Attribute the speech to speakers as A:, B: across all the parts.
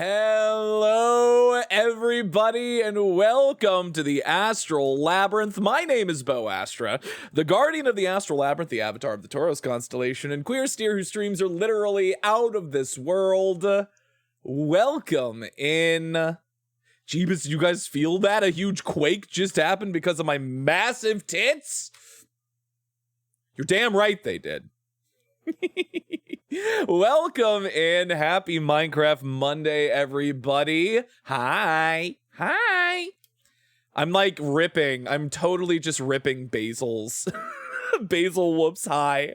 A: Hello, everybody, and welcome to the Astral Labyrinth. My name is Bo Astra, the guardian of the Astral Labyrinth, the avatar of the Taurus constellation, and queer steer whose streams are literally out of this world. Welcome in. Jeebus, you guys feel that? A huge quake just happened because of my massive tits? You're damn right they did. Welcome and happy Minecraft Monday, everybody. Hi. I'm like ripping. I'm totally just ripping Basil's. Basil whoops hi.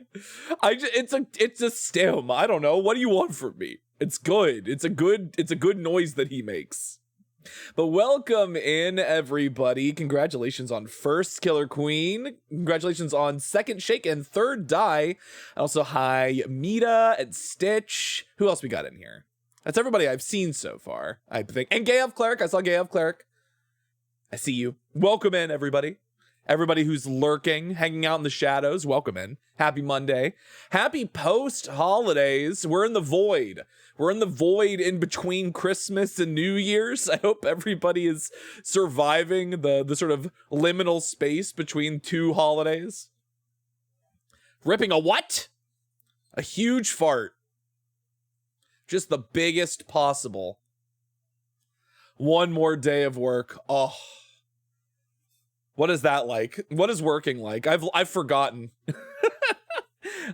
A: It's a stem. I don't know. What do you want from me? It's good. It's a good noise that he makes. But welcome in, everybody. Congratulations on first Killer Queen. Congratulations on second Shake and third Die. Also, hi, Mita and Stitch. Who else we got in here? That's everybody I've seen so far, I think. And Gay of Cleric. I saw Gay of Cleric. I see you. Welcome in, everybody. Everybody who's lurking, hanging out in the shadows, welcome in. Happy Monday. Happy post-holidays. We're in the void. We're in the void in between Christmas and New Year's. I hope everybody is surviving the sort of liminal space between two holidays. Ripping a what? A huge fart. Just the biggest possible. One more day of work. Oh. What is that like? What is working like? I've forgotten.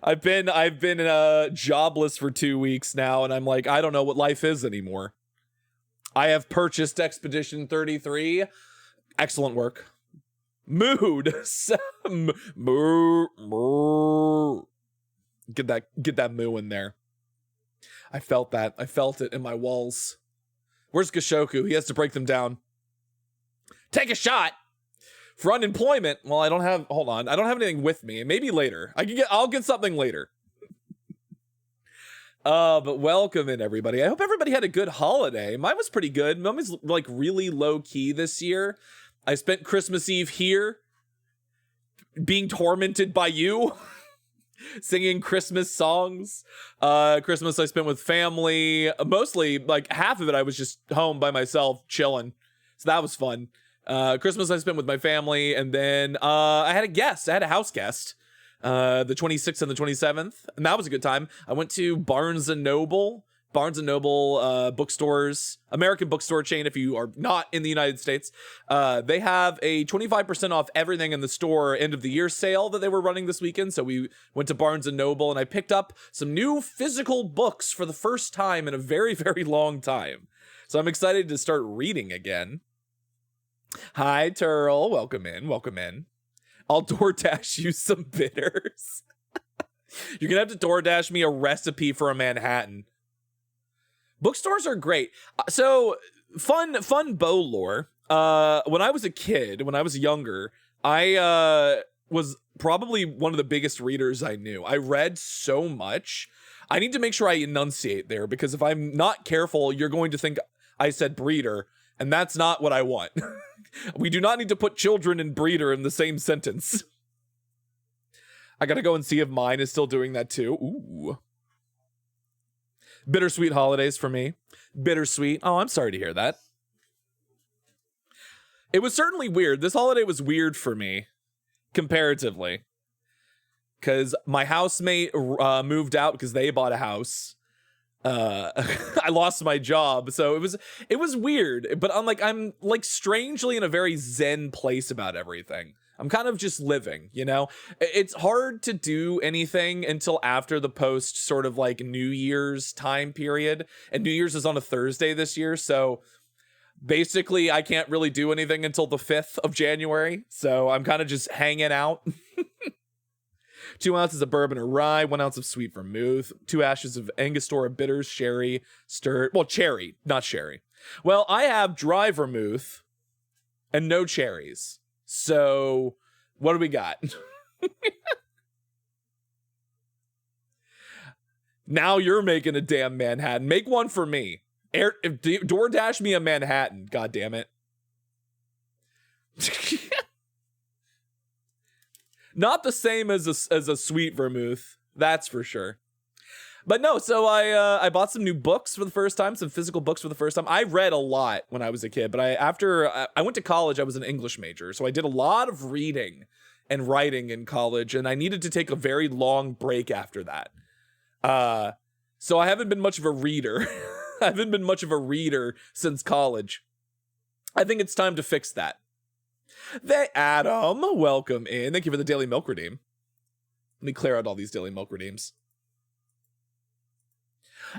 A: I've been jobless for 2 weeks now, and I'm like, I don't know what life is anymore. I have purchased Expedition 33. Excellent work. Mood. Moo. Get that moo in there. I felt that. I felt it in my walls. Where's Gashoku? He has to break them down. Take a shot. For unemployment, well, I don't have anything with me. Maybe later. I'll get something later. But welcome in, everybody. I hope everybody had a good holiday. Mine was pretty good. Mine was like really low key this year. I spent Christmas Eve here being tormented by you, singing Christmas songs. Christmas I spent with family. Mostly, like half of it I was just home by myself chilling. So that was fun. Christmas I spent with my family, and then I had a guest. I had a house guest, the 26th and the 27th, and that was a good time. I went to Barnes & Noble bookstores, American bookstore chain if you are not in the United States. They have a 25% off everything in the store end of the year sale that they were running this weekend, so we went to Barnes & Noble, and I picked up some new physical books for the first time in a very, very long time. So I'm excited to start reading again. Hi, Turl. Welcome in. I'll DoorDash you some bitters. You're going to have to DoorDash me a recipe for a Manhattan. Bookstores are great. So, fun Bo lore. When I was a kid, when I was younger, I was probably one of the biggest readers I knew. I read so much. I need to make sure I enunciate there, because if I'm not careful, you're going to think I said breeder, and that's not what I want. We do not need to put children and breeder in the same sentence. I gotta go and see if mine is still doing that too. Ooh. Bittersweet holidays for me. Bittersweet. Oh, I'm sorry to hear that. It was certainly weird. This holiday was weird for me, comparatively. Because my housemate moved out because they bought a house. I lost my job, so it was weird, but I'm strangely in a very zen place about everything. I'm kind of just living, you know. It's hard to do anything until after the post sort of like New Year's time period, and New Year's is on a Thursday this year, so basically I can't really do anything until the 5th of January, so I'm kind of just hanging out. 2 ounces of bourbon or rye, 1 ounce of sweet vermouth, 2 ashes of Angostura bitters, sherry, stirred. Well, cherry, not sherry. Well, I have dry vermouth and no cherries. So, what do we got? Now you're making a damn Manhattan. Make one for me. DoorDash me a Manhattan. God damn it. Not the same as a sweet vermouth, that's for sure. But no, so I bought some new books for the first time, some physical books for the first time. I read a lot when I was a kid, but after I went to college, I was an English major, so I did a lot of reading and writing in college, and I needed to take a very long break after that. So I haven't been much of a reader. I haven't been much of a reader since college. I think it's time to fix that. Adam, welcome in. Thank you for the Daily Milk redeem. Let me clear out all these Daily Milk redeems.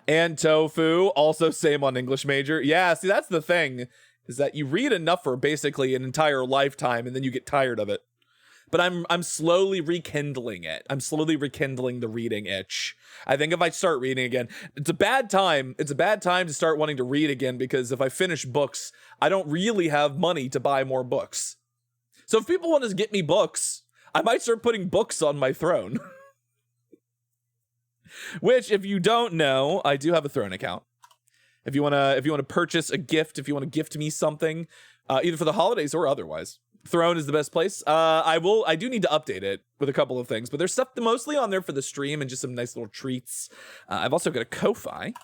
A: And Tofu, also same on English major. Yeah, see, that's the thing, is that you read enough for basically an entire lifetime and then you get tired of it. But I'm slowly rekindling it. I'm slowly rekindling the reading itch. I think if I start reading again, it's a bad time. It's a bad time to start wanting to read again, because if I finish books, I don't really have money to buy more books. So if people want to get me books, I might start putting books on my throne. Which, if you don't know, I do have a Throne account. If you wanna purchase a gift, if you want to gift me something, either for the holidays or otherwise, Throne is the best place. I do need to update it with a couple of things, but there's stuff mostly on there for the stream and just some nice little treats. I've also got a Ko-Fi,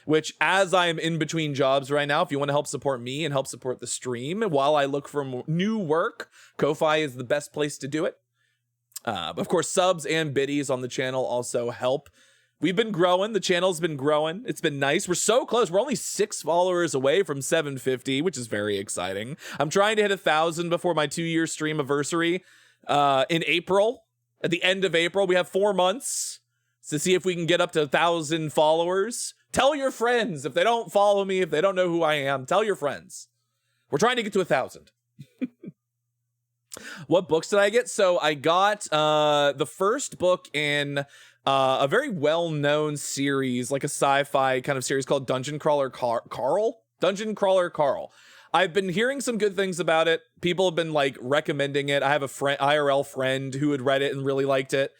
A: which, as I am in between jobs right now, if you want to help support me and help support the stream while I look for new work, Ko-Fi is the best place to do it. But of course, subs and biddies on the channel also help. We've been growing. The channel's been growing. It's been nice. We're so close. We're only 6 followers away from 750, which is very exciting. I'm trying to hit 1,000 before my 2-year stream anniversary in April. At the end of April, we have 4 months to see if we can get up to 1,000 followers. Tell your friends. If they don't follow me, if they don't know who I am, tell your friends. We're trying to get to 1,000. What books did I get? So I got the first book in a very well-known series, like a sci-fi kind of series called Dungeon Crawler Carl? Dungeon Crawler Carl. I've been hearing some good things about it. People have been like recommending it. I have a IRL friend who had read it and really liked it.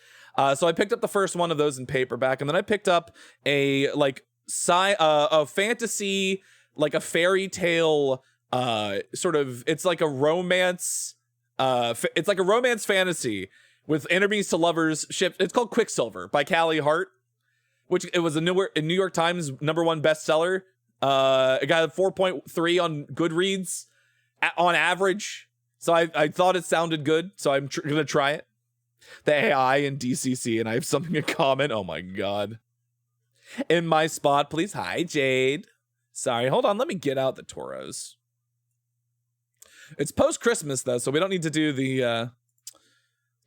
A: So I picked up the first one of those in paperback, and then I picked up a fantasy, like a fairy tale, sort of, it's like a romance, it's like a romance fantasy with enemies to lovers ship. It's called Quicksilver by Callie Hart, which it was a New York Times #1 bestseller. It got a 4.3 on Goodreads on average. So I thought it sounded good. So I'm gonna try it. The AI and DCC, and I have something in common. Oh my God. In my spot, please. Hi, Jade. Sorry, hold on. Let me get out the Toros. It's post-Christmas though, so we don't need to do the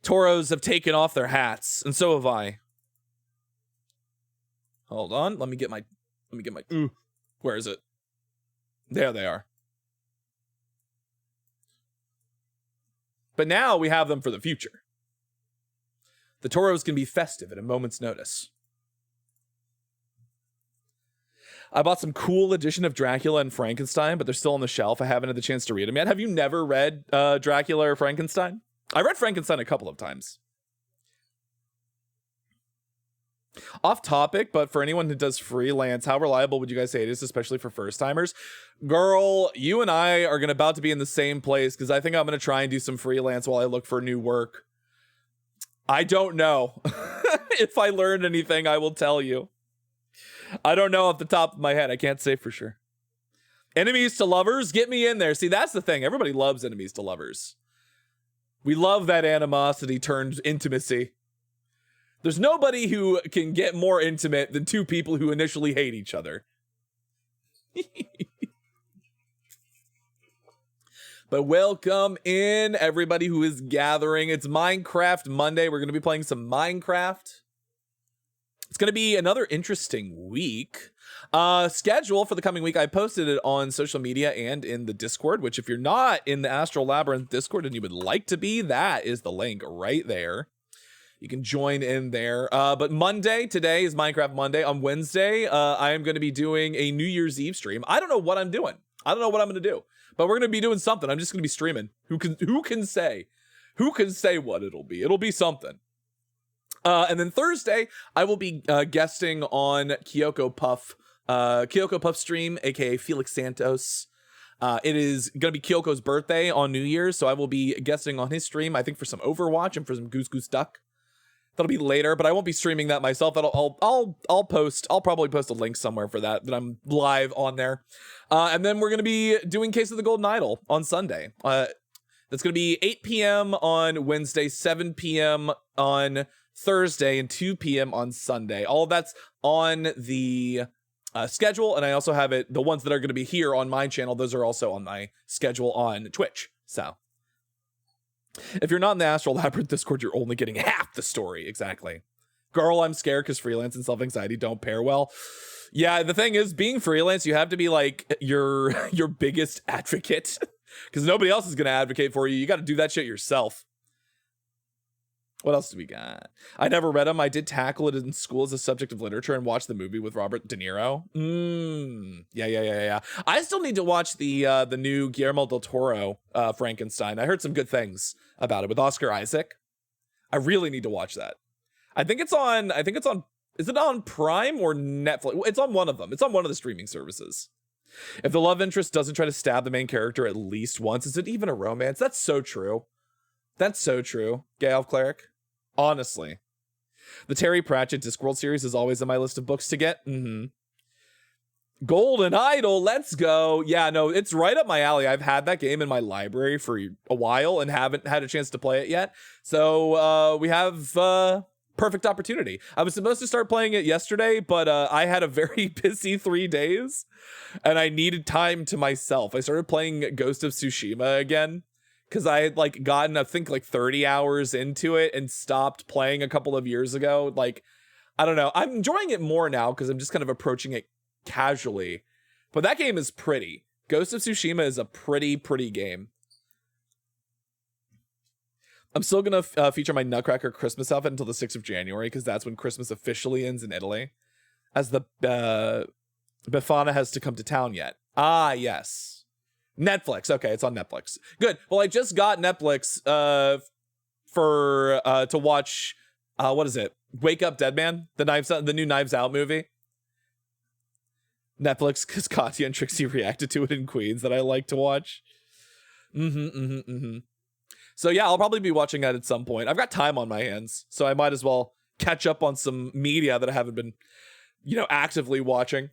A: Toros have taken off their hats, and so have I. Hold on, let me get my where is it? There they are. But now we have them for the future. The Toros can be festive at a moment's notice. I bought some cool edition of Dracula and Frankenstein, but they're still on the shelf. I haven't had the chance to read them yet. Have you never read Dracula or Frankenstein? I read Frankenstein a couple of times. Off topic, but for anyone who does freelance, how reliable would you guys say it is, especially for first timers? Girl, you and I are about to be in the same place, because I think I'm going to try and do some freelance while I look for new work. I don't know. If I learn anything, I will tell you. I don't know off the top of my head. I can't say for sure. Enemies to lovers, get me in there. See, that's the thing. Everybody loves enemies to lovers. We love that animosity turned intimacy. There's nobody who can get more intimate than two people who initially hate each other. But welcome in everybody who is gathering. It's Minecraft Monday. We're going to be playing some Minecraft. It's going to be another interesting week. Schedule for the coming week, I posted it on social media and in the Discord, which if you're not in the Astral Labyrinth Discord and you would like to be, that is the link right there. You can join in there. But Monday, today is Minecraft Monday. On Wednesday, I am going to be doing a New Year's Eve stream. I don't know what I'm doing. I don't know what I'm going to do, but we're going to be doing something. I'm just going to be streaming. Who can say what it'll be? It'll be something. And then Thursday, I will be guesting on Kyoko Puff stream, aka Felix Santos. It is going to be Kyoko's birthday on New Year's, so I will be guesting on his stream, I think for some Overwatch and for some Goose Goose Duck. That'll be later, but I won't be streaming that myself. I'll probably post a link somewhere for that I'm live on there. And then we're going to be doing Case of the Golden Idol on Sunday. That's going to be 8 p.m. on Wednesday, 7 p.m. on Thursday, and 2 p.m. on Sunday. All of that's on the schedule, and I also have the ones that are going to be here on my channel, those are also on my schedule on Twitch. So if you're not in the Astral Labyrinth Discord, you're only getting half the story. Exactly. Girl, I'm scared because freelance and self-anxiety don't pair well. Yeah, the thing is, being freelance, you have to be like your biggest advocate because nobody else is going to advocate for you. You got to do that shit yourself. What else do we got? I never read them. I did tackle it in school as a subject of literature and watch the movie with Robert De Niro. Yeah. I still need to watch the new Guillermo del Toro Frankenstein. I heard some good things about it with Oscar Isaac. I really need to watch that. I think it's on, is it on Prime or Netflix? It's on one of them. It's on one of the streaming services. If the love interest doesn't try to stab the main character at least once, is it even a romance? That's so true. That's so true. Gay Elf Cleric. Honestly. The Terry Pratchett Discworld series is always on my list of books to get. Golden Idol, let's go. Yeah, no, it's right up my alley. I've had that game in my library for a while and haven't had a chance to play it yet. So we have perfect opportunity. I was supposed to start playing it yesterday, but I had a very busy 3 days and I needed time to myself. I started playing Ghost of Tsushima again because I had like gotten, I think, like 30 hours into it and stopped playing a couple of years ago. Like, I don't know. I'm enjoying it more now because I'm just kind of approaching it casually. But that game is pretty. Ghost of Tsushima is a pretty game. I'm still going to feature my Nutcracker Christmas outfit until the 6th of January because that's when Christmas officially ends in Italy. As the Befana has to come to town yet. Ah, yes. Netflix. Okay, it's on Netflix. Good. Well, I just got Netflix to watch what is it? Wake Up Dead Man, the new Knives Out movie. Netflix, because Katya and Trixie reacted to it in Queens that I like to watch. So yeah, I'll probably be watching that at some point. I've got time on my hands, so I might as well catch up on some media that I haven't been, actively watching.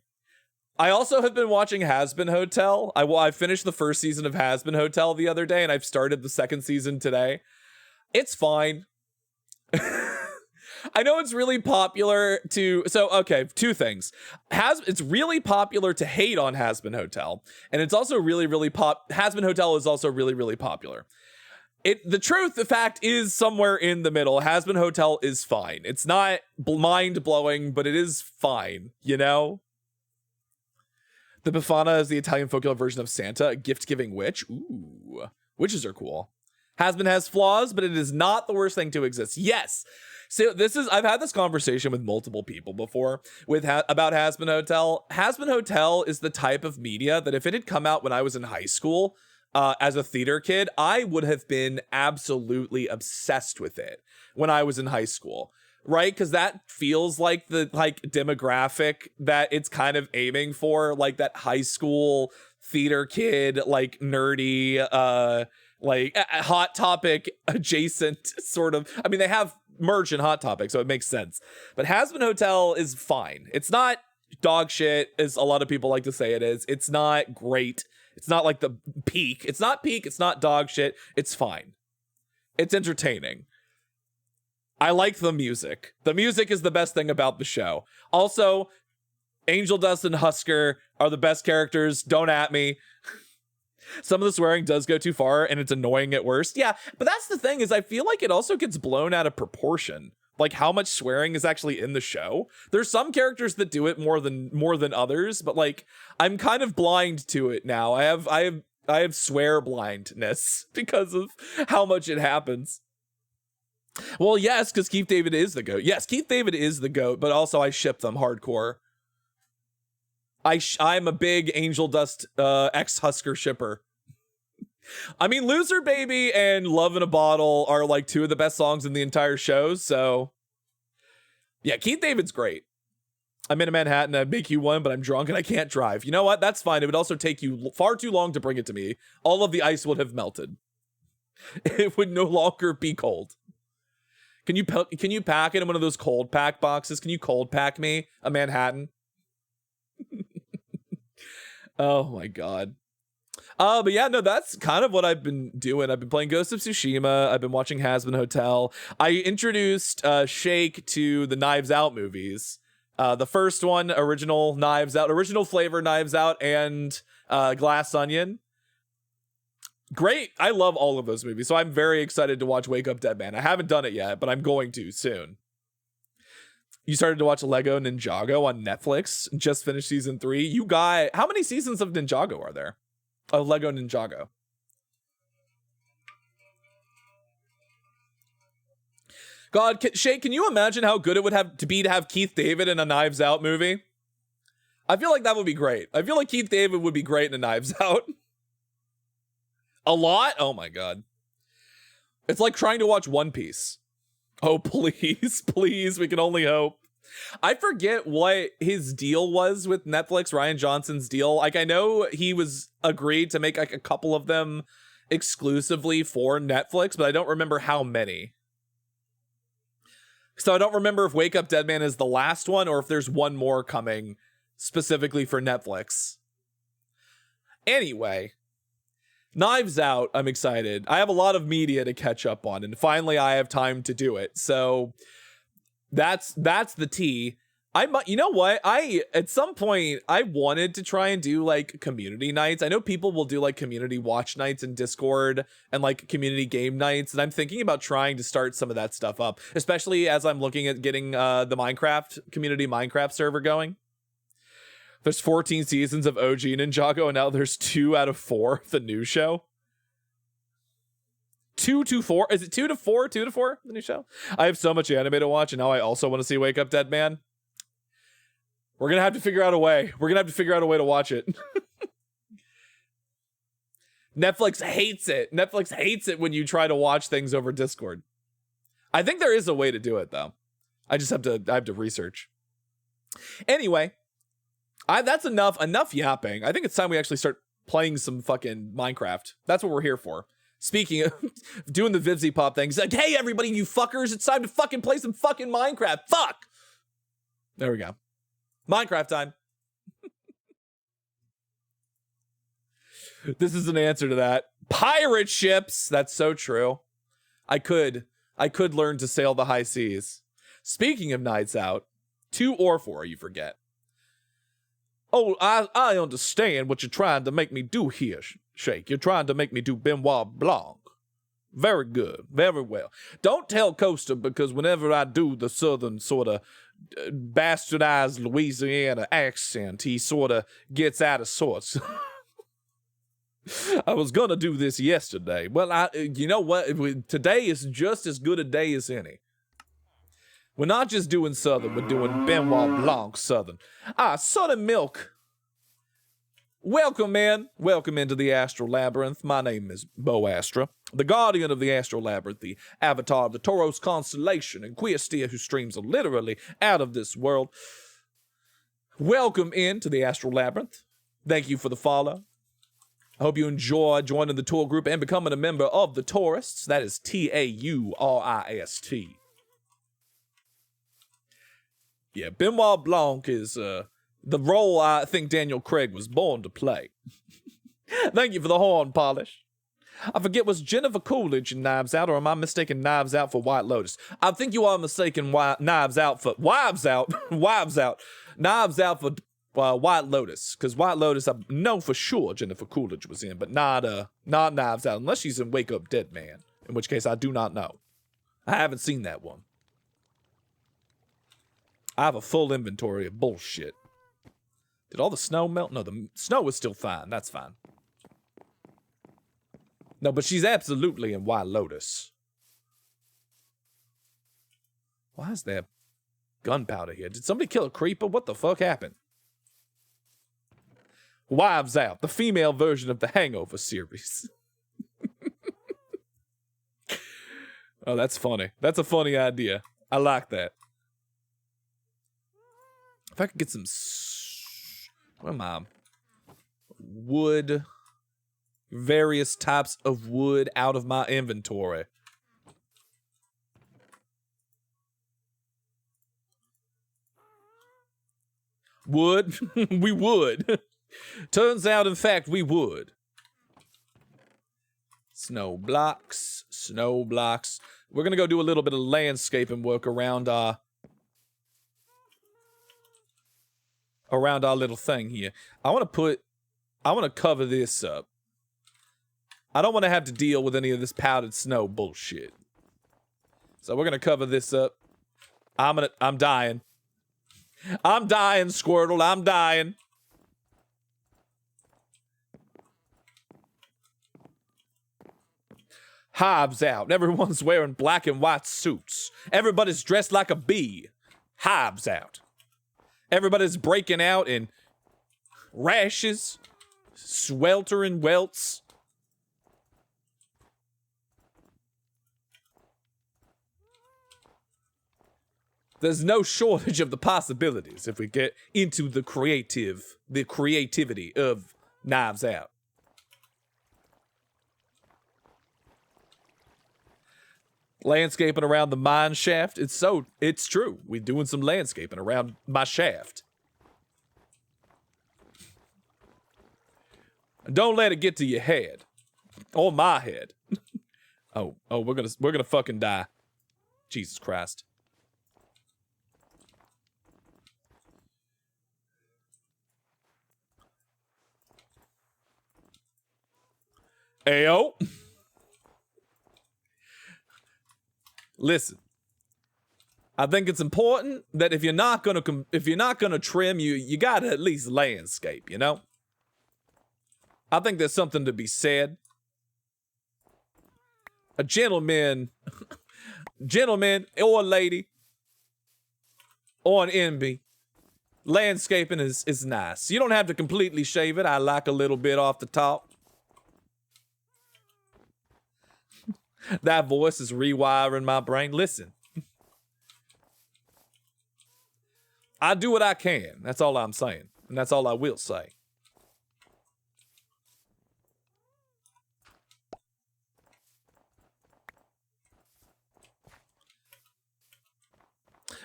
A: I also have been watching Has Been Hotel. I finished the first season of Has Been Hotel the other day, and I've started the second season today. It's fine. I know it's really popular to... So, okay, two things. It's really popular to hate on Has Been Hotel, and it's also really Has Been Hotel is also really popular. The fact is somewhere in the middle. Has Been Hotel is fine. It's not mind-blowing, but it is fine, The Befana is the Italian folklore version of Santa, a gift-giving witch. Ooh, witches are cool. Has flaws, but it is not the worst thing to exist. Yes. So I've had this conversation with multiple people before about Has Been Hotel. Has Been Hotel is the type of media that if it had come out when I was in high school, as a theater kid, I would have been absolutely obsessed with it when I was in high school. Right? Because that feels like the demographic that it's kind of aiming for, like that high school theater kid, like nerdy, Hot Topic adjacent sort of. I mean, they have merch in Hot Topic, so it makes sense. But Has Been Hotel is fine. It's not dog shit, as a lot of people like to say it is. It's not great. It's not like the peak. It's not peak. It's not dog shit. It's fine. It's entertaining. I like the music. The music is the best thing about the show. Also, Angel Dust and Husker are the best characters. Don't at me. Some of the swearing does go too far, and it's annoying at worst. Yeah, but that's the thing, is I feel like it also gets blown out of proportion. Like how much swearing is actually in the show. There's some characters that do it more than others, but like I'm kind of blind to it now. I have swear blindness because of how much it happens. Well, yes, because Keith David is the GOAT. Yes, Keith David is the GOAT, but also I ship them hardcore. I'm a big Angel Dust ex-Husker shipper. I mean, Loser Baby and Love in a Bottle are like two of the best songs in the entire show, so... Yeah, Keith David's great. I'm in a Manhattan, I'd make you one, but I'm drunk and I can't drive. You know what? That's fine. It would also take you far too long to bring it to me. All of the ice would have melted. It would no longer be cold. Can you pack it in one of those cold pack boxes? Can you cold pack me a Manhattan? Oh my god. But yeah, no, that's kind of what I've been doing. I've been playing Ghost of Tsushima. I've been watching Hazbin Hotel. I introduced Shake to the Knives Out movies. The first one, original Knives Out, original flavor Knives Out, and Glass Onion. Great. I love all of those movies, so I'm very excited to watch Wake Up Dead Man. I haven't done it yet, but I'm going to soon. You started to watch Lego Ninjago on Netflix. Just finished season 3. You got... How many seasons of Ninjago are there? Of Lego Ninjago. God, Shay, can you imagine how good it would have to be to have Keith David in a Knives Out movie? I feel like that would be great. I feel like Keith David would be great in a Knives Out. A lot? Oh my god. It's like trying to watch One Piece. Oh, please, please, we can only hope. I forget what his deal was with Netflix, Rian Johnson's deal. Like, I know he was agreed to make like a couple of them exclusively for Netflix, but I don't remember how many. So I don't remember if Wake Up Dead Man is the last one or if there's one more coming specifically for Netflix. Anyway, Knives Out, I'm excited. I have a lot of media to catch up on, and finally I have time to do it. So that's the tea. You know what? At some point I wanted to try and do like community nights. I know people will do like community watch nights in Discord and like community game nights, and I'm thinking about trying to start some of that stuff up, especially as I'm looking at getting the Minecraft community Minecraft server going. There's 14 seasons of OG Ninjago, and now there's 2 out of 4 of the new show. 2 to 4? Is it 2 to 4? 2 to 4? The new show? I have so much anime to watch, and now I also want to see Wake Up Dead Man. We're going to have to figure out a way. We're going to have to figure out a way to watch it. Netflix hates it. Netflix hates it when you try to watch things over Discord. I think there is a way to do it, though. I have to research. Anyway. That's enough yapping. I think it's time we actually start playing some fucking Minecraft. That's what we're here for. Speaking of doing the Vivzy Pop thing, it's like, hey everybody, you fuckers, it's time to fucking play some fucking Minecraft. Fuck! There we go. Minecraft time. This is an answer to that. Pirate ships! That's so true. I could learn to sail the high seas. Speaking of nights out, 2 or 4, you forget. Oh, I understand what you're trying to make me do here, Shake. You're trying to make me do Benoit Blanc. Very good. Very well. Don't tell Coaster, because whenever I do the southern sort of bastardized Louisiana accent, he sort of gets out of sorts. I was going to do this yesterday. Well, you know what? Today is just as good a day as any. We're not just doing Southern, we're doing Benoit Blanc Southern. Southern Milk. Welcome, man. Welcome into the Astral Labyrinth. My name is Bo Astra, the guardian of the Astral Labyrinth, the avatar of the Tauros constellation, and Queersteer who streams literally out of this world. Welcome into the Astral Labyrinth. Thank you for the follow. I hope you enjoy joining the tour group and becoming a member of the Taurists. That is Taurist. Yeah, Benoit Blanc is the role I think Daniel Craig was born to play. Thank you for the horn polish. I forget, was Jennifer Coolidge in Knives Out, or am I mistaking Knives Out for White Lotus? I think you are mistaken Knives Out for Wives Out. Wives Out. Knives Out for White Lotus, because White Lotus I know for sure Jennifer Coolidge was in, but not Knives Out, unless she's in Wake Up Dead Man, in which case I do not know. I haven't seen that one. I have a full inventory of bullshit. Did all the snow melt? No, the snow is still fine. That's fine. No, but she's absolutely in White Lotus. Why is there gunpowder here? Did somebody kill a creeper? What the fuck happened? Wives Out, the female version of the Hangover series. Oh, that's funny. That's a funny idea. I like that. If I could get some... What am I? Wood. Various types of wood out of my inventory. Would? We would. Turns out, in fact, we would. Snow blocks, snow blocks. We're gonna go do a little bit of landscaping work around our little thing here. I want to cover this up. I don't want to have to deal with any of this powdered snow bullshit. So we're gonna cover this up. I'm dying. I'm dying, Squirtle. I'm dying. Hives out. Everyone's wearing black and white suits. Everybody's dressed like a bee. Hives out. Everybody's breaking out in rashes, sweltering welts. There's no shortage of the possibilities if we get into the creativity of Knives Out. Landscaping around the mine shaft. It's true. We're doing some landscaping around my shaft. Don't let it get to your head. Or my head. Oh, we're gonna fucking die. Jesus Christ. Ayo. Listen, I think it's important that if you're not gonna trim, you gotta at least landscape, you know? I think there's something to be said. A gentleman or a lady or an NB, landscaping is nice. You don't have to completely shave it. I like a little bit off the top. That voice is rewiring my brain. Listen. I do what I can. That's all I'm saying. And that's all I will say.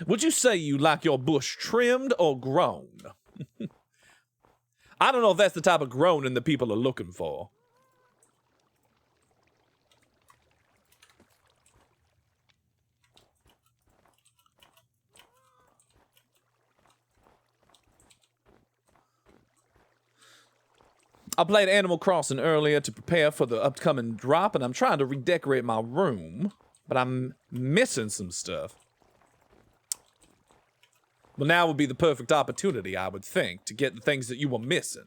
A: Would you say you like your bush trimmed or grown? I don't know if that's the type of groaning that people are looking for. I played Animal Crossing earlier to prepare for the upcoming drop, and I'm trying to redecorate my room, but I'm missing some stuff. Well, now would be the perfect opportunity, I would think, to get the things that you were missing.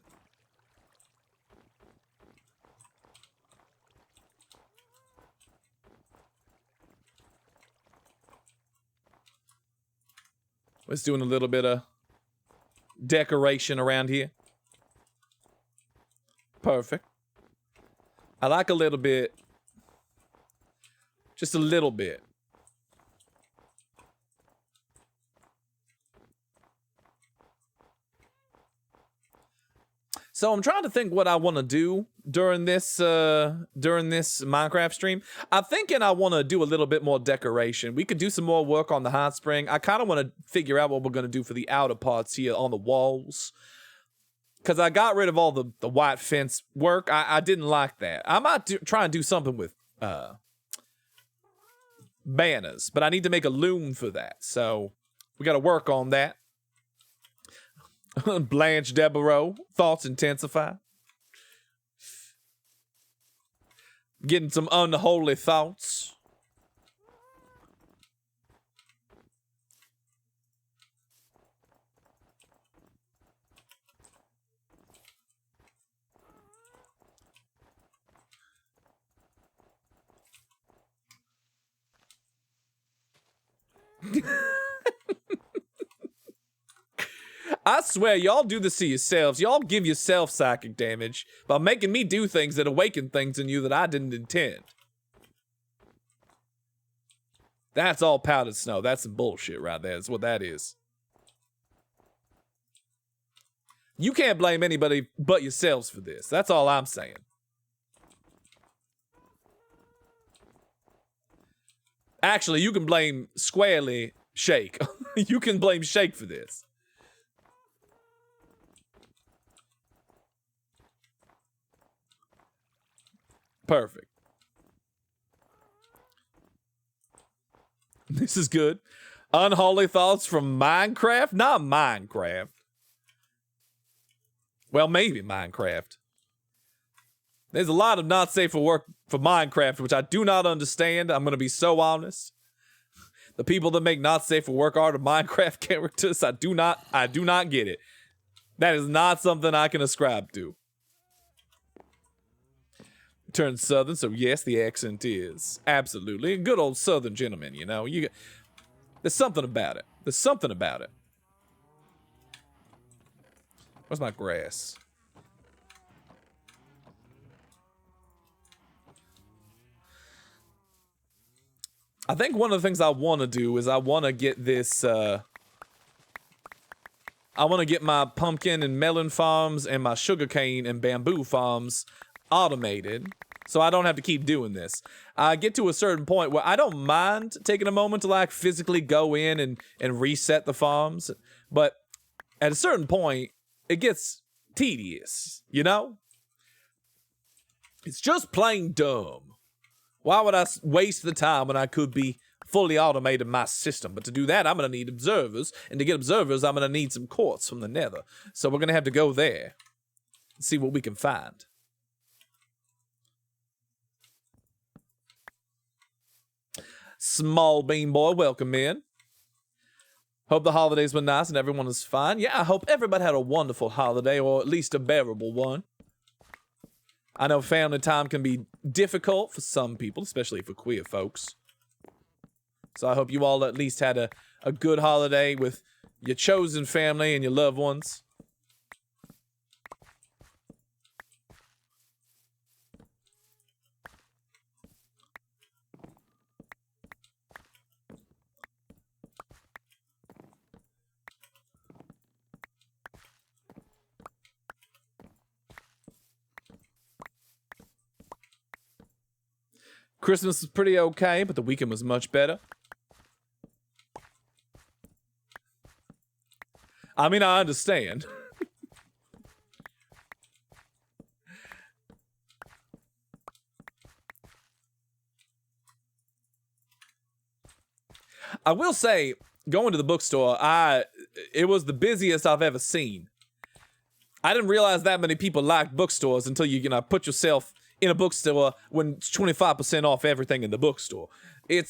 A: Let's doing a little bit of decoration around here. Perfect. I like a little bit. Just a little bit. So I'm trying to think what I want to do during this Minecraft stream. I'm thinking I want to do a little bit more decoration. We could do some more work on the hot spring. I kind of want to figure out what we're going to do for the outer parts here on the walls. Because I got rid of all the white fence work. I didn't like that. I might try and do something with banners, but I need to make a loom for that. So we got to work on that. Blanche Devereaux, thoughts intensify. Getting some unholy thoughts. I swear, y'all do this to yourselves. Y'all give yourself psychic damage by making me do things that awaken things in you that I didn't intend. That's all powdered snow. That's some bullshit right there. That's what that is. You can't blame anybody but yourselves for this. That's all I'm saying. Actually, you can blame squarely Shake. You can blame Shake for this. Perfect. This is good. Unholy thoughts from Minecraft? Not Minecraft. Well, maybe Minecraft. There's a lot of not safe for work for Minecraft, which I do not understand. I'm going to be so honest. The people that make not safe for work art of Minecraft characters, I do not get it. That is not something I can ascribe to. Turned Southern, so yes, the accent is absolutely a good old Southern gentleman. You know, there's something about it. There's something about it. Where's my grass? I think one of the things I want to do is I want to get this, I want to get my pumpkin and melon farms and my sugarcane and bamboo farms automated so I don't have to keep doing this. I get to a certain point where I don't mind taking a moment to like physically go in and reset the farms, but at a certain point, it gets tedious, you know? It's just plain dumb. Why would I waste the time when I could be fully automated my system? But to do that, I'm going to need observers. And to get observers, I'm going to need some quartz from the nether. So we're going to have to go there and see what we can find. Small Bean Boy, welcome in. Hope the holidays were nice and everyone is fine. Yeah, I hope everybody had a wonderful holiday, or at least a bearable one. I know family time can be difficult for some people, especially for queer folks. So I hope you all at least had a good holiday with your chosen family and your loved ones. Christmas was pretty okay, but the weekend was much better. I mean, I understand. I will say, going to the bookstore, it was the busiest I've ever seen. I didn't realize that many people liked bookstores until you put yourself in a bookstore when it's 25% off everything in the bookstore. It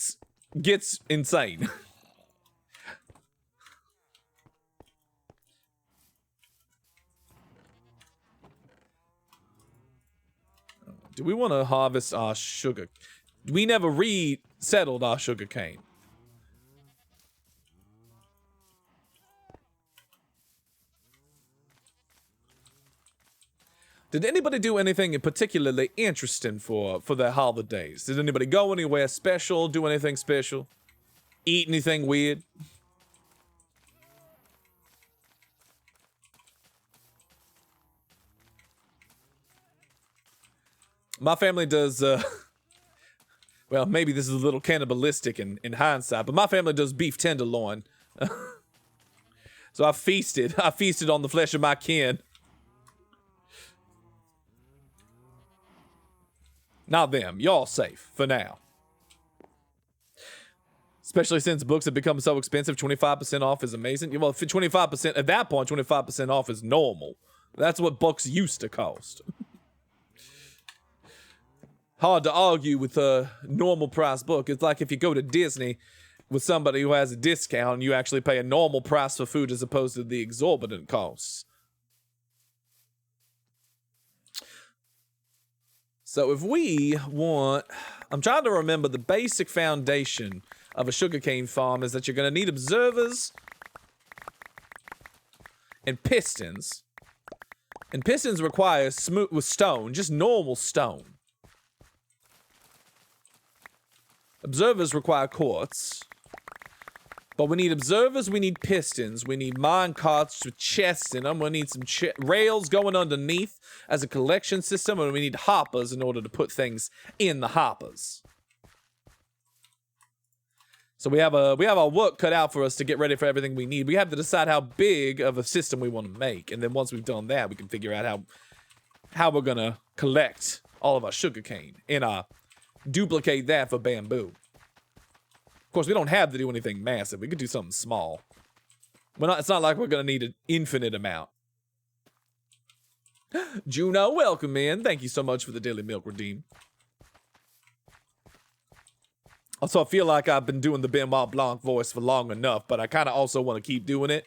A: gets insane. Do we want to harvest our sugar? We never resettled our sugar cane. Did anybody do anything particularly interesting for the holidays? Did anybody go anywhere special, do anything special? Eat anything weird? My family does, well, maybe this is a little cannibalistic in hindsight, but my family does beef tenderloin. So I feasted on the flesh of my kin. Not them. Y'all safe for now. Especially since books have become so expensive, 25% off is amazing. Well, 25%, at that point, 25% off is normal. That's what books used to cost. Hard to argue with a normal price book. It's like if you go to Disney with somebody who has a discount and you actually pay a normal price for food as opposed to the exorbitant costs. So if we want, I'm trying to remember the basic foundation of a sugarcane farm is that you're going to need observers and pistons. And pistons require smooth with stone, just normal stone. Observers require quartz. But we need observers, we need pistons, we need mine carts with chests in them, we need some rails going underneath as a collection system, and we need hoppers in order to put things in the hoppers. So we have our work cut out for us to get ready for everything we need. We have to decide how big of a system we want to make, and then once we've done that, we can figure out how we're gonna collect all of our sugarcane and duplicate that for bamboo. Of course, we don't have to do anything massive. We could do something small. It's not like we're gonna need an infinite amount. Juno, welcome in. Thank you so much for the daily milk redeem. Also, I feel like I've been doing the Benoit Blanc voice for long enough, but I kind of also want to keep doing it.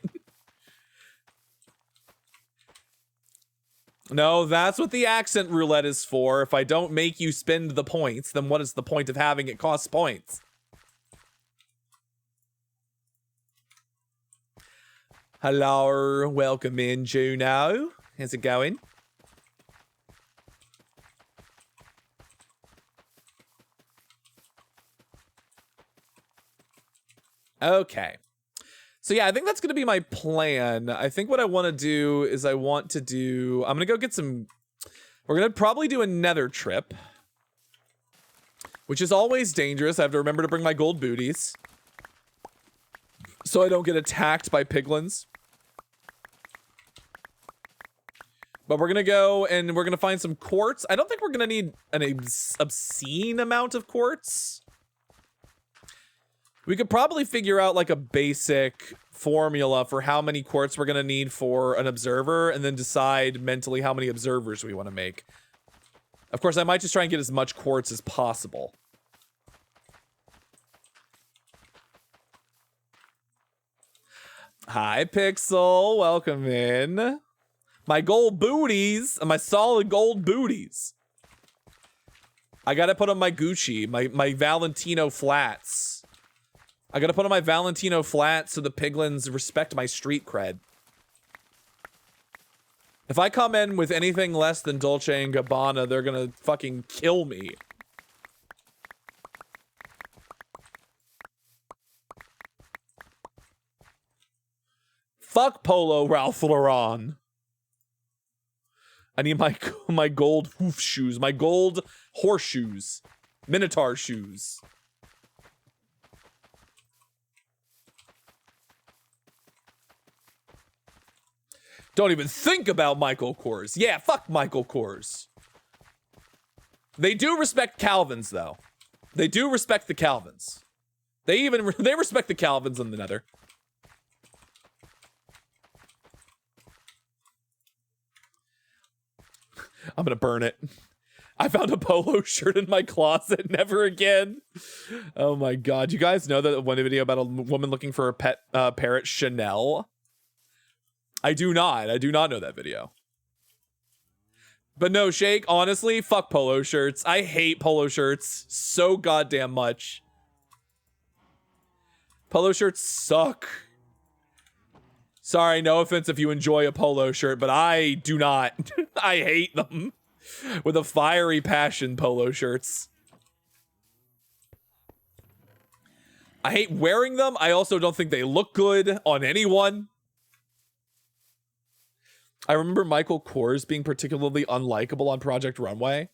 A: No, that's what the accent roulette is for. If I don't make you spend the points, then what is the point of having it cost points? Hello, welcome in, Juno. How's it going? Okay. So yeah, I think that's going to be my plan. I think what I want to do is I'm going to go get some, we're going to probably do a nether trip, which is always dangerous. I have to remember to bring my gold booties so I don't get attacked by piglins. But we're going to go and we're going to find some quartz. I don't think we're going to need an obscene amount of quartz. We could probably figure out like a basic formula for how many quartz we're going to need for an observer and then decide mentally how many observers we want to make. Of course, I might just try and get as much quartz as possible. Hi, Pixel. Welcome in. My gold booties, my solid gold booties. I got to put on my Gucci, my Valentino flats. I gotta put on my Valentino flats so the piglins respect my street cred. If I come in with anything less than Dolce & Gabbana, they're gonna fucking kill me. Fuck Polo Ralph Lauren. I need my gold hoof shoes, my gold horseshoes, Minotaur shoes. Don't even think about Michael Kors. Yeah, fuck Michael Kors. They do respect Calvins, though. They do respect the Calvins. They respect the Calvins in the Nether. I'm gonna burn it. I found a polo shirt in my closet. Never again. Oh my god. You guys know that one video about a woman looking for a pet parrot, Chanel? I do not know that video. But no, Shake, honestly, fuck polo shirts. I hate polo shirts so goddamn much. Polo shirts suck. Sorry, no offense if you enjoy a polo shirt, but I do not. I hate them. With a fiery passion, polo shirts. I hate wearing them. I also don't think they look good on anyone. I remember Michael Kors being particularly unlikable on Project Runway.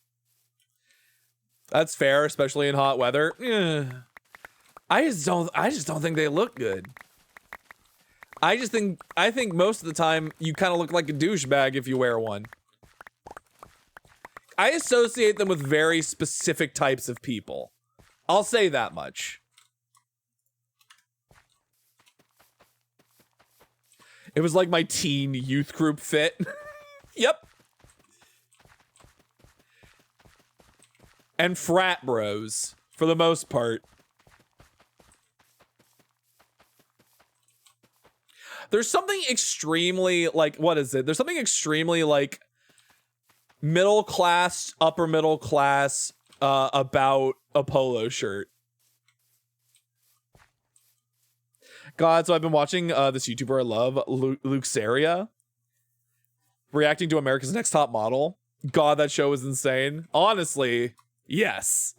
A: That's fair, especially in hot weather. I just don't think they look good. I think most of the time you kind of look like a douchebag if you wear one. I associate them with very specific types of people. I'll say that much. It was like my teen youth group fit. Yep. And frat bros, for the most part. There's something extremely, like, what is it? There's something extremely, like, middle class, upper middle class, about a polo shirt. God, so I've been watching this YouTuber I love, Luxaria, reacting to America's Next Top Model. God, that show is insane. Honestly, yes.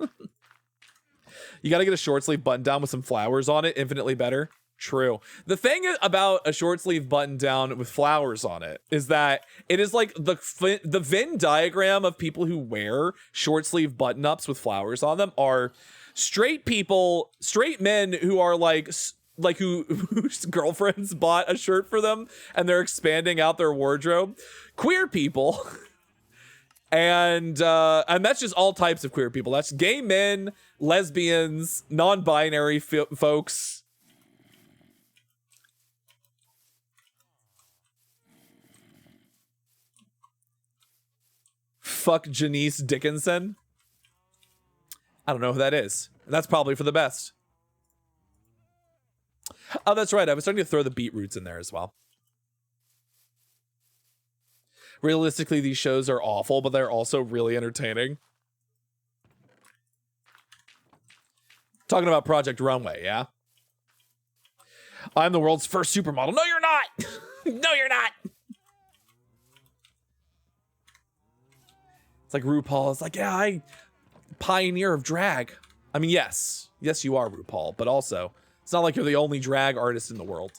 A: You gotta get a short sleeve button down with some flowers on it. Infinitely better. True. The thing about a short sleeve button down with flowers on it is that it is like the Venn diagram of people who wear short sleeve button ups with flowers on them are straight people, straight men who are whose girlfriends bought a shirt for them and they're expanding out their wardrobe. Queer people And that's just all types of queer people. That's gay men, lesbians, non-binary folks. Fuck Janice Dickinson. I don't know who that is. And that's probably for the best. Oh, that's right. I was starting to throw the beetroots in there as well. Realistically, these shows are awful, but they're also really entertaining. Talking about Project Runway, yeah? I'm the world's first supermodel. No, you're not! No, you're not! It's like RuPaul. It's like, yeah, I pioneer of drag. I mean, yes. Yes, you are RuPaul, but also, it's not like you're the only drag artist in the world.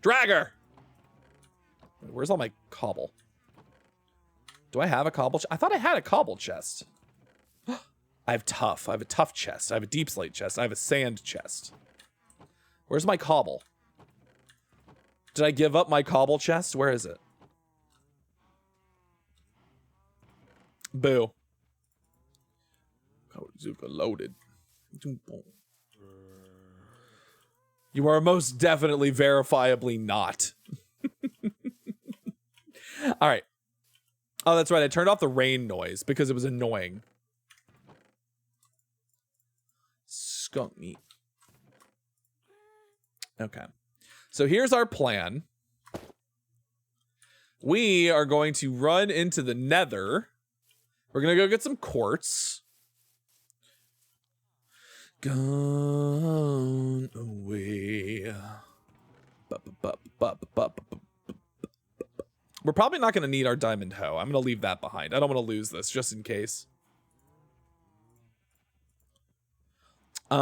A: Dragger! Where's all my cobble? Do I have a cobble? I thought I had a cobble chest. I have tough. I have a tough chest. I have a deep slate chest. I have a sand chest. Where's my cobble? Did I give up my cobble chest? Where is it? Boo. Zuka loaded. You are most definitely verifiably not. All right. Oh, that's right. I turned off the rain noise because it was annoying. Skunk meat. Okay. So here's our plan. We are going to run into the Nether. We're going to go get some quartz. Gone away. We're probably not going to need our diamond hoe. I'm going to leave that behind. I don't want to lose this just in case. We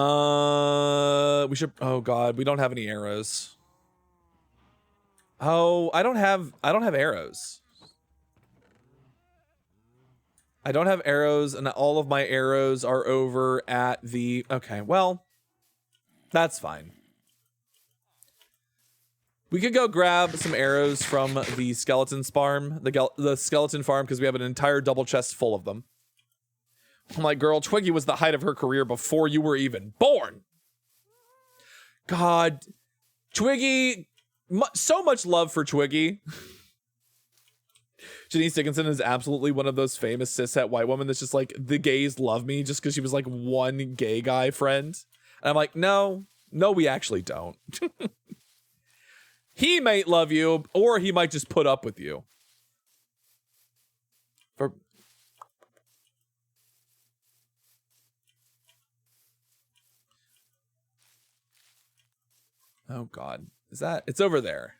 A: should, oh God, we don't have any arrows. Oh, I don't have arrows. I don't have arrows, and all of my arrows are over at the, okay, well, that's fine. We could go grab some arrows from the skeleton farm, the skeleton farm, because we have an entire double chest full of them. I'm like, girl, Twiggy was the height of her career before you were even born. God, Twiggy, so much love for Twiggy. Janice Dickinson is absolutely one of those famous cishet white women that's just like, the gays love me just because she was like one gay guy friend. And I'm like, no, we actually don't. He might love you, or he might just put up with you. Oh God, is that, it's over there.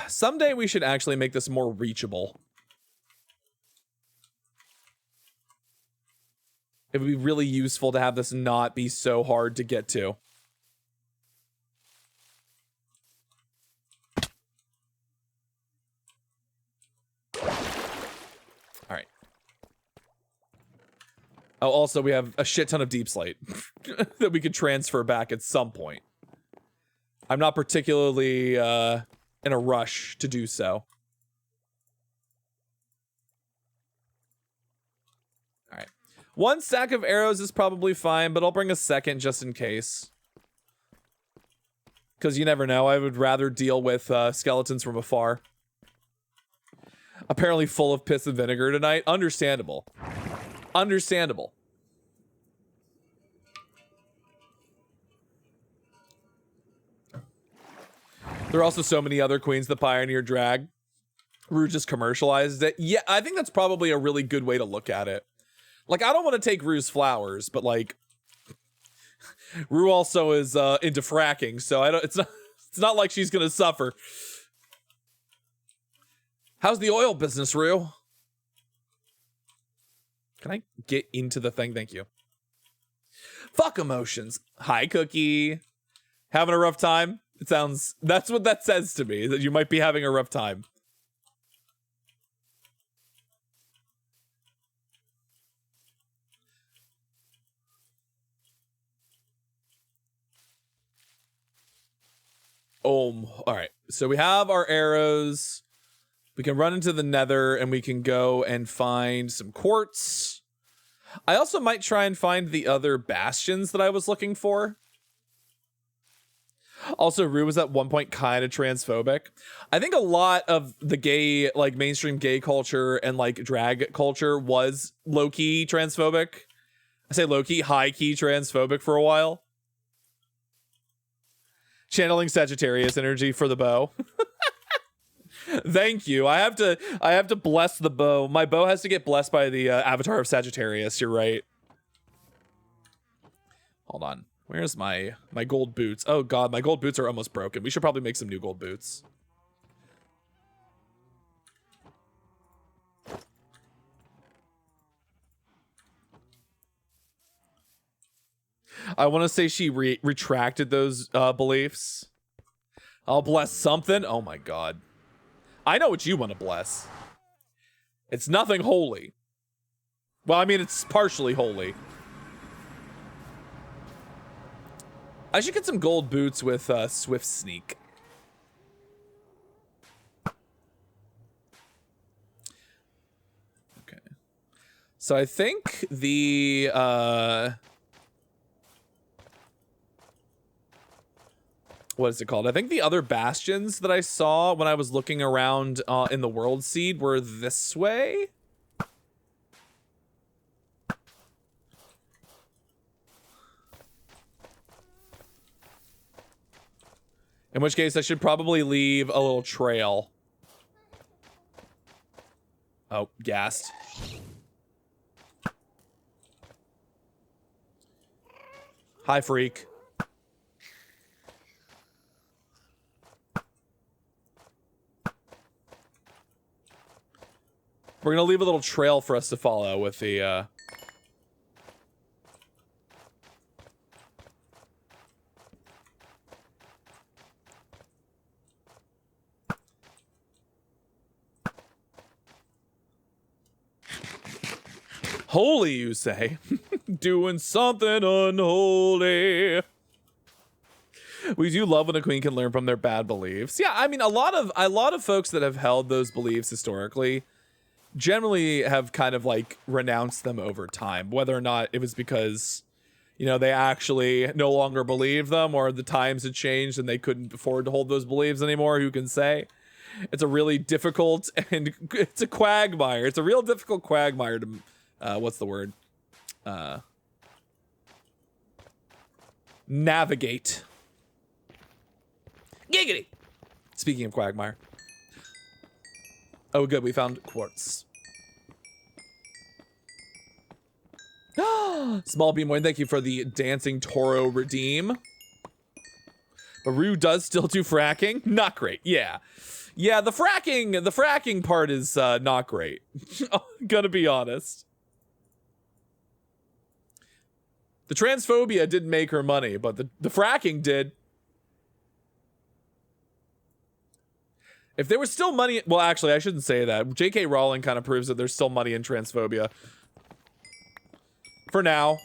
A: Someday we should actually make this more reachable. It would be really useful to have this not be so hard to get to. All right. Oh, also we have a shit ton of deep slate that we could transfer back at some point. I'm not particularly in a rush to do so. All right. One stack of arrows is probably fine, but I'll bring a second just in case. Because you never know. I would rather deal with skeletons from afar. Apparently full of piss and vinegar tonight. Understandable. Understandable. There are also so many other queens that pioneer drag. Rue just commercialized it. Yeah, I think that's probably a really good way to look at it. Like, I don't want to take Rue's flowers, but like, Rue also is into fracking, so I don't. It's not like she's gonna suffer. How's the oil business, Rue? Can I get into the thing? Thank you. Fuck emotions. Hi, Cookie. Having a rough time? It sounds, that's what that says to me, that you might be having a rough time. All right. So we have our arrows. We can run into the nether and we can go and find some quartz. I also might try and find the other bastions that I was looking for. Also, Rue was at one point kind of transphobic. I think a lot of the gay, like mainstream gay culture and like drag culture was low-key transphobic. I say low-key, high-key transphobic for a while. Channeling Sagittarius energy for the bow. Thank you. I have to bless the bow. My bow has to get blessed by the avatar of Sagittarius. You're right. Hold on. Where's my gold boots? Oh god, my gold boots are almost broken. We should probably make some new gold boots. I want to say she retracted those beliefs. I'll bless something. Oh my god. I know what you want to bless. It's nothing holy. Well, I mean, it's partially holy. I should get some gold boots with Swift Sneak. Okay. So I think the what is it called? I think the other bastions that I saw when I was looking around in the world seed were this way. In which case I should probably leave a little trail. Oh, gassed. Hi, freak. We're gonna leave a little trail for us to follow with the holy, you say? Doing something unholy. We do love when a queen can learn from their bad beliefs. Yeah, I mean, a lot of folks that have held those beliefs historically generally have kind of like renounced them over time, whether or not it was because, you know, they actually no longer believe them or the times had changed and they couldn't afford to hold those beliefs anymore. Who can say? It's a really difficult and it's a quagmire. It's a real difficult quagmire to, what's the word? Navigate. Giggity. Speaking of quagmire. Oh, good. We found quartz. Small Beam Wayne, thank you for the Dancing Toro redeem. But Rue does still do fracking. Not great. Yeah. Yeah, the fracking part is not great. Gonna be honest. The transphobia didn't make her money, but the fracking did. If there was still money, well, actually, I shouldn't say that. J.K. Rowling kind of proves that there's still money in transphobia. For now.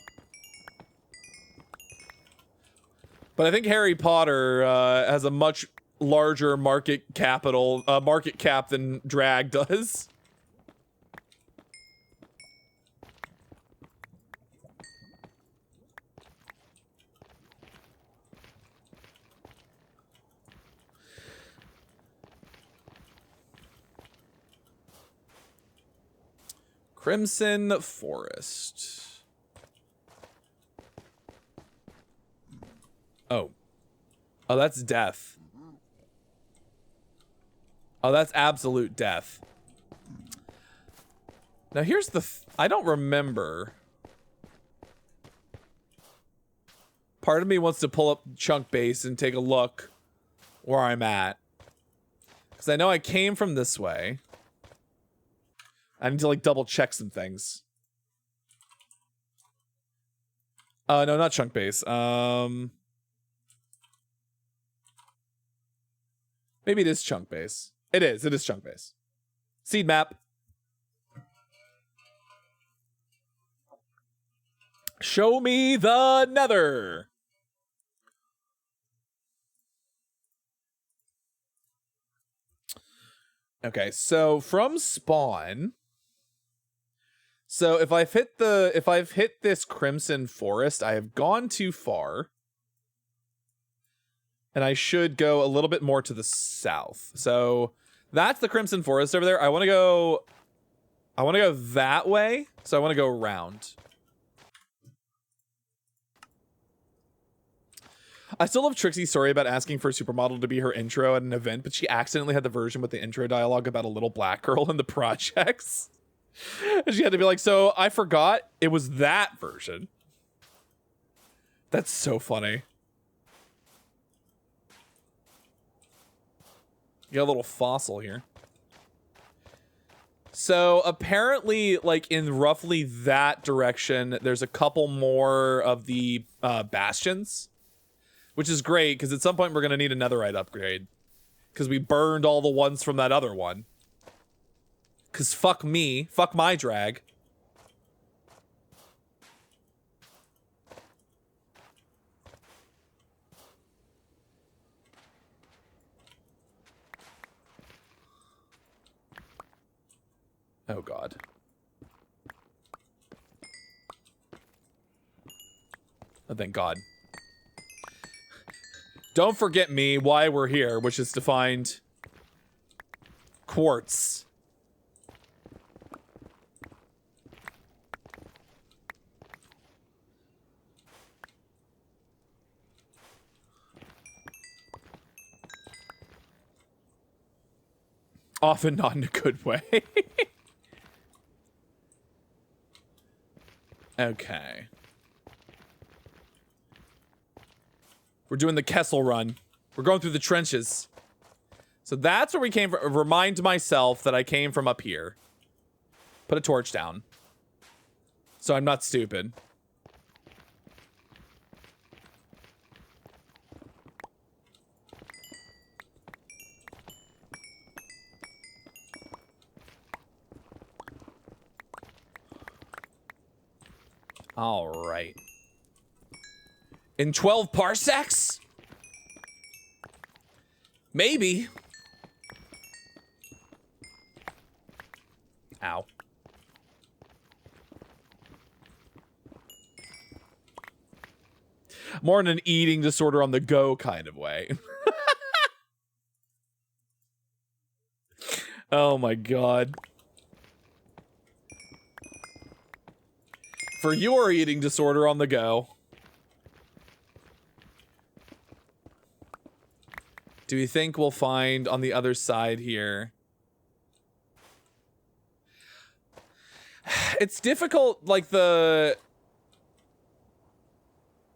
A: But I think Harry Potter has a much larger market cap than drag does. Crimson Forest. Oh. Oh, that's death. Oh, that's absolute death. Now here's the I don't remember. Part of me wants to pull up Chunk Base and take a look where I'm at. Because I know I came from this way. I need to like double check some things. No, not Chunk Base. Maybe it is Chunk Base. It is Chunk Base. Seed map. Show me the nether. Okay, so from spawn. So if I've hit this Crimson Forest, I have gone too far. And I should go a little bit more to the south. So that's the Crimson Forest over there. I want to go that way. So I want to go around. I still love Trixie's story about asking for a supermodel to be her intro at an event, but she accidentally had the version with the intro dialogue about a little black girl in the projects. And she had to be like, so I forgot it was that version. That's so funny. You got a little fossil here. So apparently, like in roughly that direction, there's a couple more of the bastions, which is great because at some point we're going to need a netherite upgrade because we burned all the ones from that other one. Because fuck me, fuck my drag. Oh god. Oh, thank god. Don't forget me, why we're here, which is to find quartz. Often not in a good way. Okay. We're doing the Kessel run. We're going through the trenches. So that's where we came from. Remind myself that I came from up here. Put a torch down. So I'm not stupid. All right. In 12 parsecs? Maybe. Ow. More in an eating disorder on the go kind of way. Oh my god. For your eating disorder on the go. Do we think we'll find on the other side here? It's difficult, like the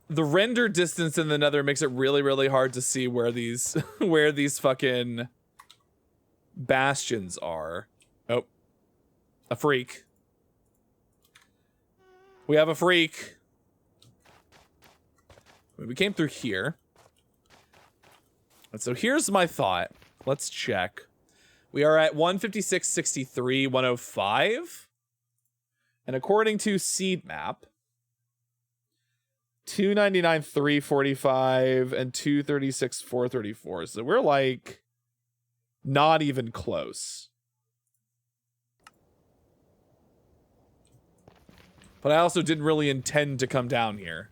A: render distance in the nether makes it really, really hard to see where these where these fucking bastions are. Oh. A freak. We have a freak. We came through here. And so here's my thought. Let's check. We are at 156.63, 105. And according to seed map, 299, 345, and 236, 434. So we're like not even close. But I also didn't really intend to come down here.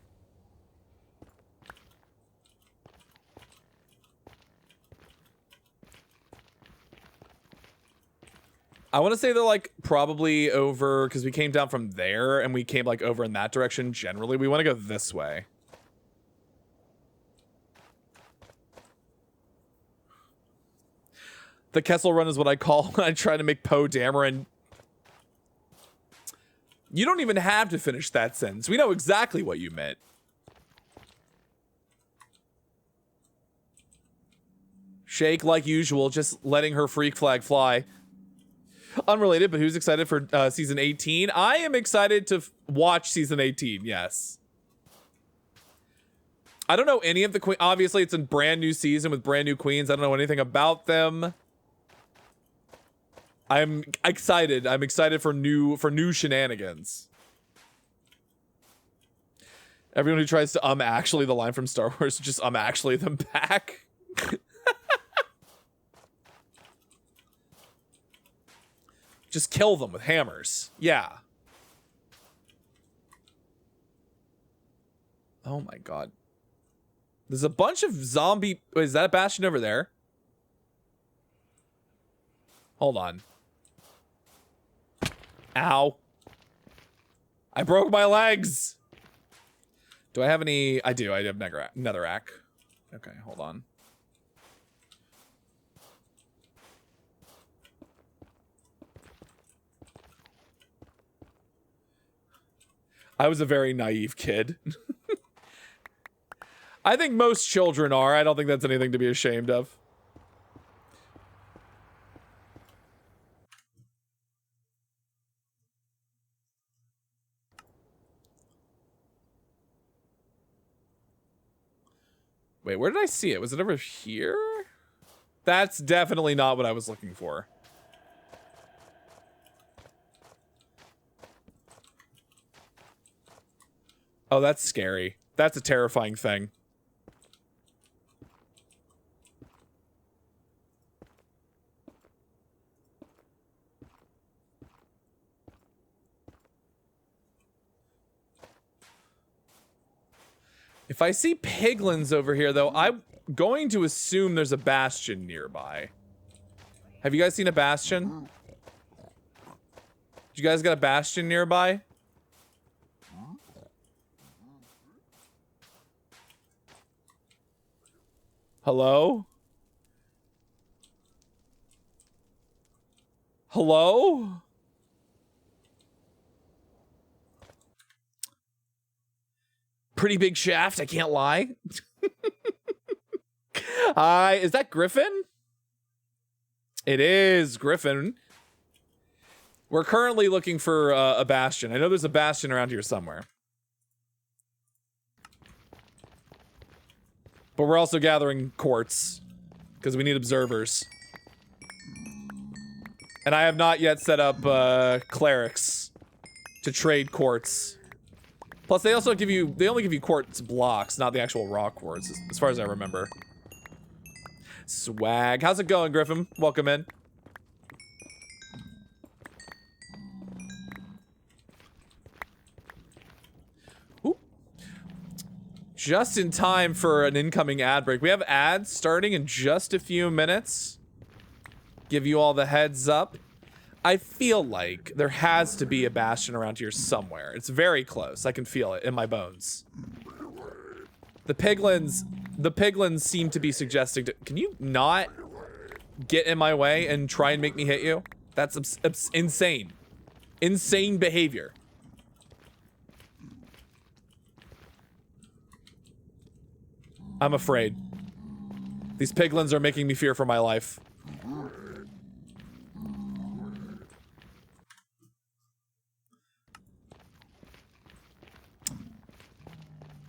A: I want to say they're like probably over because we came down from there and we came like over in that direction. Generally, we want to go this way. The Kessel run is what I call when I try to make Poe Dameron. You don't even have to finish that sentence. We know exactly what you meant. Shake like usual, just letting her freak flag fly. Unrelated, but who's excited for season 18? I am excited to watch season 18, yes. I don't know any of the queens. Obviously, it's a brand new season with brand new queens. I don't know anything about them. I'm excited. I'm excited for new shenanigans. Everyone who tries to actually the line from Star Wars, just actually them back. Just kill them with hammers. Yeah. Oh my god. There's a bunch of zombie... Wait, is that a bastion over there? Hold on. Ow. I broke my legs. Do I have any... I do. I have netherrack. Okay, hold on. I was a very naive kid. I think most children are. I don't think that's anything to be ashamed of. Wait, where did I see it? Was it over here? That's definitely not what I was looking for. Oh, that's scary. That's a terrifying thing. If I see piglins over here, though, I'm going to assume there's a bastion nearby. Have you guys seen a bastion? You guys got a bastion nearby? Hello? Hello? Pretty big shaft, I can't lie. Hi, is that Griffin? It is Griffin. We're currently looking for a bastion. I know there's a bastion around here somewhere. But we're also gathering quartz because we need observers. And I have not yet set up clerics to trade quartz. Plus, they also they only give you quartz blocks, not the actual raw quartz, as far as I remember. Swag. How's it going, Griffin? Welcome in. Ooh. Just in time for an incoming ad break. We have ads starting in just a few minutes. Give you all the heads up. I feel like there has to be a bastion around here somewhere. It's very close. I can feel it in my bones. The piglins seem to be suggesting to... Can you not get in my way and try and make me hit you? That's insane. Insane behavior. I'm afraid. These piglins are making me fear for my life.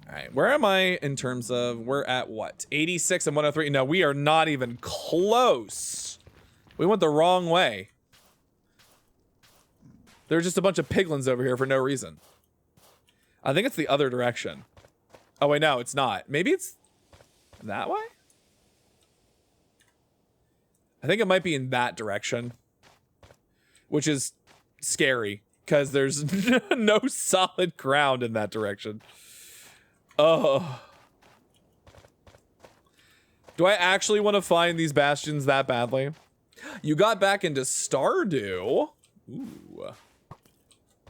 A: Alright, where am I in terms of, we're at what? 86 and 103? No, we are not even close. We went the wrong way. There's just a bunch of piglins over here for no reason. I think it's the other direction. Oh wait, no, it's not. Maybe it's that way? I think it might be in that direction. Which is scary, because there's no solid ground in that direction. Oh. Do I actually want to find these bastions that badly? You got back into Stardew. Ooh.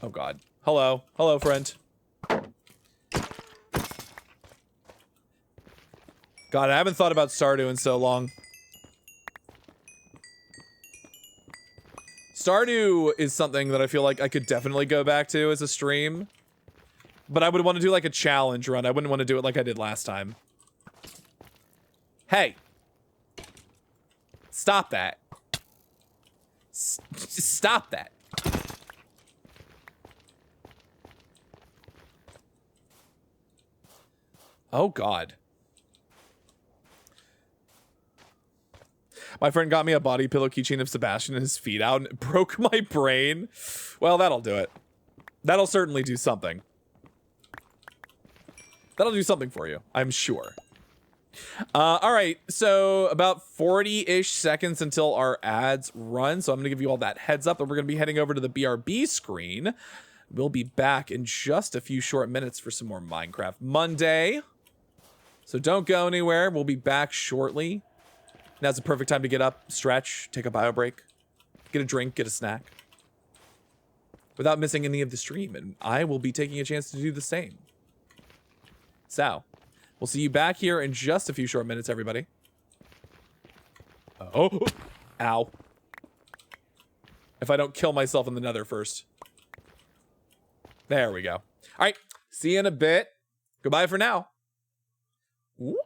A: Oh god. Hello. Hello, friend. God, I haven't thought about Stardew in so long. Stardew is something that I feel like I could definitely go back to as a stream. But I would want to do like a challenge run. I wouldn't want to do it like I did last time. Hey. Stop that. Stop that. Oh god. My friend got me a body pillow keychain of Sebastian and his feet out and it broke my brain. Well, that'll do it. That'll certainly do something. That'll do something for you, I'm sure. All right, so about 40-ish seconds until our ads run. So I'm gonna give you all that heads up, and we're gonna be heading over to the BRB screen. We'll be back in just a few short minutes for some more Minecraft Monday. So don't go anywhere. We'll be back shortly. Now's the perfect time to get up, stretch, take a bio break, get a drink, get a snack, without missing any of the stream. And I will be taking a chance to do the same. So, we'll see you back here in just a few short minutes, everybody. Oh, ow. If I don't kill myself in the nether first. There we go. All right, see you in a bit. Goodbye for now. Ooh.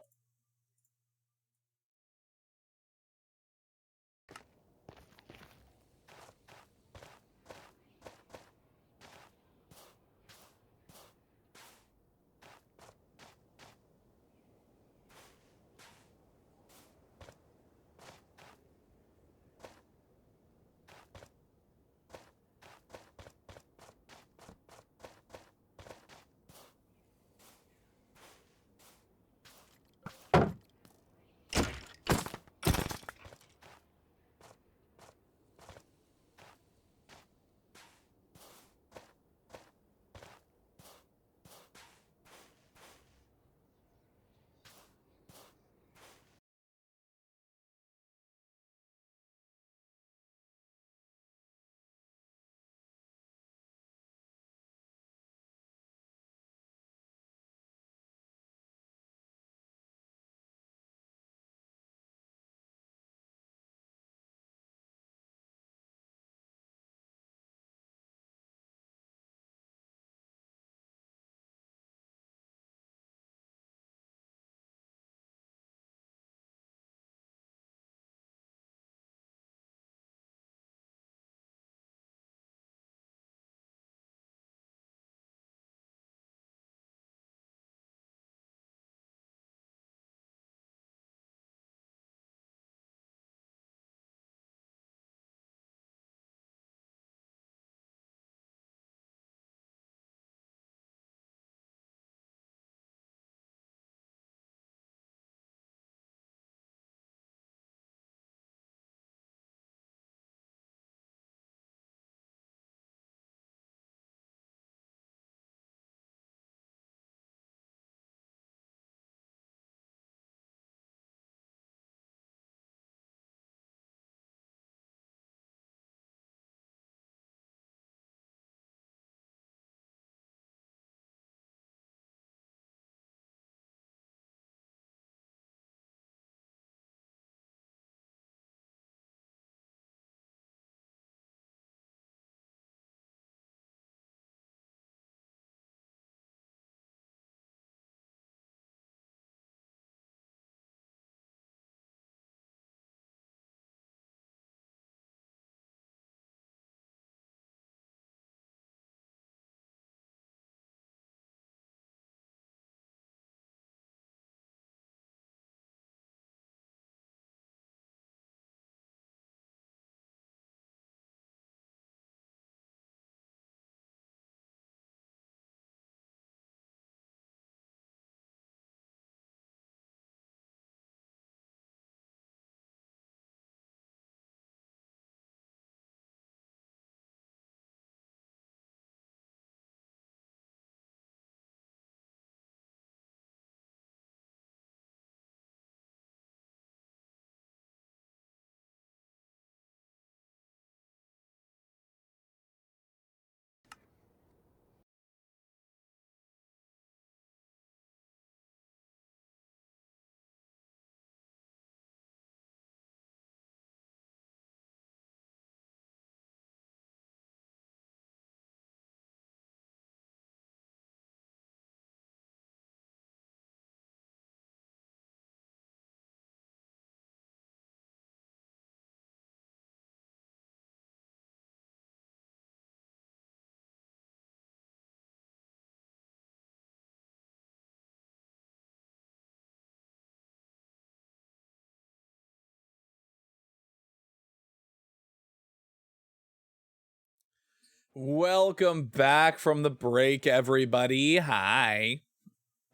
A: Welcome back from the break, everybody. Hi.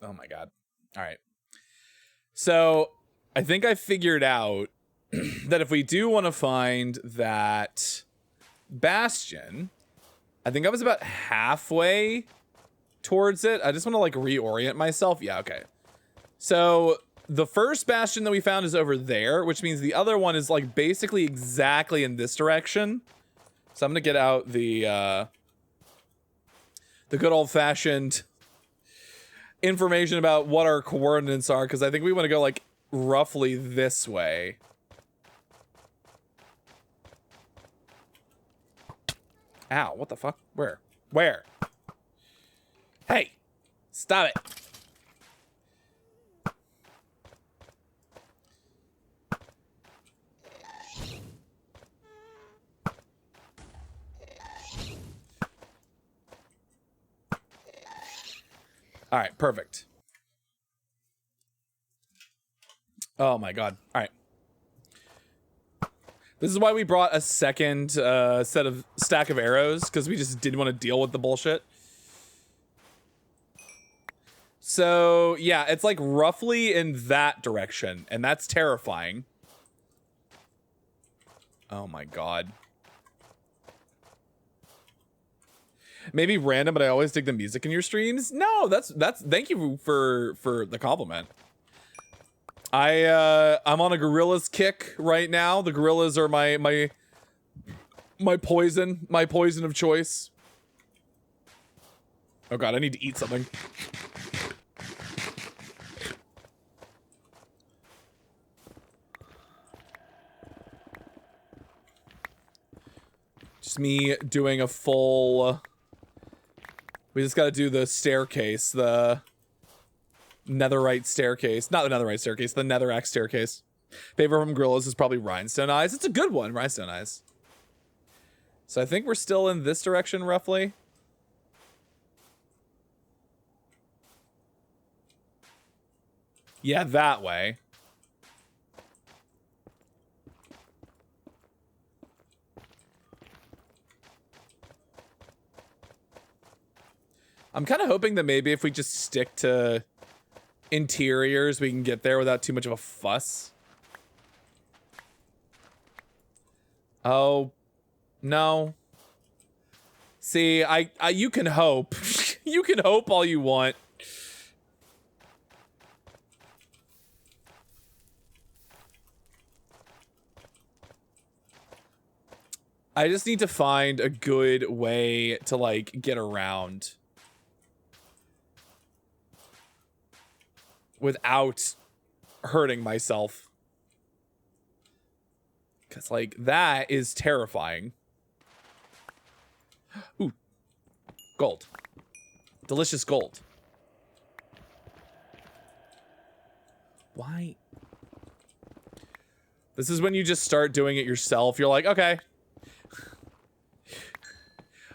A: Oh my god. All right. So I think I figured out that if we do want to find that bastion, I think I was about halfway towards it. I just want to like reorient myself. Yeah, okay. So the first bastion that we found is over there, which means the other one is like basically exactly in this direction. So I'm gonna get out the good old-fashioned information about what our coordinates are, because I think we want to go like roughly this way. Ow, what the fuck? Where? Where? Hey! Stop it! All right, perfect. Oh my god. All right. This is why we brought a second stack of arrows, because we just didn't want to deal with the bullshit. So, yeah, it's like roughly in that direction, and that's terrifying. Oh my god. Maybe random, but I always dig the music in your streams. No, that's thank you for the compliment. I'm on a gorillas kick right now. The gorillas are my poison of choice. Oh god, I need to eat something. Just me doing a full. We just got to do the staircase, the netherite staircase. Not the netherite staircase, the netherrack staircase. Favorite from gorillas is probably rhinestone eyes. It's a good one, rhinestone eyes. So I think we're still in this direction, roughly. Yeah, that way. I'm kind of hoping that maybe if we just stick to interiors, we can get there without too much of a fuss. Oh, no. See, you can hope. You can hope all you want. I just need to find a good way to, like, get around without hurting myself. Because, like, that is terrifying. Ooh. Gold. Delicious gold. Why? This is when you just start doing it yourself. You're like, okay.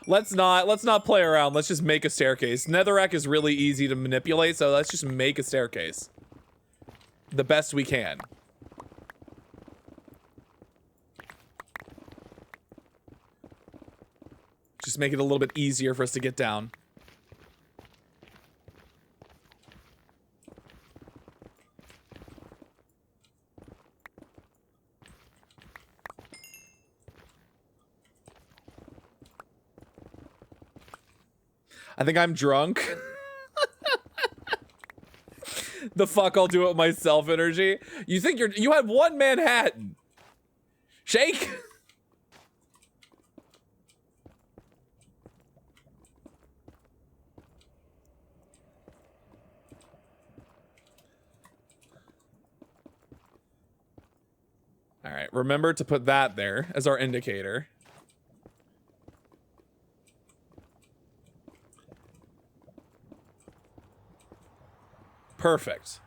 A: Let's not play around. Let's just make a staircase. Netherrack is really easy to manipulate, so let's just make a staircase. The best we can. Just make it a little bit easier for us to get down. I think I'm drunk. The fuck I'll do it myself energy. You think you had one Manhattan. Shake. All right, remember to put that there as our indicator. Perfect.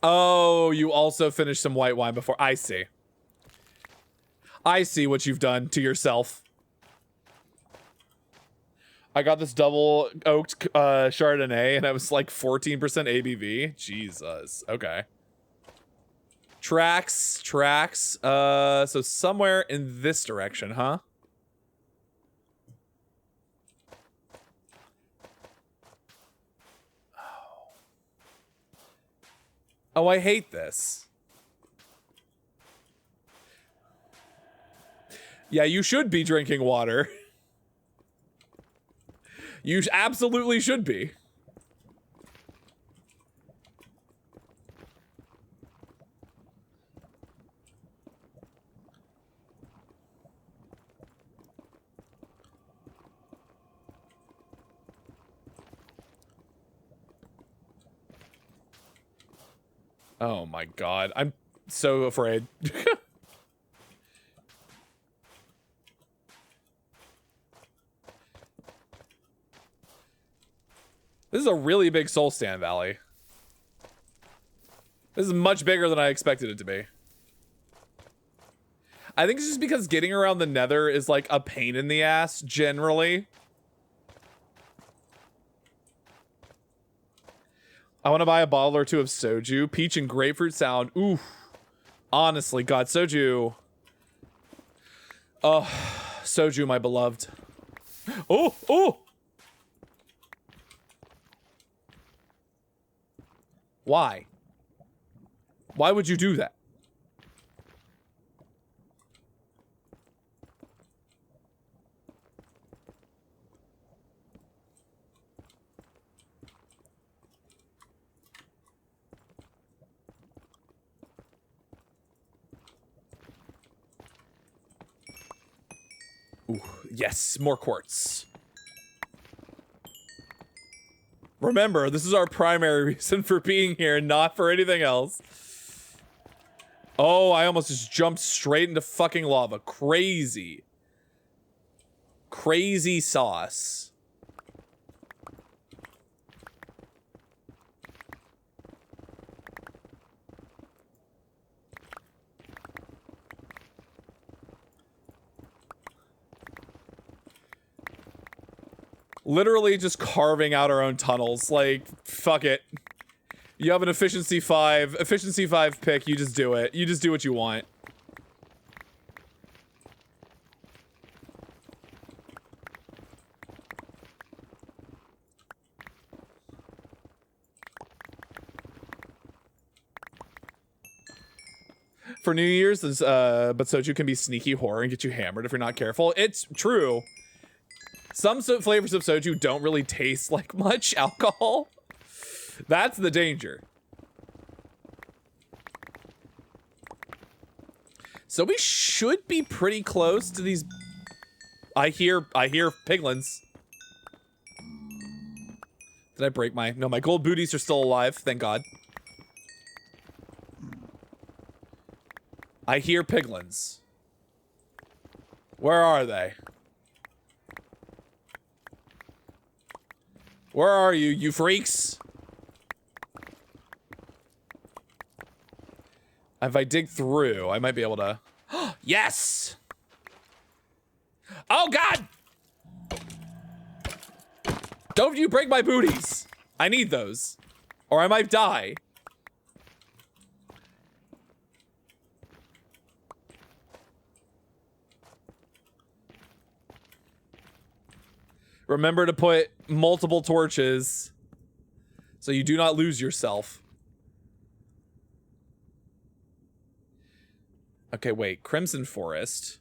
A: Oh, you also finished some white wine before. I see. I see what you've done to yourself. I got this double oaked Chardonnay and I was like 14% ABV. Jesus. Okay. Tracks. So somewhere in this direction, huh? Oh, I hate this. Yeah, you should be drinking water. You absolutely should be. Oh my god, I'm so afraid. This is a really big soul stand valley. This is much bigger than I expected it to be. I think it's just because getting around the nether is like a pain in the ass, generally. I want to buy a bottle or two of soju. Peach and grapefruit sound. Ooh. Honestly, God, soju. Oh, soju, my beloved. Oh, oh! Why? Why would you do that? Ooh, yes, more quartz. Remember, this is our primary reason for being here, not for anything else. Oh, I almost just jumped straight into fucking lava. Crazy. Crazy sauce. Literally just carving out our own tunnels. Like, fuck it. You have an efficiency 5 pick, you just do it. You just do what you want. For New Year's, but soju can be sneaky horror and get you hammered if you're not careful. It's true. Some flavors of soju don't really taste like much alcohol. That's the danger. So we should be pretty close to these. I hear piglins. Did I break my? No, my gold booties are still alive. Thank God. I hear piglins. Where are they? Where are you, you freaks? If I dig through, I might be able to... Yes! Oh, God! Don't you break my booties! I need those. Or I might die. Remember to put multiple torches so you do not lose yourself. Okay, wait. Crimson Forest.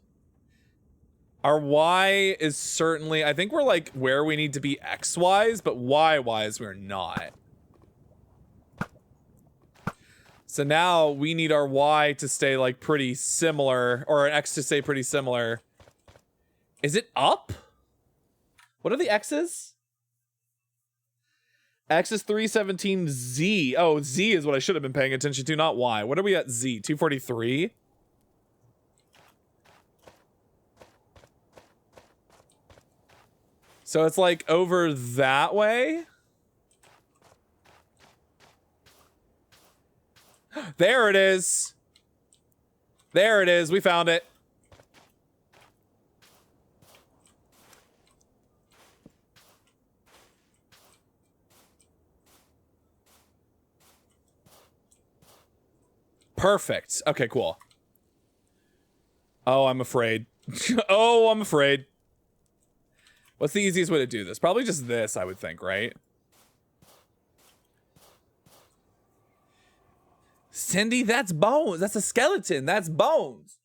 A: Our Y is certainly... I think we're like where we need to be X-wise, but Y-wise we're not. So now we need our Y to stay like pretty similar, or an X to stay pretty similar. Is it up? What are the X's? X is 317, Z. Oh, Z is what I should have been paying attention to, not Y. What are we at Z? 243? So it's like over that way? There it is. There it is. We found it. Perfect. Okay, cool. Oh, I'm afraid. Oh, I'm afraid. What's the easiest way to do this? Probably just this, I would think, right? Cindy, that's bones. That's a skeleton. That's bones.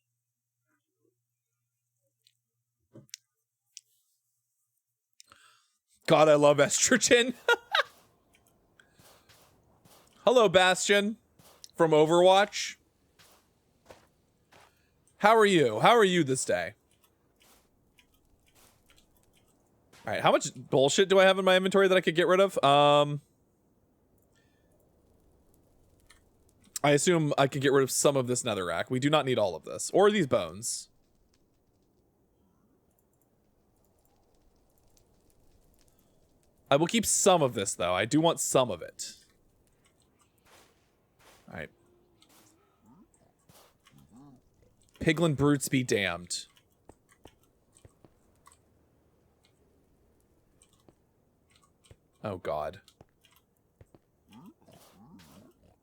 A: God, I love estrogen. Hello, Bastion from Overwatch. How are you? How are you this day? All right, how much bullshit do I have in my inventory that I could get rid of? I assume I could get rid of some of this netherrack. We do not need all of this. Or these bones. I will keep some of this, though. I do want some of it. Alright. Piglin brutes be damned. Oh, God.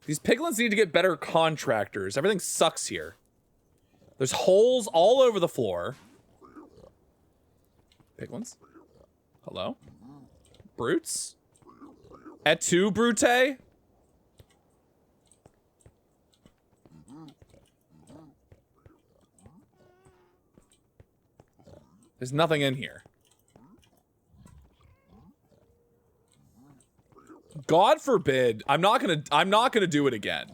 A: These piglins need to get better contractors. Everything sucks here. There's holes all over the floor. Piglins? Hello? Brutes? Et tu, Brute? There's nothing in here. God forbid. I'm not gonna do it again.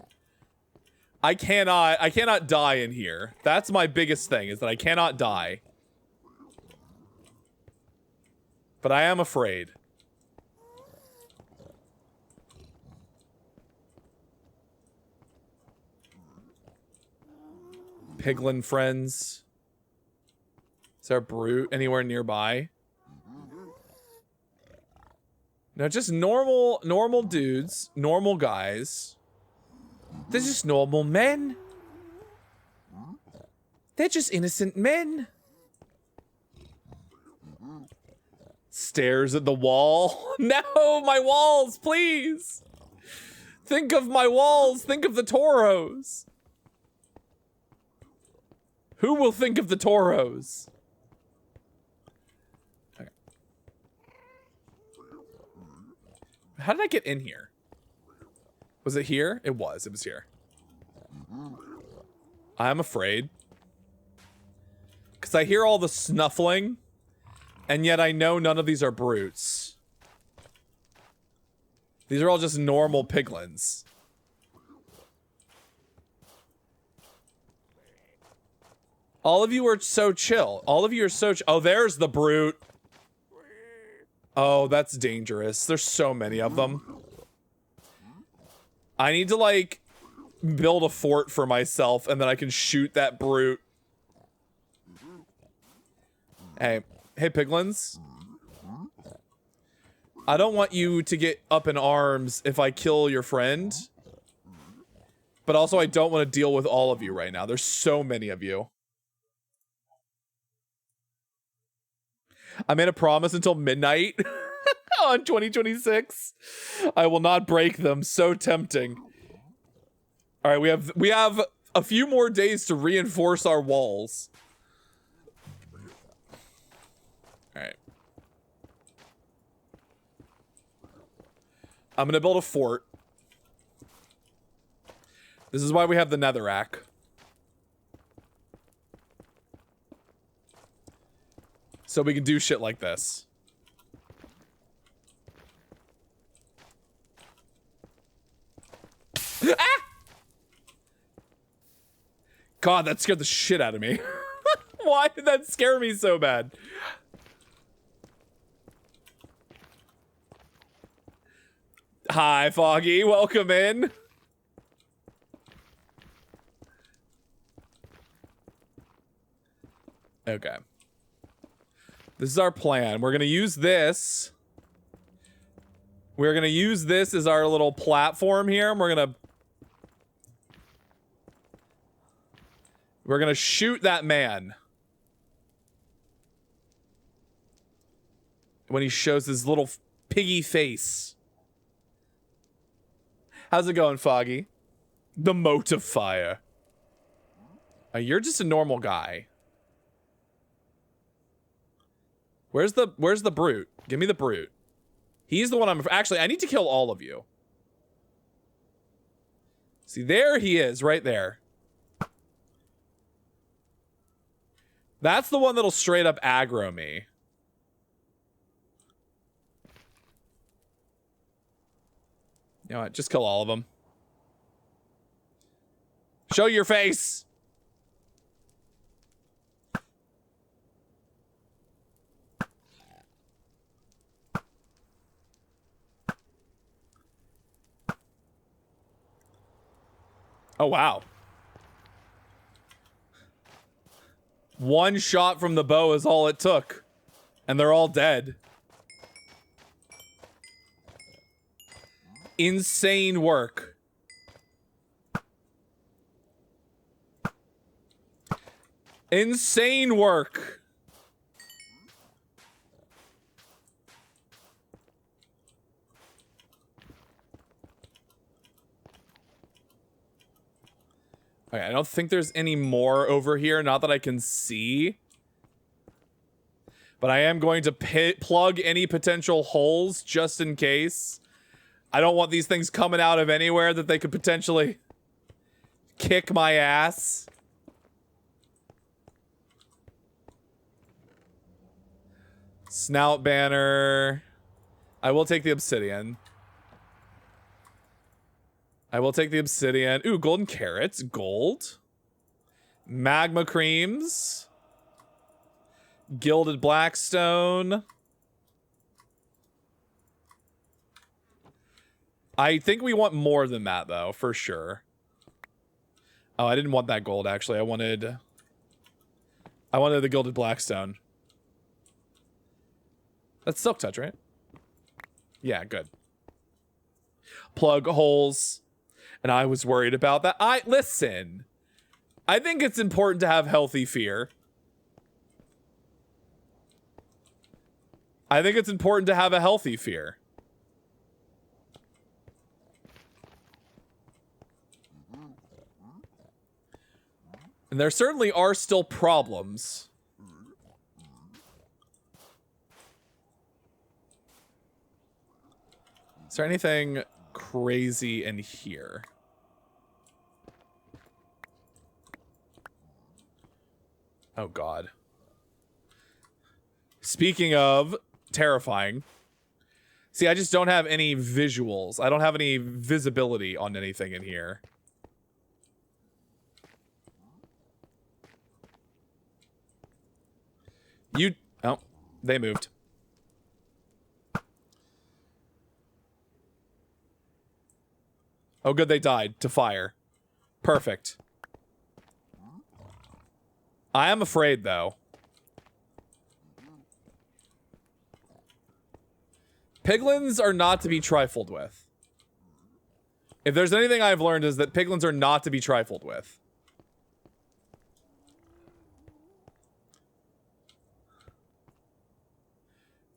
A: I cannot die in here. That's my biggest thing, is that I cannot die. But I am afraid. Piglin friends. Is there a brute anywhere nearby? No, just normal dudes, normal guys. They're just normal men. They're just innocent men. Stares at the wall. No, my walls, please. Think of my walls. Think of the toros. Who will think of the toros? Okay. How did I get in here? Was it here? It was. It was here. I'm afraid. Because I hear all the snuffling. And yet I know none of these are brutes. These are all just normal piglins. All of you are so chill. All of you are so oh, there's the brute. Oh, that's dangerous. There's so many of them. I need to, like, build a fort for myself, and then I can shoot that brute. Hey, piglins. I don't want you to get up in arms if I kill your friend. But also, I don't want to deal with all of you right now. There's so many of you. I made a promise until midnight on 2026. I will not break them. So tempting. All right, we have a few more days to reinforce our walls. All right. I'm gonna build a fort. This is why we have the netherrack. So we can do shit like this. Ah! God, that scared the shit out of me. Why did that scare me so bad? Hi, Foggy. Welcome in. Okay. This is our plan. We're going to use this. We're going to use this as our little platform here. And we're going to shoot that man. When he shows his little piggy face. How's it going, Foggy? The motive fire. You're just a normal guy. Where's the brute? Give me the brute. He's the one actually, I need to kill all of you. See, there he is, right there. That's the one that'll straight up aggro me. You know what? Just kill all of them. Show your face! Oh, wow. One shot from the bow is all it took. And they're all dead. Insane work. Insane work. Okay, I don't think there's any more over here, not that I can see. But I am going to plug any potential holes just in case. I don't want these things coming out of anywhere that they could potentially kick my ass. Snout banner. I will take the obsidian. I will take the obsidian. Ooh, golden carrots. Gold. Magma creams. Gilded blackstone. I think we want more than that, though, for sure. Oh, I didn't want that gold, actually. I wanted the gilded blackstone. That's silk touch, right? Yeah, good. Plug holes. And I was worried about that. Listen. I think it's important to have healthy fear. I think it's important to have a healthy fear. And there certainly are still problems. Is there anything crazy in here? Oh, God. Speaking of terrifying. See, I just don't have any visuals. I don't have any visibility on anything in here. Oh, they moved. Oh, good, they died to fire. Perfect. I am afraid, though. Piglins are not to be trifled with. If there's anything I've learned is that piglins are not to be trifled with.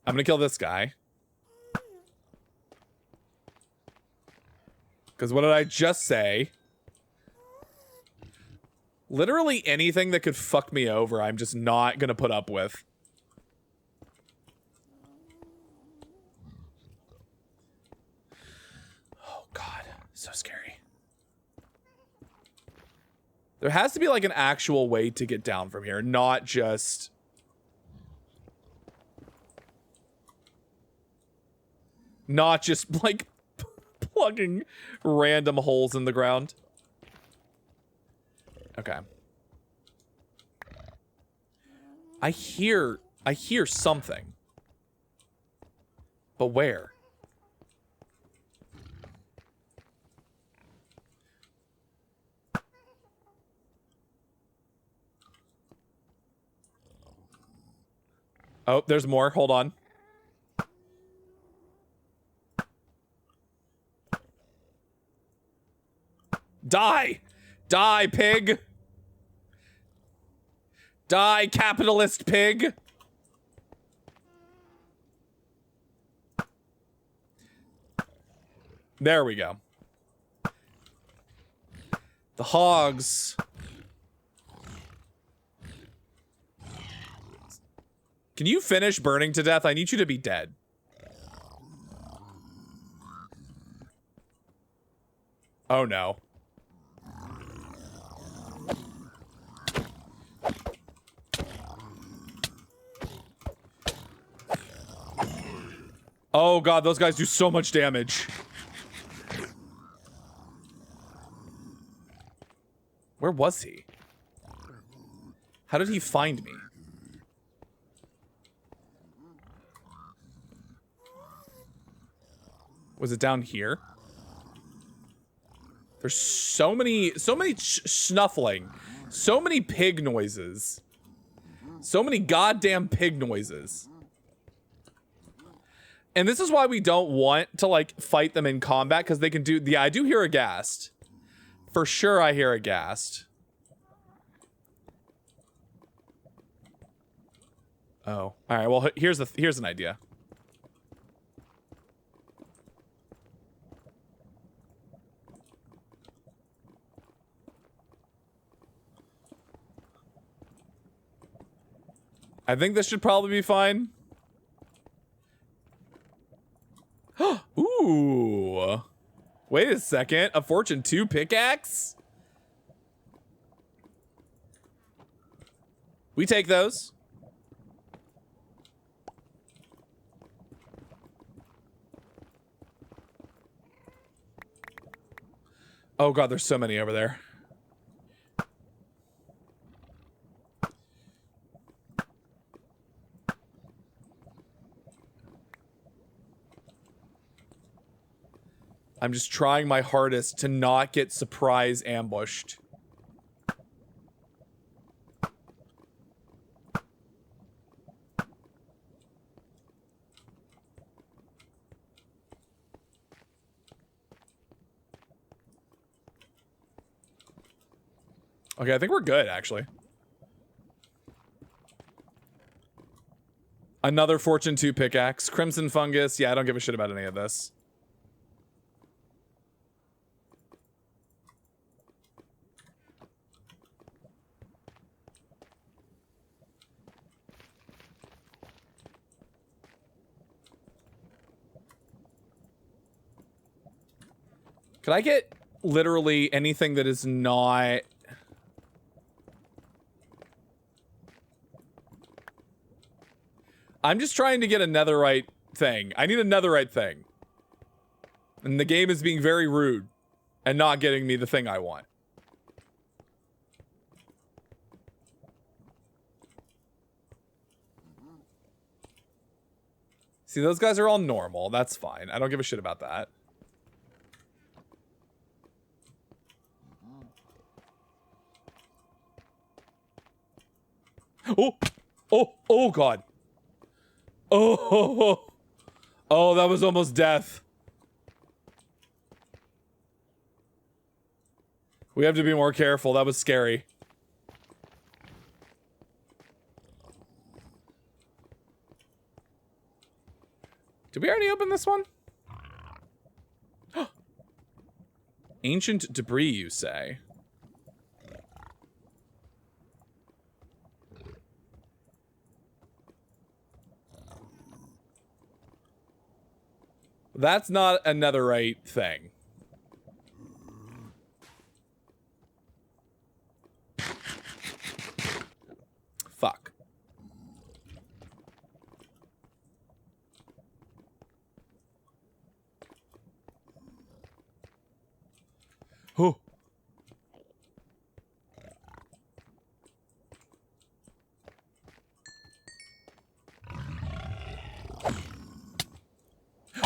A: I'm gonna kill this guy. Because what did I just say? Literally anything that could fuck me over, I'm just not gonna put up with. Oh, God. So scary. There has to be, like, an actual way to get down from here, not just... Not just, like, plugging random holes in the ground. Okay. I hear something. But where? Oh, there's more. Hold on. Die! Die, pig! Die, capitalist pig! There we go. The hogs. Can you finish burning to death? I need you to be dead. Oh no. Oh god, those guys do so much damage. Where was he? How did he find me? Was it down here? There's so many snuffling. So many pig noises. So many goddamn pig noises. And this is why we don't want to, like, fight them in combat, because they can do... Yeah, I do hear a ghast. For sure I hear a ghast. Oh. Alright, well, here's an idea. I think this should probably be fine. Ooh. Wait a second. A Fortune 2 pickaxe? We take those. Oh god, there's so many over there. I'm just trying my hardest to not get surprise ambushed. Okay, I think we're good, actually. Another Fortune 2 pickaxe. Crimson fungus. Yeah, I don't give a shit about any of this. Could I get literally anything that is not... I'm just trying to get a netherite thing. I need a netherite thing. And the game is being very rude and not getting me the thing I want. See, those guys are all normal. That's fine. I don't give a shit about that. Oh! Oh! Oh, God! Oh! Oh, that was almost death. We have to be more careful. That was scary. Did we already open this one? Ancient debris, you say? That's not a netherite thing. Fuck. Oh.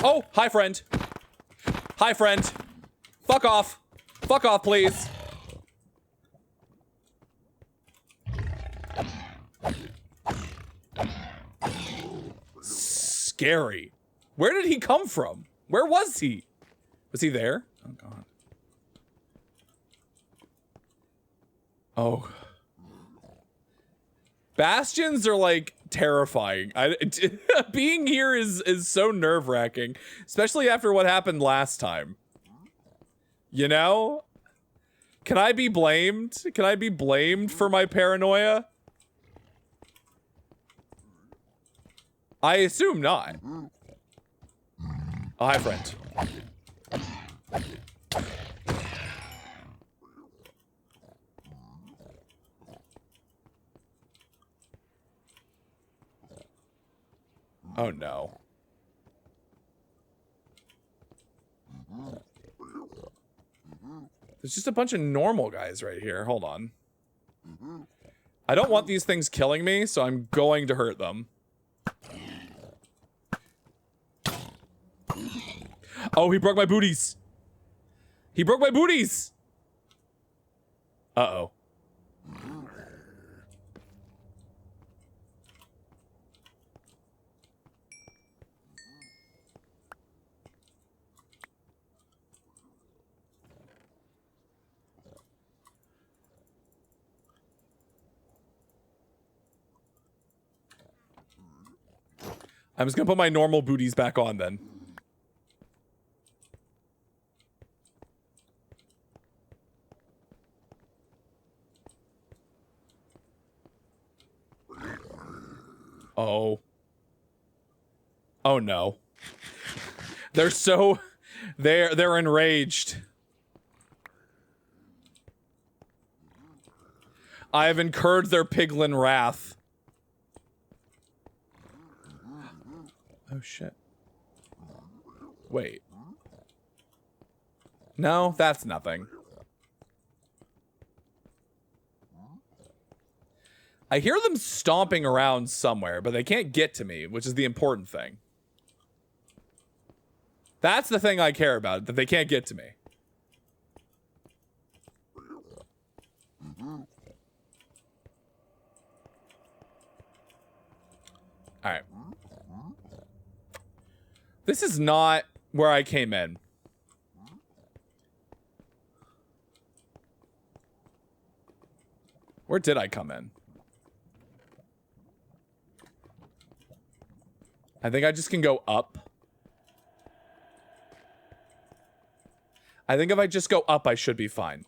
A: Oh, hi, friend. Hi, friend. Fuck off. Fuck off, please. Scary. Where did he come from? Where was he? Was he there? Oh, God. Oh. Bastions are, like, terrifying. Being here is so nerve-wracking, especially after what happened last time. You know? Can I be blamed? Can I be blamed for my paranoia? I assume not. Oh, hi, friend. Oh, no. There's just a bunch of normal guys right here. Hold on. I don't want these things killing me, so I'm going to hurt them. Oh, he broke my booties. He broke my booties. Uh-oh. I'm just gonna put my normal booties back on then. Oh. Oh no. They're so... They're enraged. I have incurred their piglin wrath. Oh shit. Wait. No, that's nothing. I hear them stomping around somewhere, but they can't get to me, which is the important thing. That's the thing I care about, that they can't get to me. Alright. This is not where I came in. Where did I come in? I think I just can go up. I think if I just go up, I should be fine.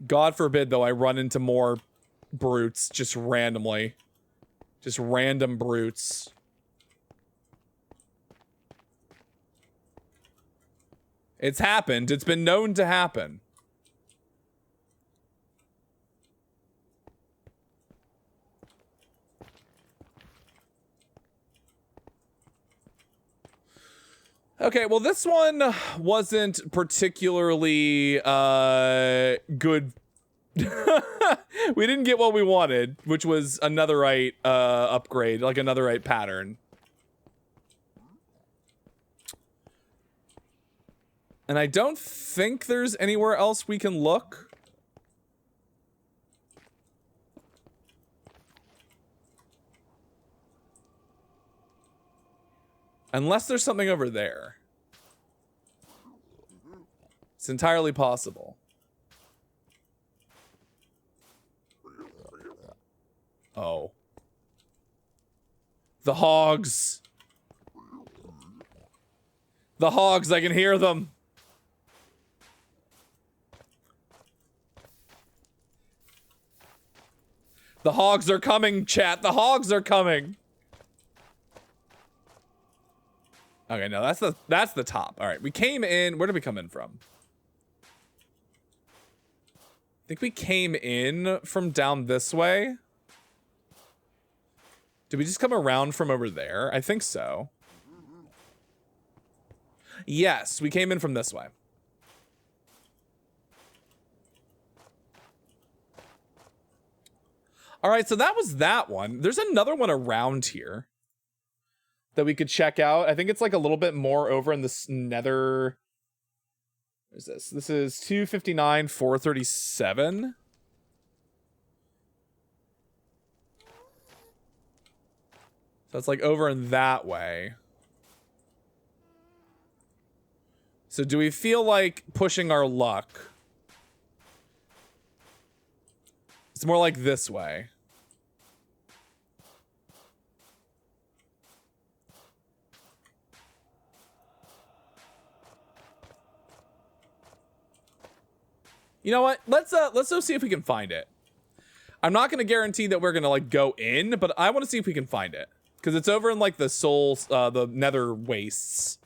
A: God forbid, though, I run into more brutes just randomly. Just random brutes. It's happened. It's been known to happen. Okay, well, this one wasn't particularly good. We didn't get what we wanted, which was a netherite upgrade, like a netherite pattern. And I don't think there's anywhere else we can look. Unless there's something over there. It's entirely possible. Oh. The hogs. The hogs, I can hear them. The hogs are coming, chat. The hogs are coming. Okay, no, that's the top. All right, we came in. Where did we come in from? I think we came in from down this way. Did we just come around from over there? I think so. Yes, we came in from this way. All right, so that was that one. There's another one around here that we could check out. I think it's like a little bit more over in this nether. What is this? This is 259, 437. So it's like over in that way. So do we feel like pushing our luck? It's more like this way. You know what? Let's go see if we can find it. I'm not gonna guarantee that we're gonna like go in, but I want to see if we can find it because it's over in like the the nether wastes.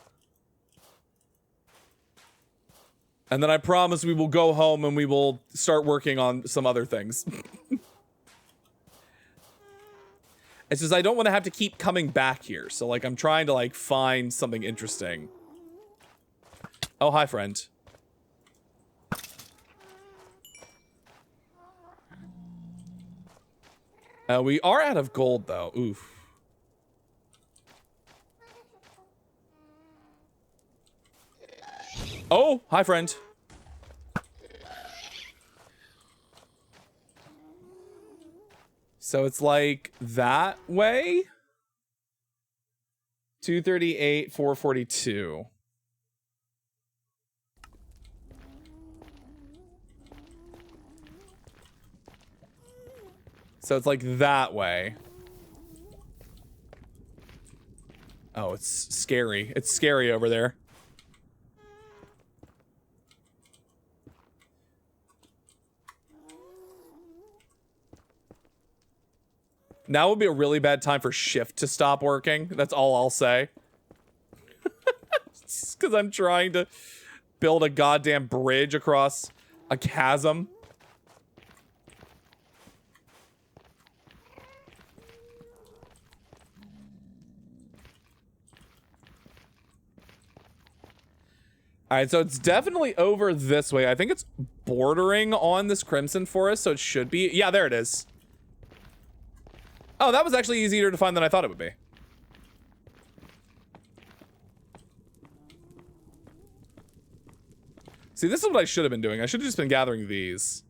A: And then I promise we will go home and we will start working on some other things. It's just I don't want to have to keep coming back here. So, like, I'm trying to, like, find something interesting. Oh, hi, friend. We are out of gold, though. Oof. Oh, hi, friend. So it's like that way? 238, 442. So it's like that way. Oh, it's scary. It's scary over there. Now would be a really bad time for shift to stop working. That's all I'll say. Because I'm trying to build a goddamn bridge across a chasm. All right, so it's definitely over this way. I think it's bordering on this Crimson Forest, so it should be. Yeah, there it is. Oh, that was actually easier to find than I thought it would be. See, this is what I should have been doing. I should have just been gathering these.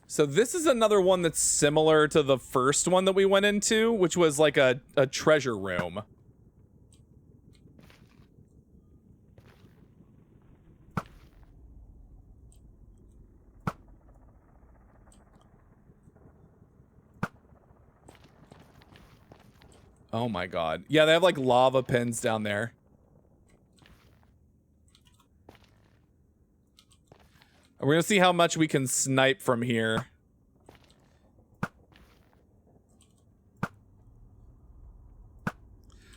A: So this is another one that's similar to the first one that we went into, which was like a treasure room. Oh my god. Yeah, they have like lava pins down there. We're gonna see how much we can snipe from here.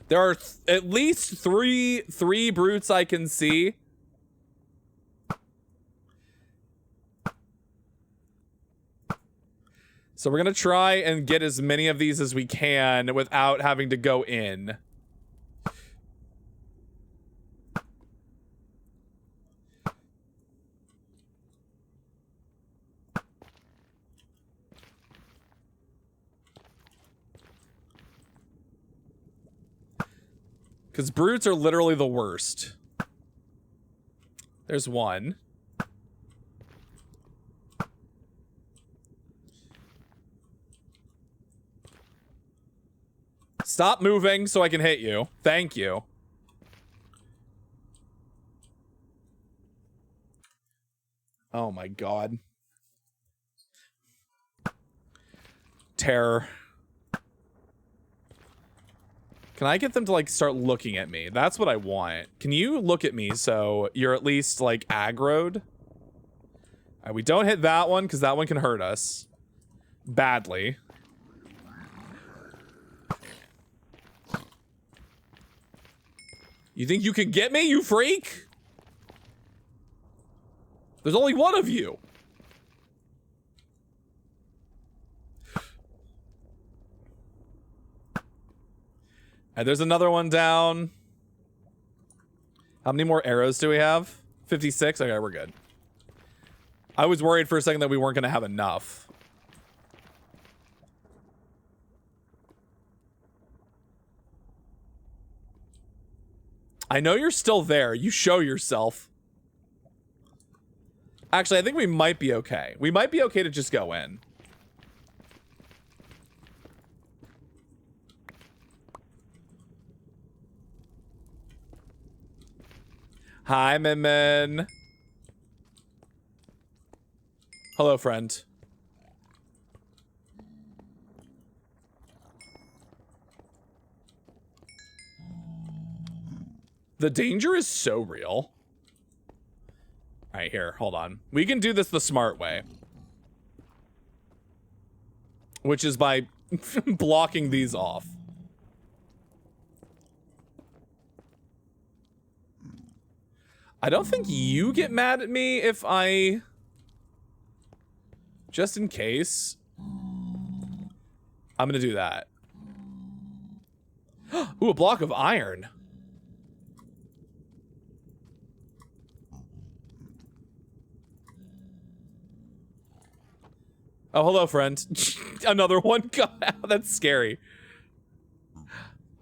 A: There are at least three brutes I can see. So we're gonna try and get as many of these as we can without having to go in. Because brutes are literally the worst. There's one. Stop moving so I can hit you. Thank you. Oh my god. Terror. Can I get them to, like, start looking at me? That's what I want. Can you look at me so you're at least, like, aggroed? All right, we don't hit that one because that one can hurt us. Badly. You think you can get me, you freak? There's only one of you. And there's another one down. How many more arrows do we have? 56? Okay, we're good. I was worried for a second that we weren't going to have enough. I know you're still there. You show yourself. Actually, I think we might be okay. We might be okay to just go in. Hi, Min. Hello, friend. The danger is so real. All right, here, hold on. We can do this the smart way. Which is by blocking these off. I don't think you get mad at me if I... Just in case. I'm gonna do that. Ooh, a block of iron. Oh, hello, friend. Another one? God, that's scary.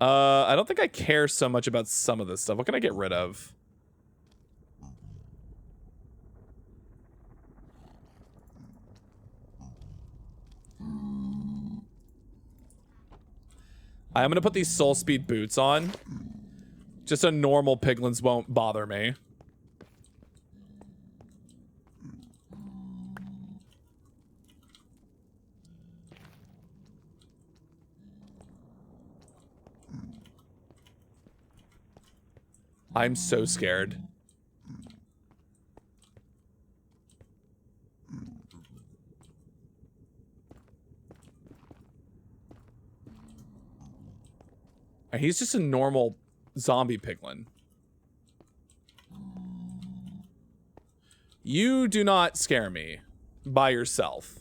A: I don't think I care so much about some of this stuff. What can I get rid of? I'm gonna put these soul speed boots on. Just so normal piglins won't bother me. I'm so scared. He's just a normal zombie piglin. You do not scare me by yourself.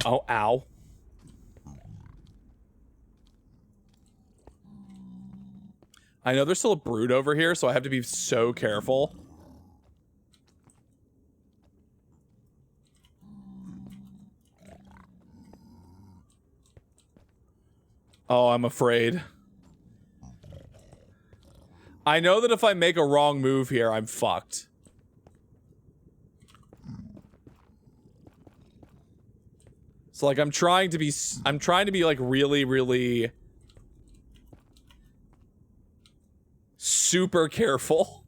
A: Oh, ow. I know there's still a brood over here, so I have to be so careful. Oh, I'm afraid. I know that if I make a wrong move here, I'm fucked. So like I'm trying to be like really, really super careful.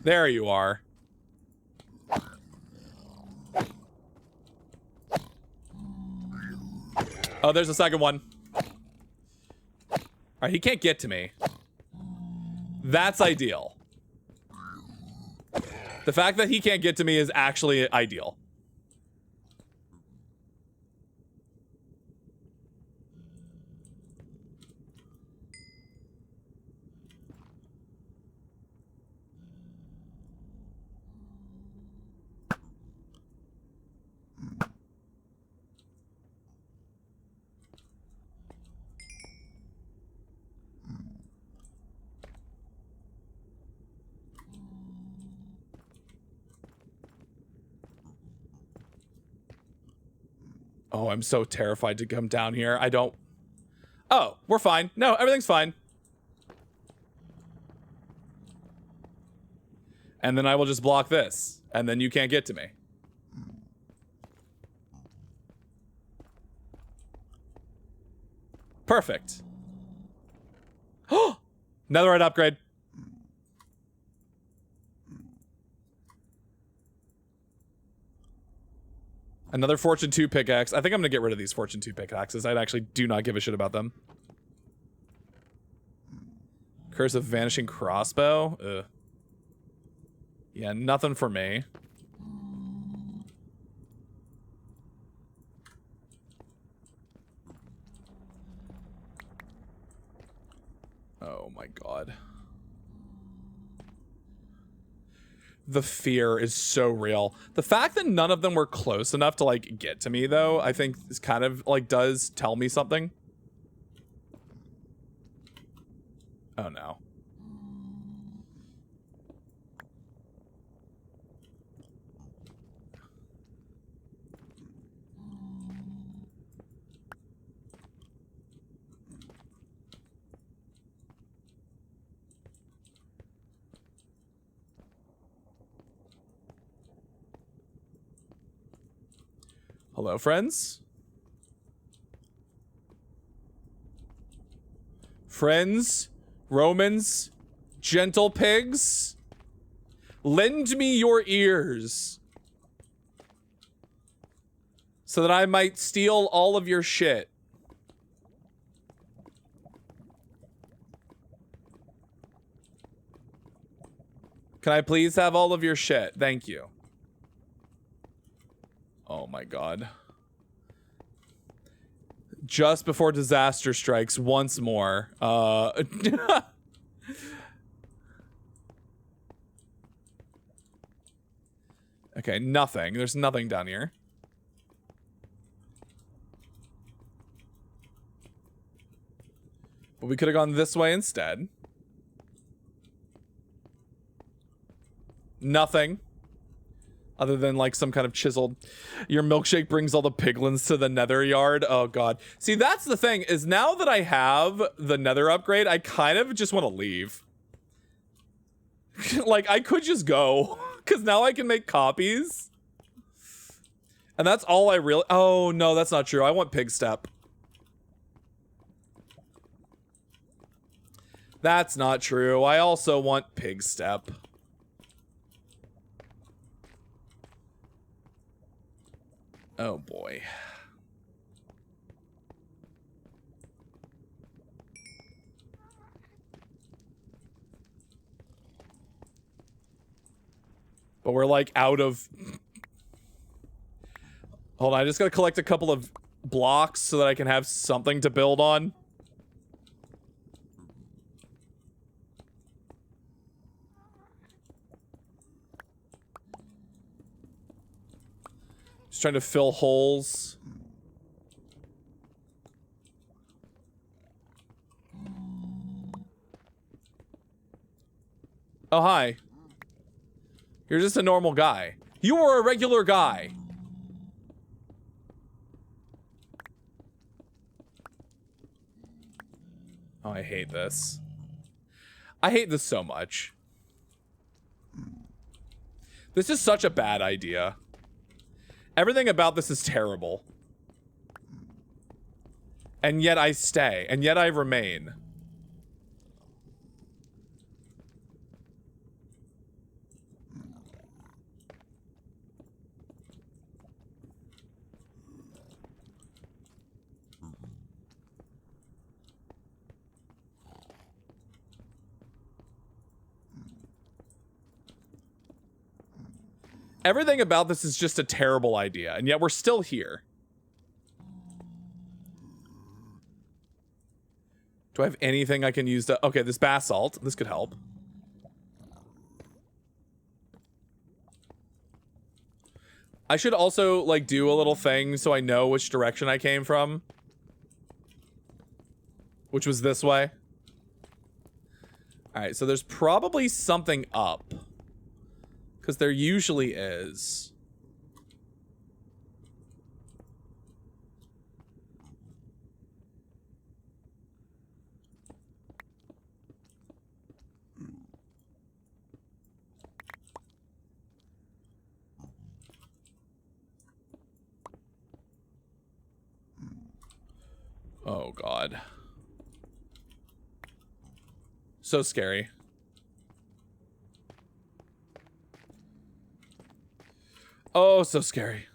A: There you are. Oh, there's a second one. Alright, he can't get to me. That's ideal. The fact that he can't get to me is actually ideal. Oh, I'm so terrified to come down here. I don't... Oh, we're fine. No, everything's fine. And then I will just block this. And then you can't get to me. Perfect. Oh! Netherite upgrade. Another Fortune 2 pickaxe. I think I'm gonna get rid of these Fortune 2 pickaxes. I actually do not give a shit about them. Curse of Vanishing Crossbow. Ugh. Yeah, nothing for me. Oh my god. The fear is so real. The fact that none of them were close enough to like get to me though, I think is kind of like does tell me something. Oh no. Hello, friends? Friends, Romans, gentle pigs, lend me your ears so that I might steal all of your shit. Can I please have all of your shit? Thank you. Oh my god. Just before disaster strikes once more. Okay, nothing. There's nothing down here. But we could have gone this way instead. Nothing. Other than like some kind of chiseled. Your milkshake brings all the piglins to the nether yard. Oh god. See, that's the thing, is now that I have the nether upgrade, I kind of just want to leave. Like, I could just go. Because now I can make copies. And that's all I really... Oh, no, that's not true. I want pig step. That's not true. I also want pig step. Oh, boy. But we're like out of... Hold on, I just gotta collect a couple of blocks so that I can have something to build on. Just trying to fill holes. Oh, hi. You're just a normal guy. You are a regular guy. Oh, I hate this. I hate this so much. This is such a bad idea. Everything about this is terrible. And yet I stay. And yet I remain. Everything about this is just a terrible idea, and yet we're still here. Do I have anything I can use to... Okay, this basalt. This could help. I should also, like, do a little thing so I know which direction I came from. Which was this way. Alright, so there's probably something up. Because there usually is. Oh, God. So scary. Oh, so scary.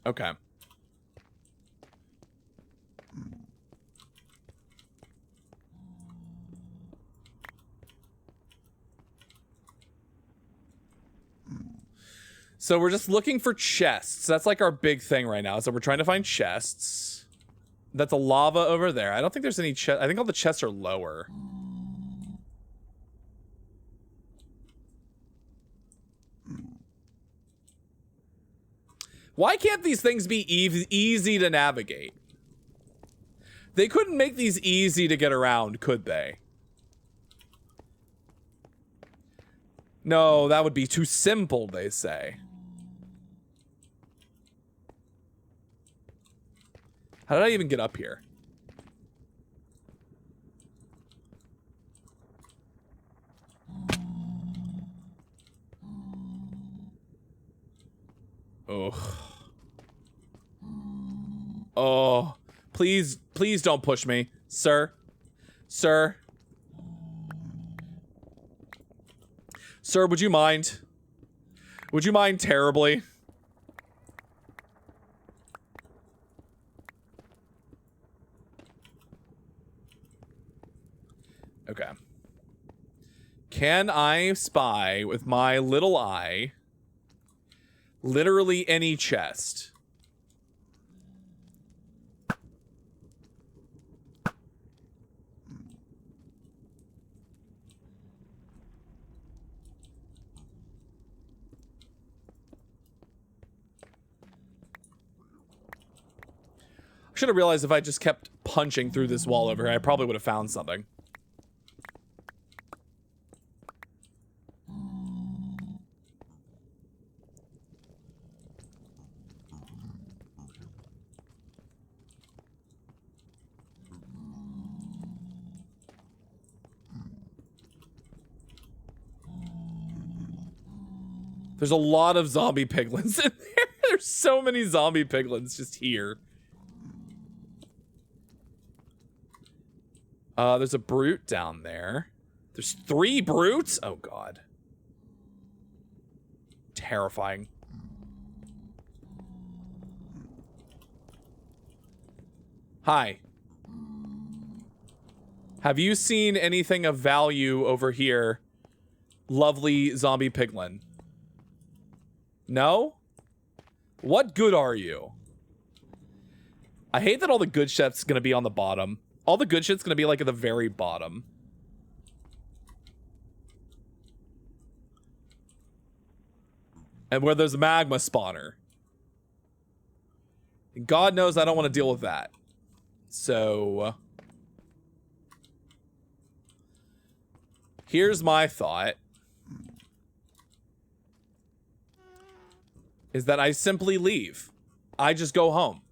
A: Okay. So we're just looking for chests. That's like our big thing right now. So we're trying to find chests. That's a lava over there. I don't think there's any chest. I think all the chests are lower. Why can't these things be easy to navigate? They couldn't make these easy to get around, could they? No, that would be too simple, they say. How did I even get up here? Oh. Oh. Please, please don't push me. Sir. Sir. Sir, would you mind? Would you mind terribly? Okay. Can I spy with my little eye literally any chest? I should have realized if I just kept punching through this wall over here, I probably would have found something. There's a lot of zombie piglins in there. There's so many zombie piglins just here. There's a brute down there. There's 3 brutes? Oh, God. Terrifying. Hi. Have you seen anything of value over here? Lovely zombie piglin. No? What good are you? I hate that all the good shit's gonna be on the bottom. All the good shit's gonna be like at the very bottom. And where there's a magma spawner. And God knows I don't want to deal with that. So here's my thought. Is that I simply leave. I just go home.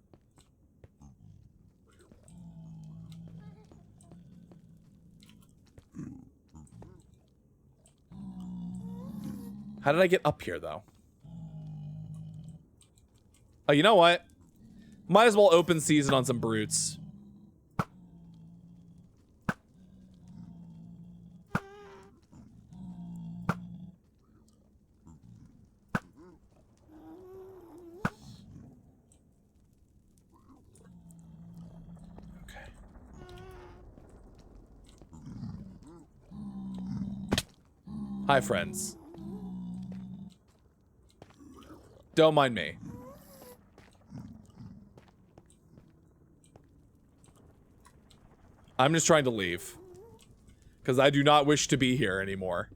A: How did I get up here, though? Oh, you know what? Might as well open season on some brutes. Hi, friends. Don't mind me. I'm just trying to leave. Because I do not wish to be here anymore.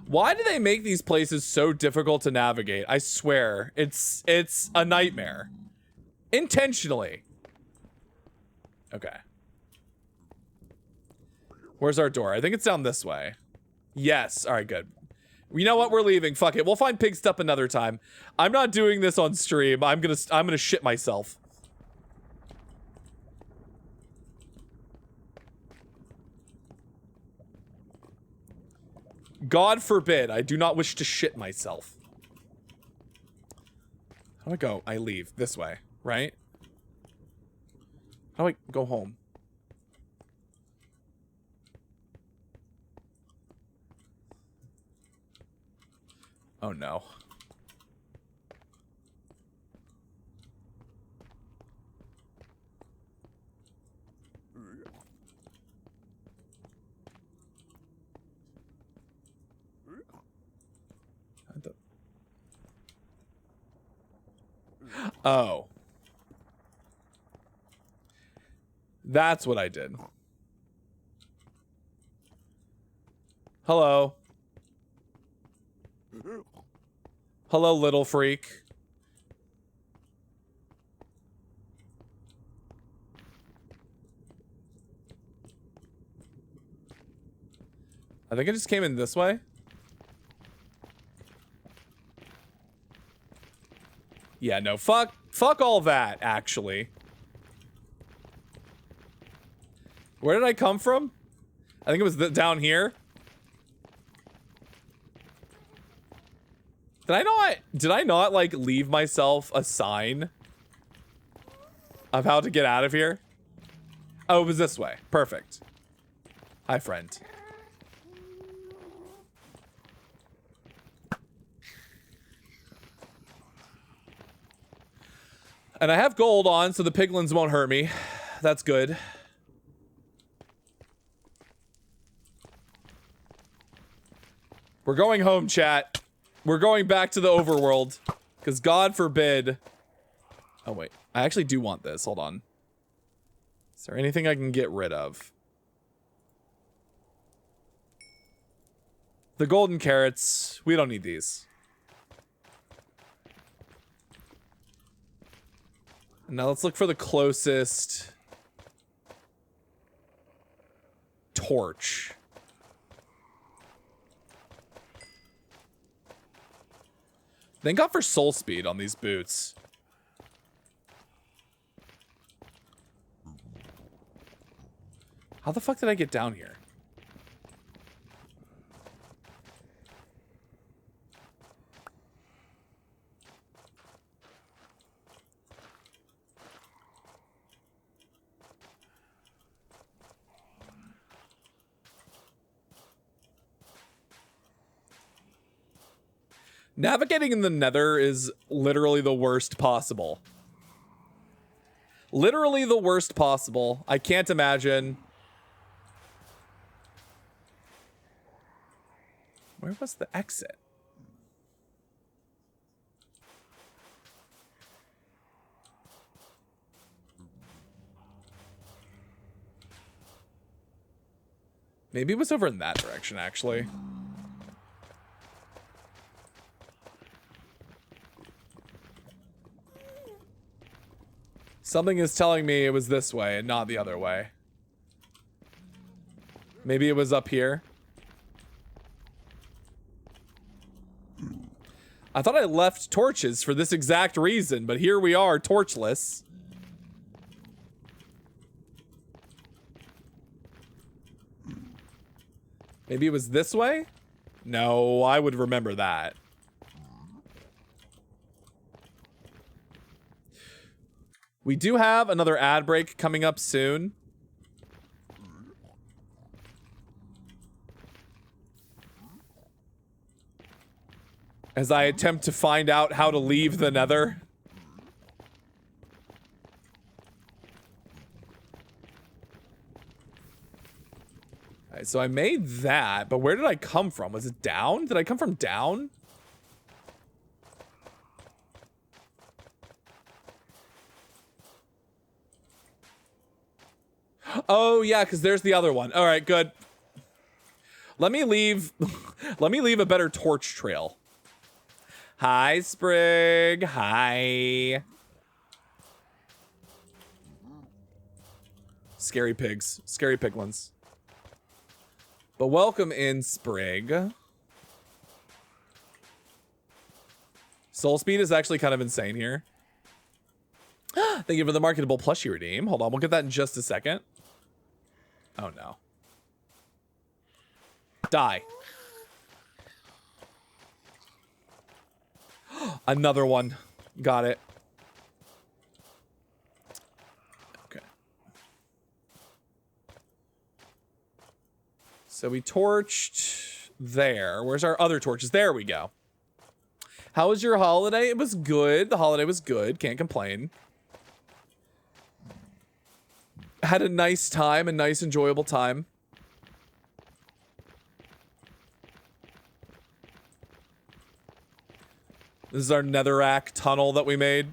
A: Why do they make these places so difficult to navigate? I swear, it's a nightmare. Intentionally. Okay. Where's our door? I think it's down this way. Yes. All right, good. You know what? We're leaving. Fuck it. We'll find pig stuff another time. I'm not doing this on stream. I'm gonna shit myself. God forbid, I do not wish to shit myself. How do I go? I leave this way, right? How do I go home? Oh no. Oh. That's what I did. Hello. Hello, little freak. I think I just came in this way. Yeah, no, fuck all that, actually. Where did I come from? I think it was down here. Did I not, like, leave myself a sign? of how to get out of here. Oh, it was this way. Perfect. Hi, friend. And I have gold on, so the piglins won't hurt me. That's good. We're going home, chat. We're going back to the overworld. Because God forbid... Oh, wait. I actually do want this. Hold on. Is there anything I can get rid of? The golden carrots. We don't need these. Now let's look for the closest torch. Thank God for soul speed on these boots. How the fuck did I get down here? Navigating in the Nether is literally the worst possible. Literally the worst possible. I can't imagine. Where was the exit? Maybe it was over in that direction, actually. Something is telling me it was this way and not the other way. Maybe it was up here. I thought I left torches for this exact reason, but here we are, torchless. Maybe it was this way? No, I would remember that. We do have another ad break coming up soon. As I attempt to find out how to leave the Nether. Alright, so I made that, but where did I come from? Was it down? Did I come from down? Oh, yeah, because there's the other one. All right, good. Let me leave. Let me leave a better torch trail. Hi, Sprig. Hi. Scary pigs. Scary piglins. But welcome in, Sprig. Soul speed is actually kind of insane here. Thank you for the marketable plushie redeem. Hold on, we'll get that in just a second. Oh no. Die. Another one. Got it. Okay. So we torched there. Where's our other torches? There we go. How was your holiday? It was good. The holiday was good. Can't complain. Had a nice time, a nice enjoyable time. This is our netherrack tunnel that we made.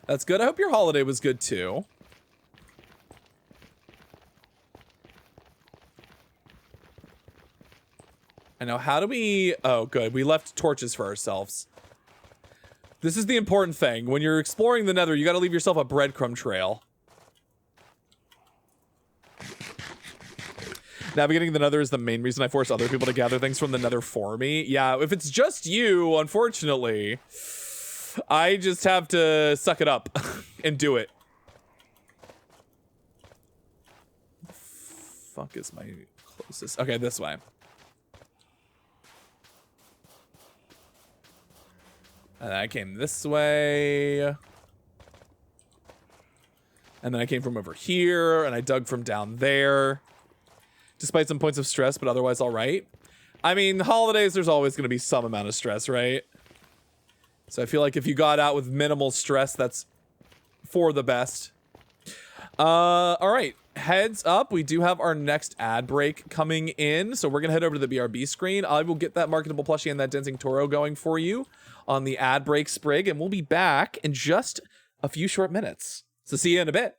A: That's good. I hope your holiday was good too. I know, how do we... Oh, good. We left torches for ourselves. This is the important thing. When you're exploring the Nether, you gotta leave yourself a breadcrumb trail. Navigating the Nether is the main reason I force other people to gather things from the Nether for me. Yeah, if it's just you, unfortunately, I just have to suck it up and do it. The fuck is my closest? Okay, this way. And I came this way. And then I came from over here, and I dug from down there. Despite some points of stress, but otherwise all right. I mean, holidays, there's always going to be some amount of stress, right? So I feel like if you got out with minimal stress, that's for the best. All right. Heads up, we do have our next ad break coming in. So we're going to head over to the BRB screen. I will get that marketable plushie and that dancing Toro going for you on the ad break sprig. And we'll be back in just a few short minutes. So see you in a bit.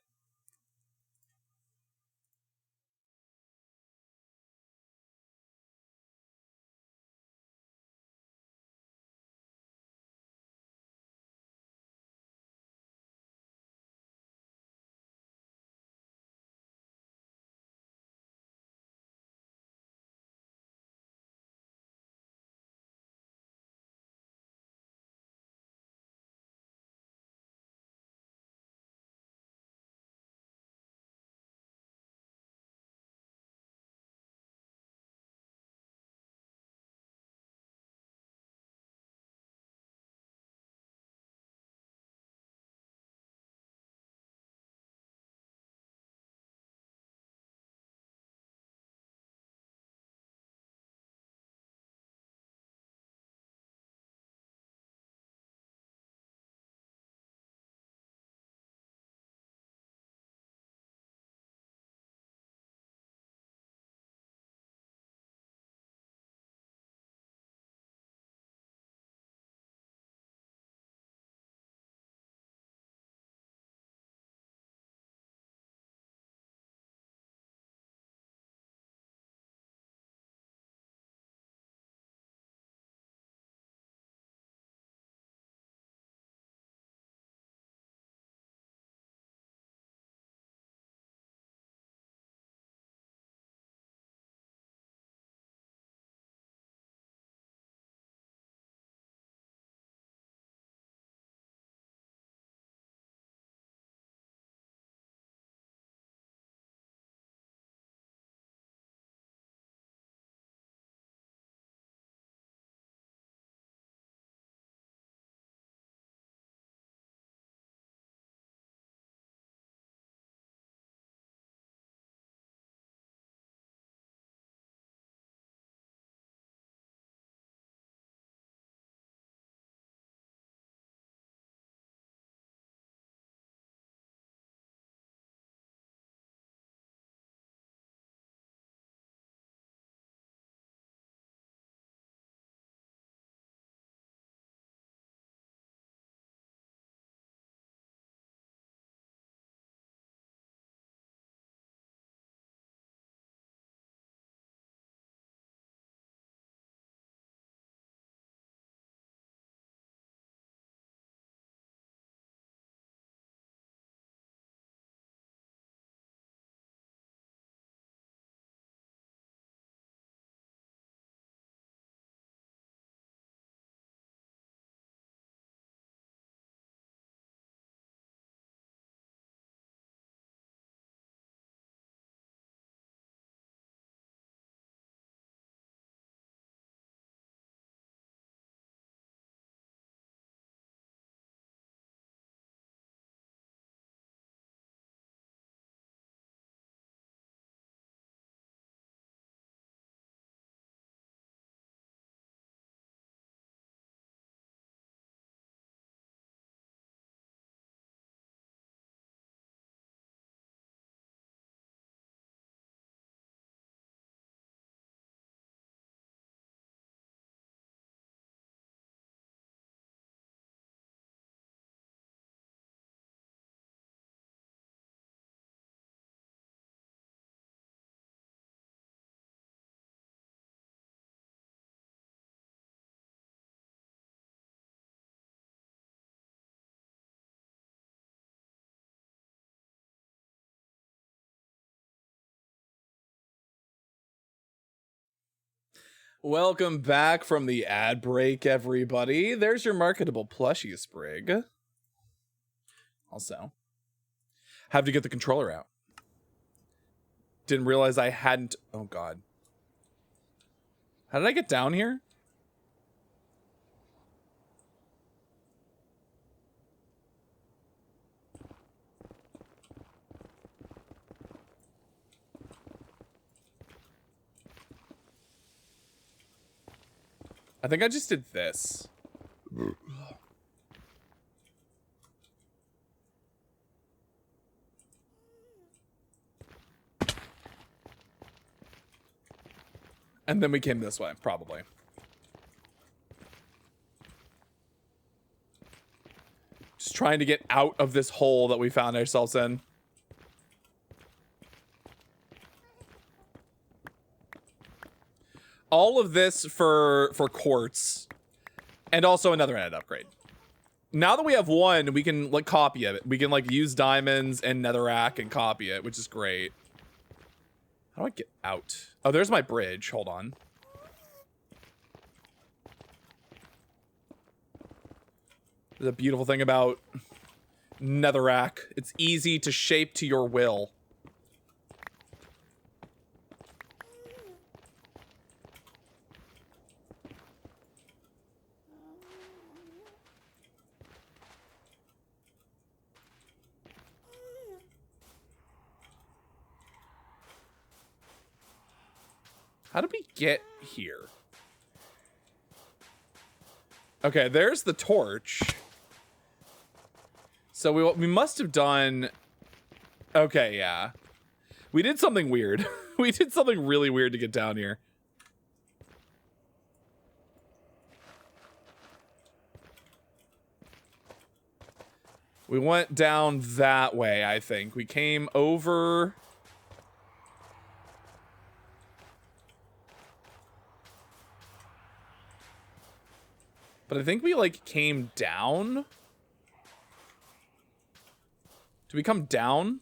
A: Welcome back from the ad break, everybody. There's your marketable plushie sprig. Also, have to get the controller out. Didn't realize I hadn't. Oh, God. How did I get down here? I think I just did this. And then we came this way, probably. Just trying to get out of this hole that we found ourselves in. All of this for quartz. And also another end upgrade. Now that we have one, we can like copy it. We can like use diamonds and netherrack and copy it, which is great. How do I get out? Oh, there's my bridge. Hold on. There's a beautiful thing about netherrack. It's easy to shape to your will. How did we get here? Okay, there's the torch. So we must have done... Okay, yeah. We did something weird. We did something really weird to get down here. We went down that way, I think. We came over... But I think we, like, came down. Did we come down?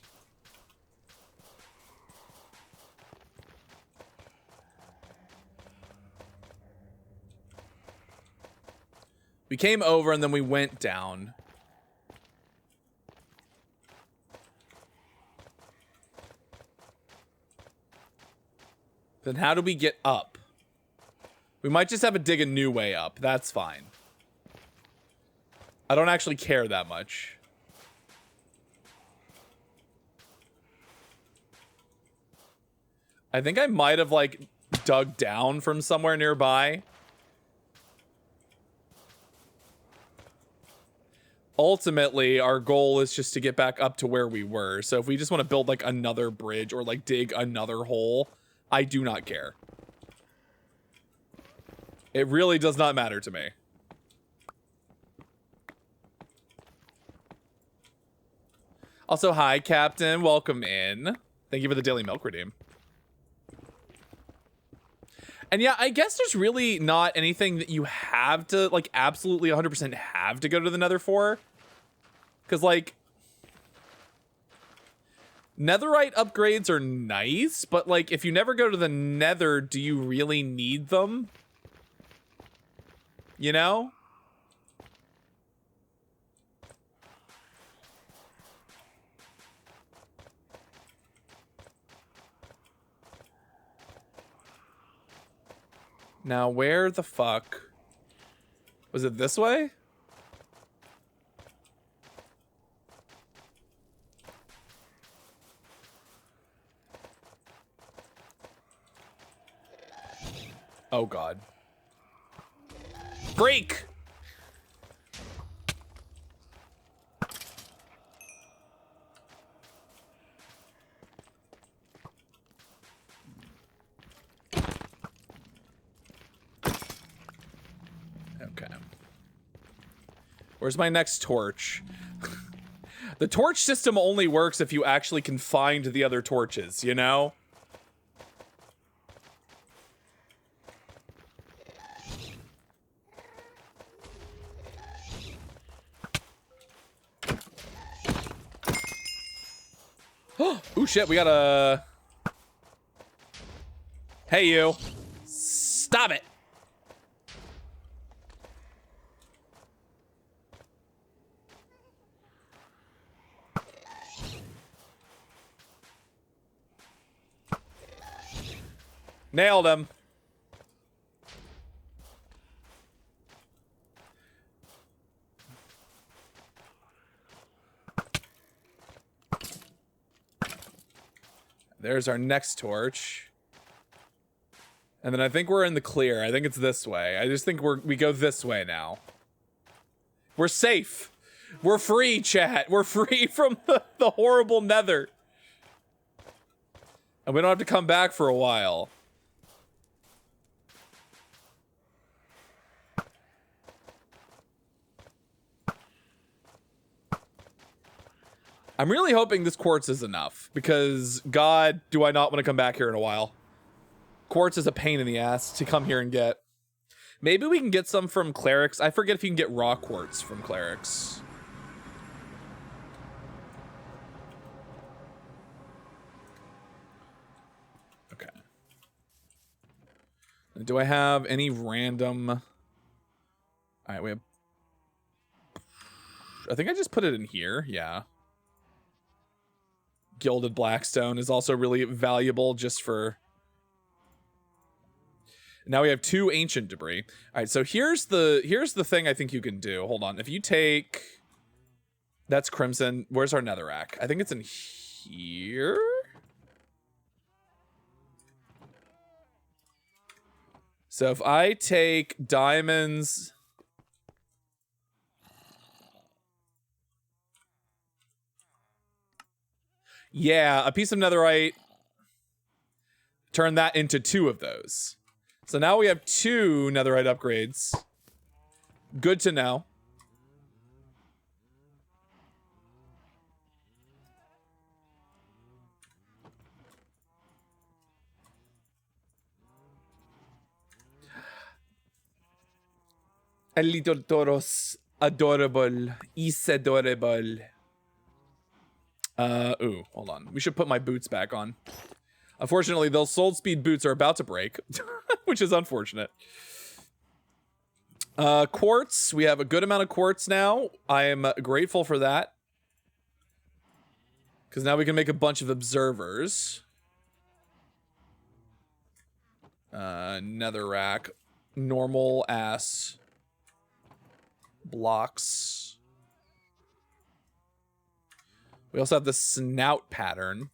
A: We came over and then we went down. Then how do we get up? We might just have to dig a new way up. That's fine. I don't actually care that much. I think I might have, like, dug down from somewhere nearby. Ultimately, our goal is just to get back up to where we were. So if we just want to build, like, another bridge or, like, dig another hole, I do not care. It really does not matter to me. Also, hi, Captain. Welcome in. Thank you for the daily milk redeem. And yeah, I guess there's really not anything that you have to, like, absolutely 100% have to go to the nether for. Because, like, netherite upgrades are nice, but, like, if you never go to the nether, do you really need them? You know? Now, where the fuck? Was it this way? Oh, God. Break! Okay. Where's my next torch? The torch system only works if you actually can find the other torches, you know? Ooh, shit, we got a... Hey, you. Stop it. Nailed him. There's our next torch. And then I think we're in the clear. I think it's this way. I just think we go this way now. We're safe. We're free, chat. We're free from the horrible nether. And we don't have to come back for a while. I'm really hoping this quartz is enough, because God, do I not want to come back here in a while. Quartz is a pain in the ass to come here and get. Maybe we can get some from clerics. I forget if you can get raw quartz from clerics. Okay. Do I have any random... All right, we have... I think I just put it in here. Yeah. Gilded blackstone is also really valuable just for... Now we have 2 ancient debris. All right, so here's the thing I think you can do. Hold on. If you take... That's crimson. Where's our netherrack? I think it's in here? So if I take diamonds... Yeah, a piece of netherite. Turn that into 2 of those. So now we have 2 netherite upgrades. Good to know. A little toros. Adorable. Is adorable. Ooh, hold on. We should put my boots back on. Unfortunately, those soul speed boots are about to break, which is unfortunate. Quartz. We have a good amount of quartz now. I am grateful for that. Because now we can make a bunch of observers. Netherrack. Normal ass blocks. We also have the snout pattern,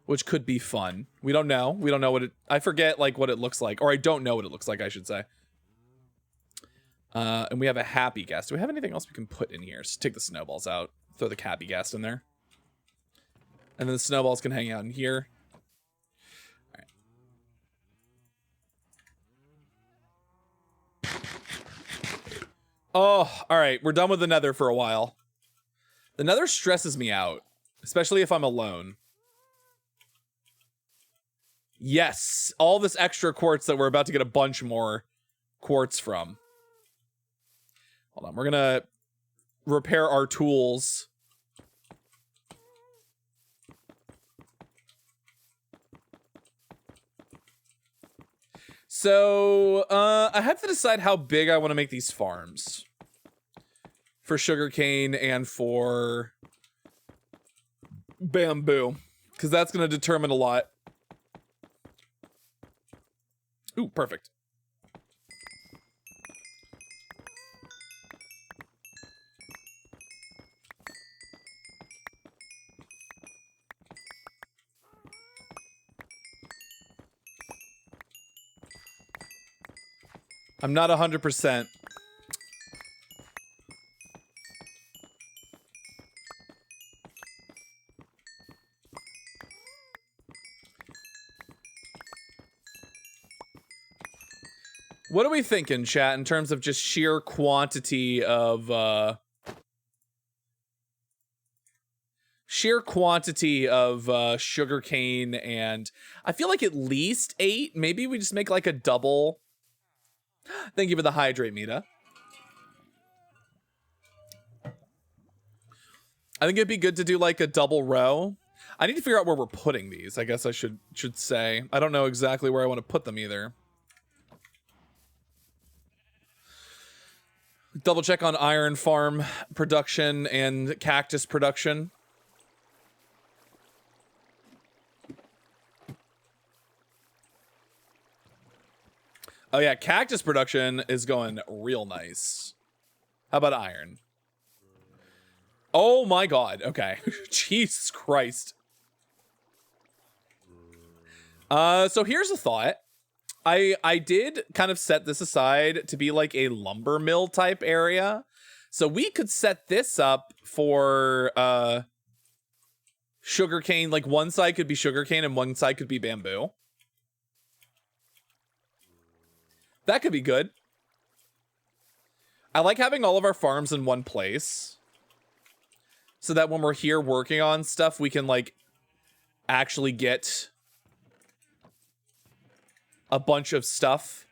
A: which could be fun. We don't know. We don't know what it... I forget, like, what it looks like. Or I don't know what it looks like, I should say. And we have a happy ghast. Do we have anything else we can put in here? Just take the snowballs out. Throw the happy ghast in there. And then the snowballs can hang out in here. All right. Oh, all right. We're done with the nether for a while. The nether stresses me out, especially if I'm alone. Yes, all this extra quartz that we're about to get a bunch more quartz from. Hold on, we're gonna repair our tools. So, I have to decide how big I want to make these farms. For sugarcane and for bamboo. Because that's going to determine a lot. Ooh, perfect. I'm not 100%. What are we thinking, chat, in terms of just sheer quantity of, sugarcane? And I feel like at least 8. Maybe we just make like a double. Thank you for the hydrate, Mita. I think it'd be good to do like a double row. I need to figure out where we're putting these. I guess I should say. I don't know exactly where I want to put them either. Double check on iron farm production and cactus production. Oh yeah, cactus production is going real nice. How about iron? Oh my god, okay. Jesus Christ. So here's a thought. I did kind of set this aside to be like a lumber mill type area. So we could set this up for sugarcane. Like one side could be sugarcane and one side could be bamboo. That could be good. I like having all of our farms in one place, so that when we're here working on stuff, we can like actually get a bunch of stuff.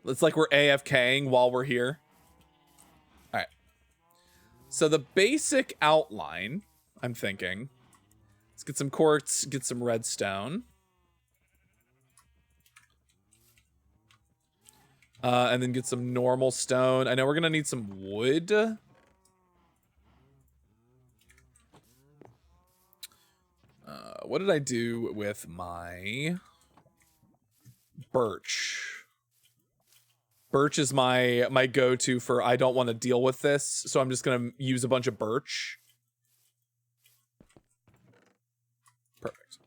A: It's like we're AFKing while we're here. All right. So the basic outline, I'm thinking, let's get some quartz, get some redstone. And then get some normal stone. I know we're gonna need some wood. What did I do with my birch? Birch is my go-to for I don't want to deal with this, so I'm just gonna use a bunch of birch. Perfect.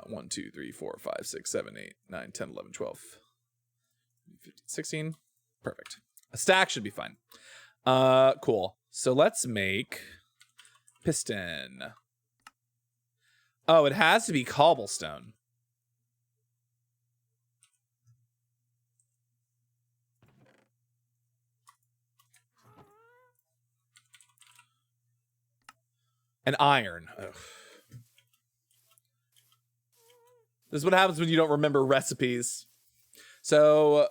A: 1, 2, 3, 4, 5, 6, 7, 8, 9, 10, 11, 12, 15, 16. Perfect. A stack should be fine. Cool. So let's make piston. Oh, it has to be cobblestone. And iron. Ugh. This is what happens when you don't remember recipes. So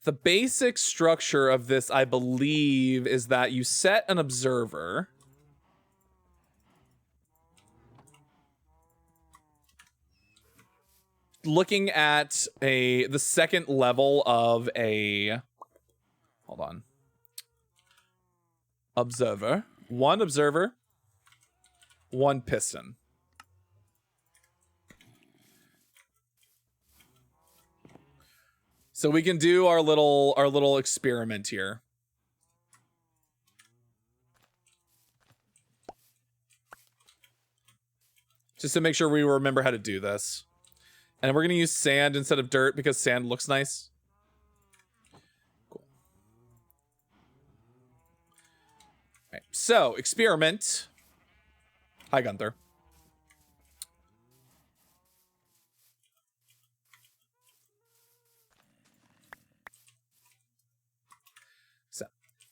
A: the basic structure of this, I believe, is that you set an observer. Looking at the second level of a, hold on. Observer. One observer. One piston. So we can do our little experiment here. Just to make sure we remember how to do this. And we're going to use sand instead of dirt because sand looks nice. Cool. All right, so experiment. Hi, Gunther.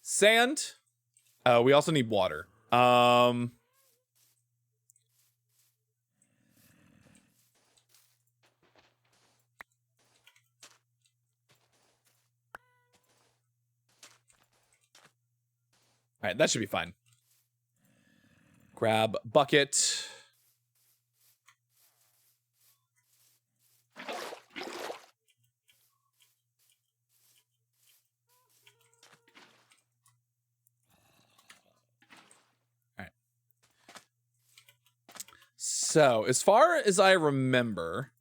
A: Sand. We also need water. All right, that should be fine. Grab bucket. So, as far as I remember,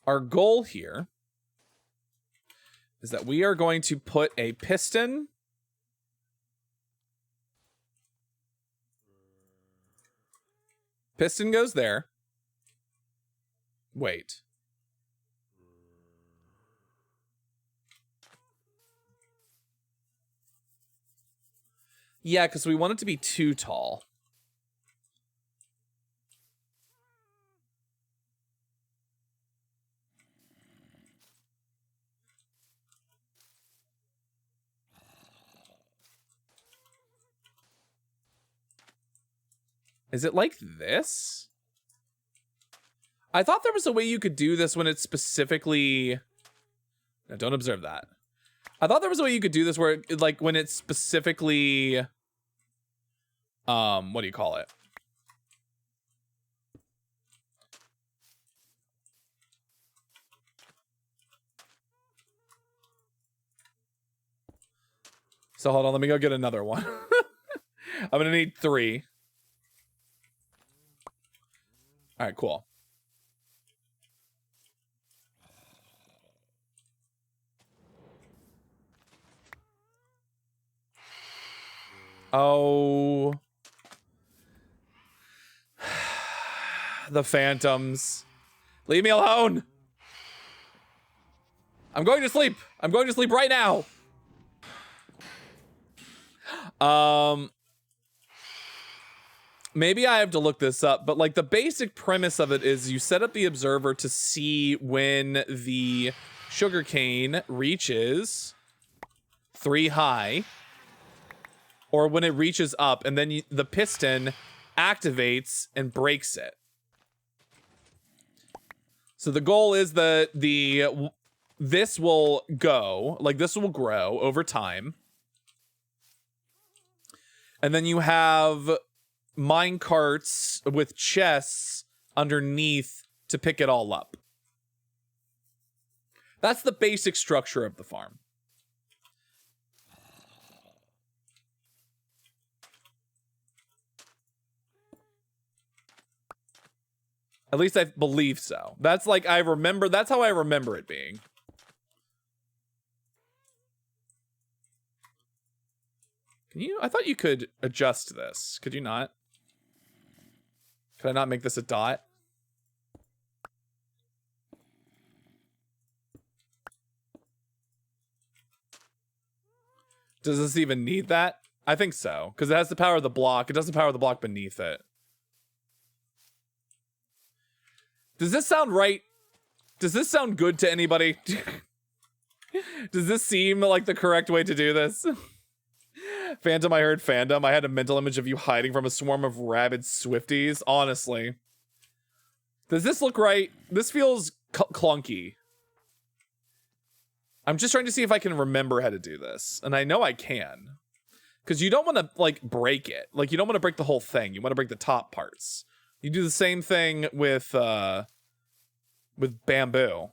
A: our goal here is that we are going to put a piston goes there. Wait. Yeah, because we want it to be too tall. Is it like this? I thought there was a way you could do this when it's specifically... No, don't observe that. I thought there was a way you could do this where, like, when it's specifically... what do you call it? So hold on, let me go get another one. I'm gonna need 3. All right, cool. Oh. The phantoms. Leave me alone. I'm going to sleep. I'm going to sleep right now. Maybe I have to look this up, but like the basic premise of it is you set up the observer to see when the sugarcane reaches 3 high or when it reaches up, and then the piston activates and breaks it. So the goal is that this will go, like this will grow over time. And then you have mine carts with chests underneath to pick it all up. That's the basic structure of the farm. At least I believe so. That's like that's how I remember it being. Can you? I thought you could adjust this. Could you not? Could I not make this a dot? Does this even need that? I think so, because it has the power of the block. It doesn't power the block beneath it. Does this sound right? Does this sound good to anybody? Does this seem like the correct way to do this? Phantom, I heard fandom. I had a mental image of you hiding from a swarm of rabid Swifties. Honestly. Does this look right? This feels clunky. I'm just trying to see if I can remember how to do this. And I know I can. Because you don't want to, like, break it. Like, you don't want to break the whole thing. You want to break the top parts. You do the same thing with bamboo.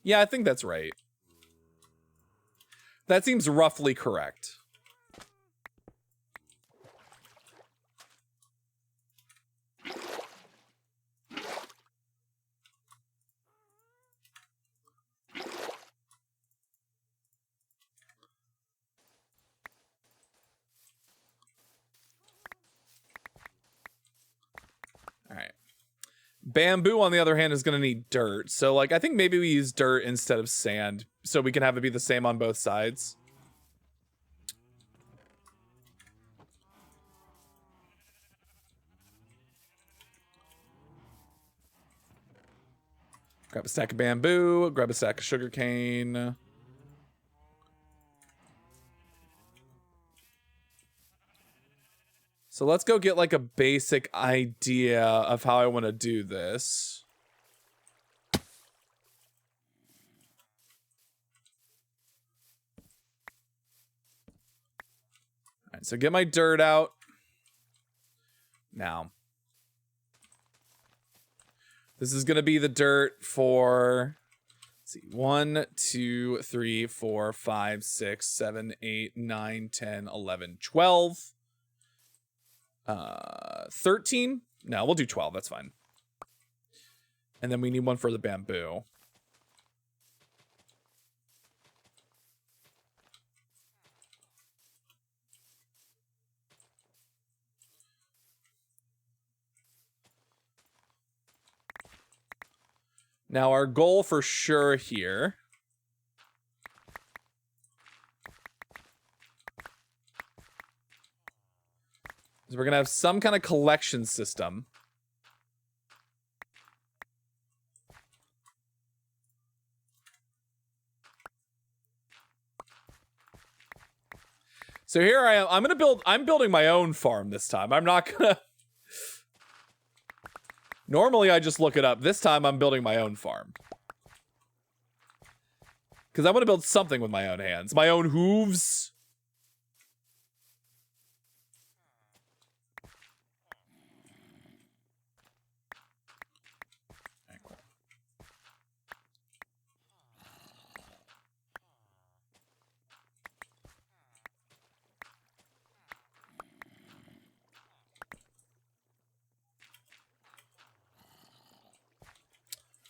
A: Yeah, I think that's right. That seems roughly correct. All right. Bamboo, on the other hand, is going to need dirt. So, like, I think maybe we use dirt instead of sand so we can have it be the same on both sides. Grab a stack of bamboo, grab a stack of sugarcane. So let's go get like a basic idea of how I want to do this. All right, so get my dirt out. Now, this is going to be the dirt for, let's see, 1, 2, 3, 4, 5, 6, 7, 8, 9, 10, 11, 12. 13? No, we'll do 12. That's fine. And then we need one for the bamboo. Now, our goal for sure here is we're going to have some kind of collection system. So here I am. I'm building my own farm this time. I'm not going to... Normally, I just look it up. This time, I'm building my own farm. Because I want to build something with my own hands. My own hooves.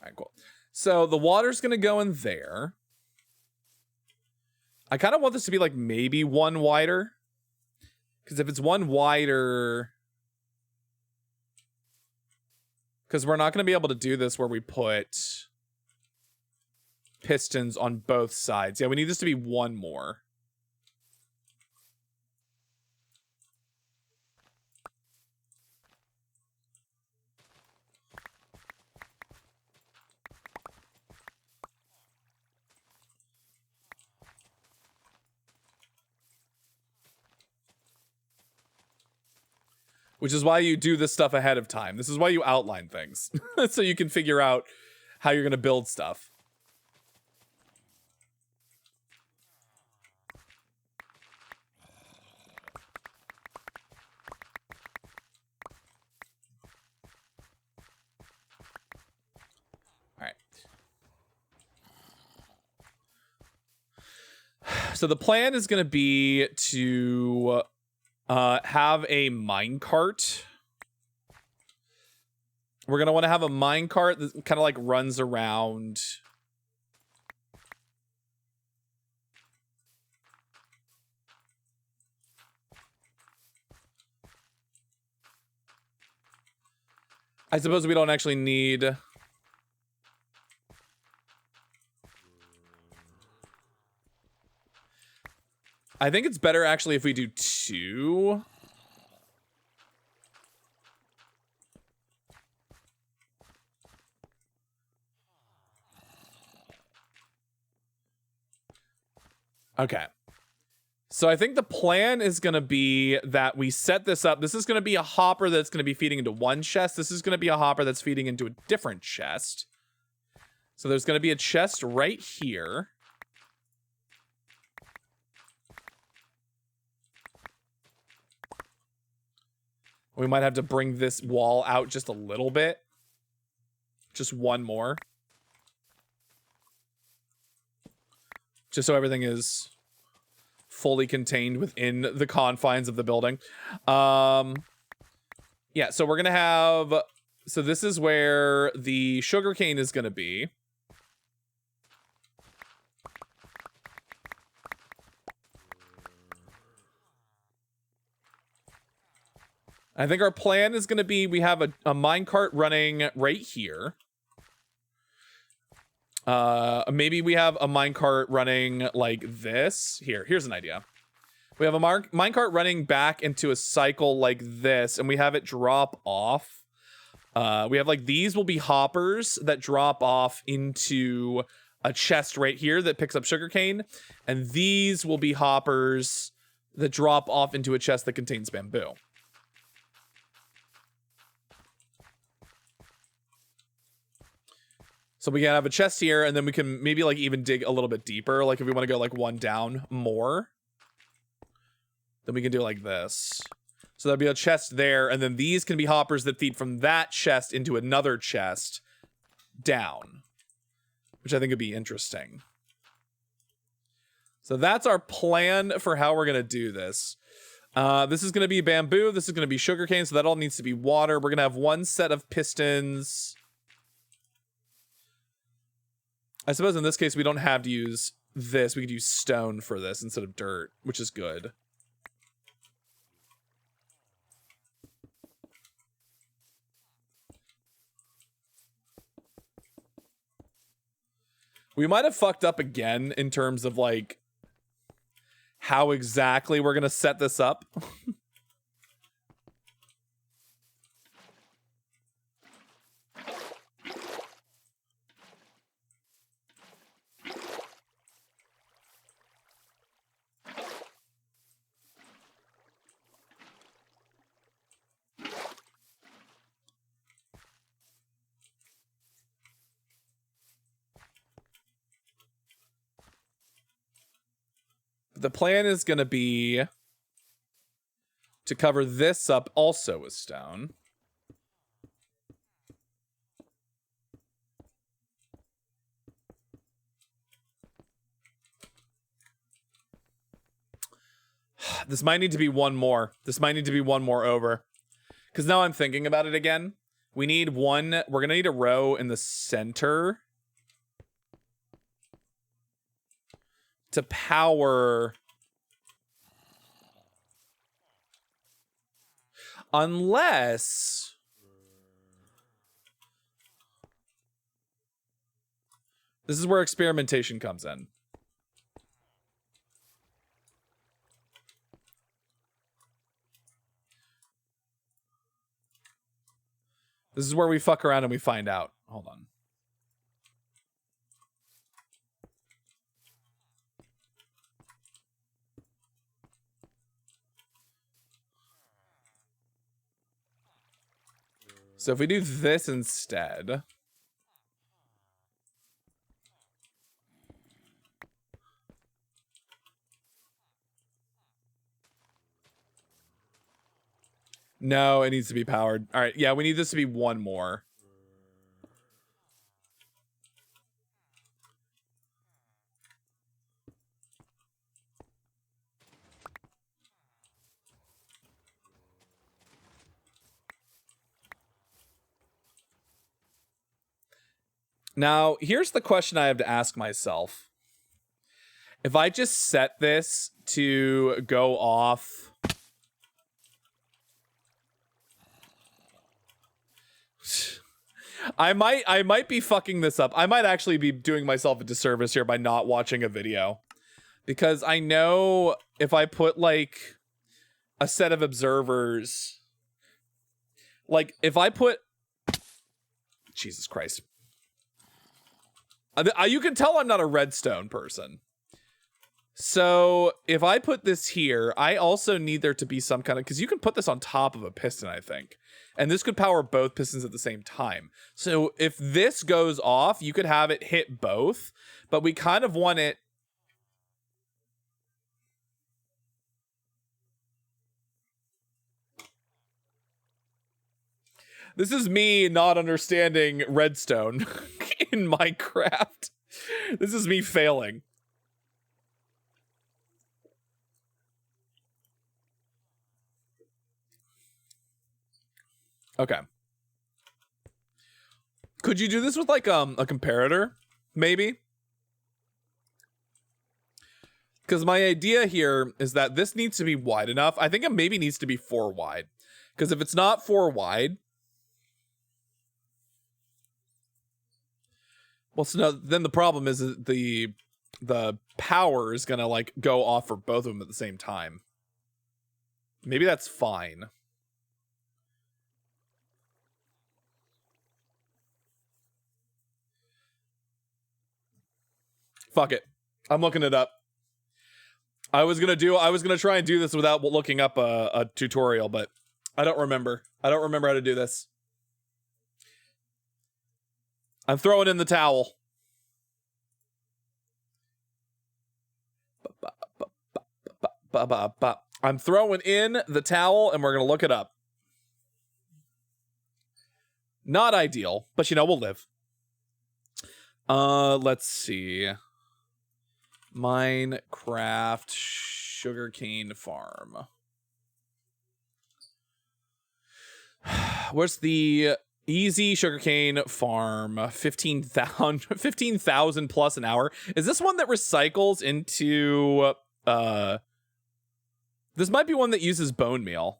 A: right, cool. So the water's going to go in there. I kind of want this to be like maybe one wider. Because if it's one wider... Because we're not going to be able to do this where we put pistons on both sides. Yeah, we need this to be one more. Which is why you do this stuff ahead of time. This is why you outline things. So you can figure out how you're going to build stuff. All right. So the plan is going to be to... have a minecart. We're going to want to have a minecart that kind of like runs around. I suppose we don't actually need... I think it's better actually if we do 2. Okay. So I think the plan is going to be that we set this up. This is going to be a hopper that's going to be feeding into one chest. This is going to be a hopper that's feeding into a different chest. So there's going to be a chest right here. We might have to bring this wall out just a little bit. Just one more. Just so everything is fully contained within the confines of the building. Yeah, so we're going to have... So this is where the sugarcane is going to be. I think our plan is going to be we have a minecart running right here. Maybe we have a minecart running like this. Here's an idea. We have a minecart running back into a cycle like this, and we have it drop off. We have like these will be hoppers that drop off into a chest right here that picks up sugarcane, and these will be hoppers that drop off into a chest that contains bamboo. So we can have a chest here, and then we can maybe like even dig a little bit deeper. Like if we want to go like one down more, then we can do like this. So there'll be a chest there, and then these can be hoppers that feed from that chest into another chest down, which I think would be interesting. So that's our plan for how we're going to do this. This is going to be bamboo. This is going to be sugarcane, so that all needs to be water. We're going to have one set of pistons. I suppose in this case, we don't have to use this. We could use stone for this instead of dirt, which is good. We might have fucked up again in terms of like how exactly we're going to set this up. The plan is going to be to cover this up also with stone. This might need to be one more. This might need to be one more over. Because now I'm thinking about it again. We need one. We're going to need a row in the center to power. Unless this is where experimentation comes in. This is where we fuck around and we find out. Hold on. So if we do this instead. No, it needs to be powered. All right, yeah, we need this to be one more. Now, here's the question I have to ask myself. If I just set this to go off... I might be fucking this up. I might actually be doing myself a disservice here by not watching a video. Because I know if I put, like, a set of observers... Like, if I put... Jesus Christ. You can tell I'm not a redstone person. So if I put this here, I also need there to be some kind of... Because you can put this on top of a piston, I think. And this could power both pistons at the same time. So if this goes off, you could have it hit both. But we kind of want it... This is me not understanding redstone in Minecraft. This is me failing. Okay. Could you do this with like a comparator? Maybe? Because my idea here is that this needs to be wide enough. I think it maybe needs to be 4 wide. Because if it's not 4 wide... Well, so no, then the problem is that the power is going to like go off for both of them at the same time. Maybe that's fine. Fuck it. I'm looking it up. I was going to try and do this without looking up a tutorial, but I don't remember. I don't remember how to do this. I'm throwing in the towel. I'm throwing in the towel and we're going to look it up. Not ideal, but you know, we'll live. Let's see. Minecraft sugarcane farm. Where's the easy sugarcane farm? 15,000 plus an hour. Is this one that recycles into this might be one that uses bone meal.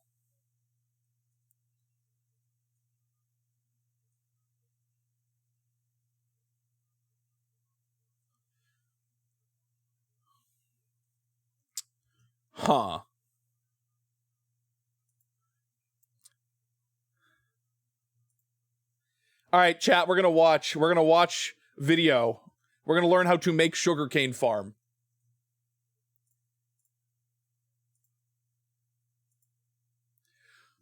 A: Huh. All right, chat, we're going to watch video. We're going to learn how to make sugarcane farm.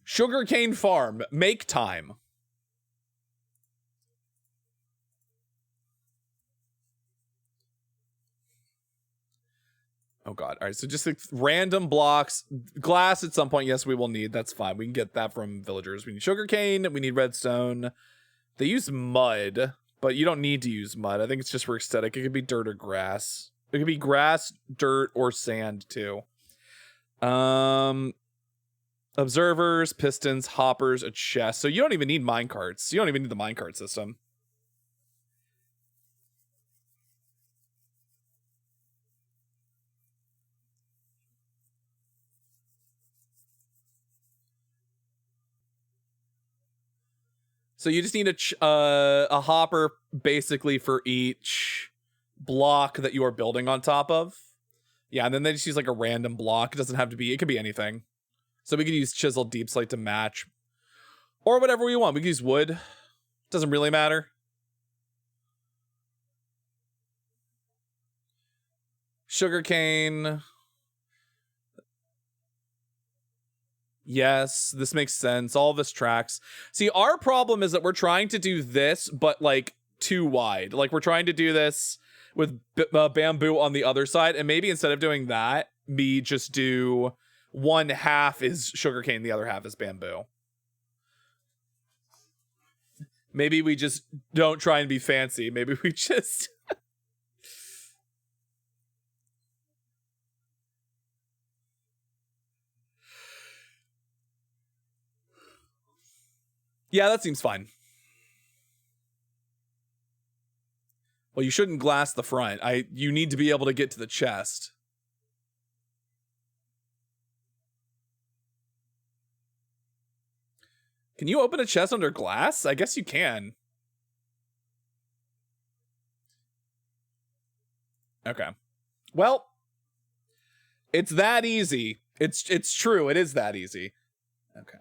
A: Sugarcane farm, make time. Oh god. All right, so just like random blocks. Glass at some point, yes, we will need. That's fine. We can get that from villagers. We need sugarcane. We need redstone. They use mud, but you don't need to use mud. I think it's just for aesthetic. It could be dirt or grass. It could be grass, dirt, or sand, too. Observers, pistons, hoppers, a chest. So you don't even need minecarts. You don't even need the minecart system. So you just need a hopper basically for each block that you are building on top of. Yeah, and then they just use like a random block. It doesn't have to be, it could be anything. So we could use chiseled deep slate to match. Or whatever we want. We could use wood. Doesn't really matter. Sugarcane. Yes, this makes sense. All this tracks. See, our problem is that we're trying to do this, but like too wide. Like we're trying to do this with bamboo on the other side. And maybe instead of doing that, we just do one half is sugarcane, the other half is bamboo. Maybe we just don't try and be fancy. Maybe we just... Yeah, that seems fine. Well, you shouldn't glass the front. You need to be able to get to the chest. Can you open a chest under glass? I guess you can. Okay. Well, it's that easy. It's true. It is that easy. Okay.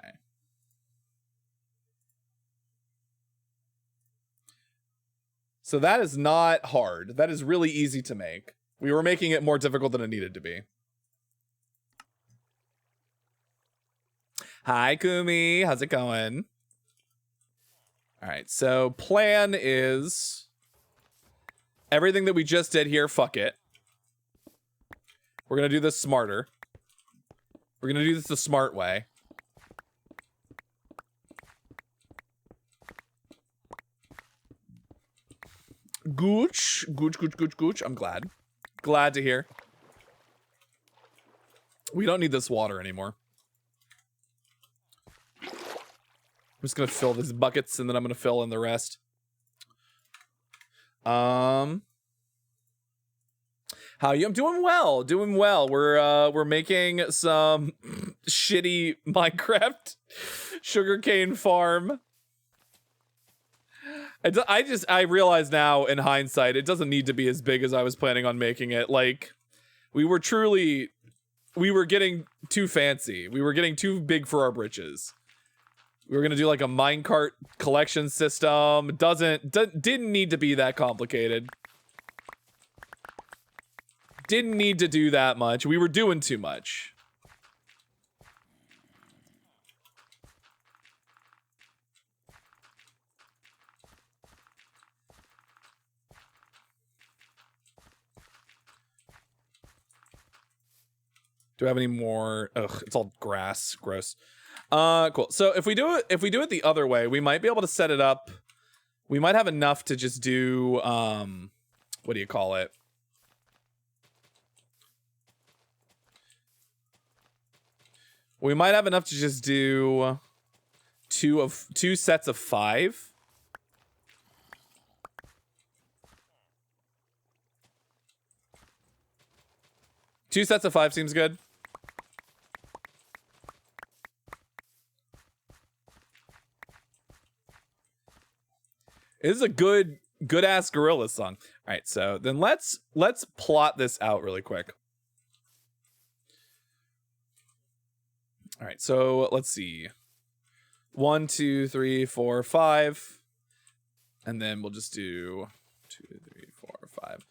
A: So that is not hard. That is really easy to make. We were making it more difficult than it needed to be. Hi, Kumi. How's it going? All right, so plan is everything that we just did here, fuck it. We're going to do this smarter. We're going to do this the smart way. Gooch. Gooch, gooch, gooch, gooch. I'm glad. Glad to hear. We don't need this water anymore. I'm just gonna fill these buckets and then I'm gonna fill in the rest. How you? I'm doing well. Doing well. We're making some shitty Minecraft sugarcane farm. I realize now in hindsight, it doesn't need to be as big as I was planning on making it. Like, we were getting too fancy. We were getting too big for our britches. We were gonna do like a minecart collection system. Didn't need to be that complicated. Didn't need to do that much. We were doing too much. Do I have any more? Ugh, it's all grass. Gross. Cool. So if we do it the other way, we might be able to set it up. We might have enough to just do what do you call it? We might have enough to just do two sets of 5. Two sets of 5 seems good. It is a good ass gorilla song. All right, so then let's plot this out really quick. All right, so let's see. 1, 2, 3, 4, 5. And then we'll just do 2, 3, 4, 5.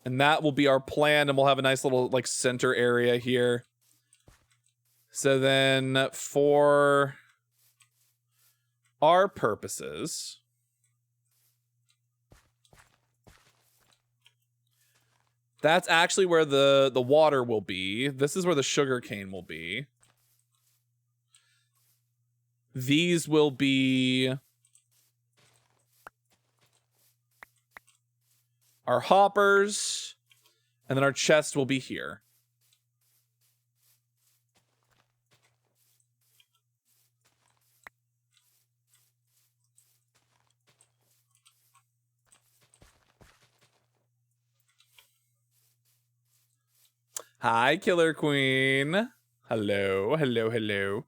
A: And that will be our plan, and we'll have a nice little like center area here. So then for our purposes, that's actually where the water will be. This is where the sugar cane will be. These will be our hoppers. And then our chest will be here. Hi, Killer Queen. Hello, hello, hello.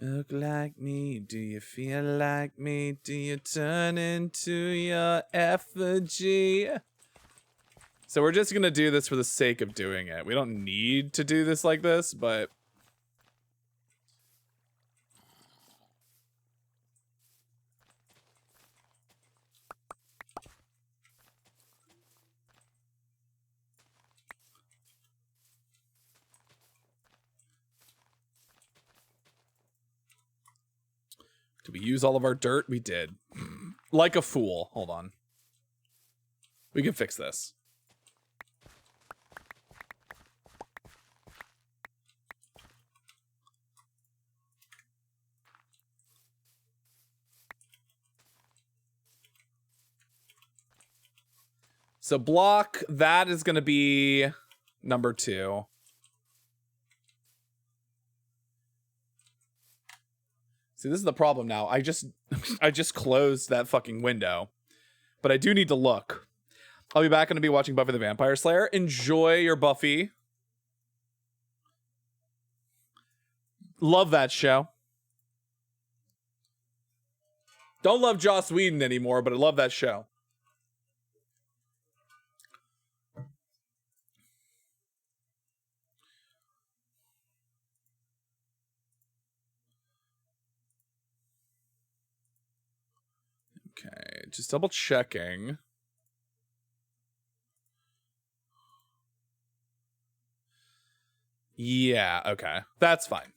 A: Look like me, do you feel like me? Do you turn into your effigy? So we're just gonna do this for the sake of doing it. We don't need to do this like this, but... Did we use all of our dirt? We did. Like a fool. Hold on. We can fix this. So block, that is going to be number 2. See, this is the problem now. I just closed that fucking window. But I do need to look. I'll be back. Going to be watching Buffy the Vampire Slayer. Enjoy your Buffy. Love that show. Don't love Joss Whedon anymore, but I love that show. Okay, just double checking. Yeah, okay. That's fine.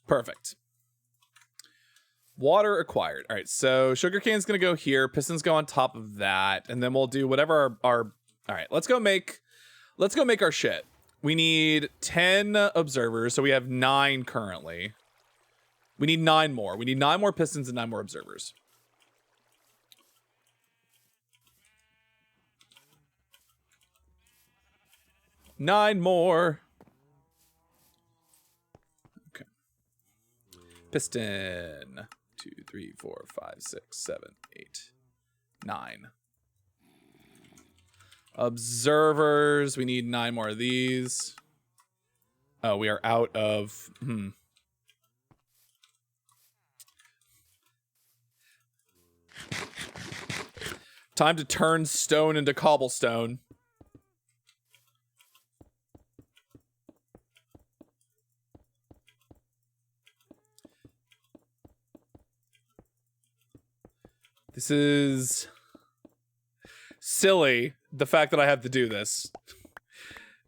A: Perfect. Water acquired. All right, so sugarcane's gonna go here. Pistons go on top of that, and then we'll do whatever our all right, let's go make our shit. We need 10 observers, so we have 9 currently. We need 9 more. We need 9 more pistons and 9 more observers. Nine more. Okay. Piston. 2, 3, 4, 5, 6, 7, 8, 9. Observers. We need 9 more of these. Oh, we are out of... Time to turn stone into cobblestone. This is silly, the fact that I have to do this.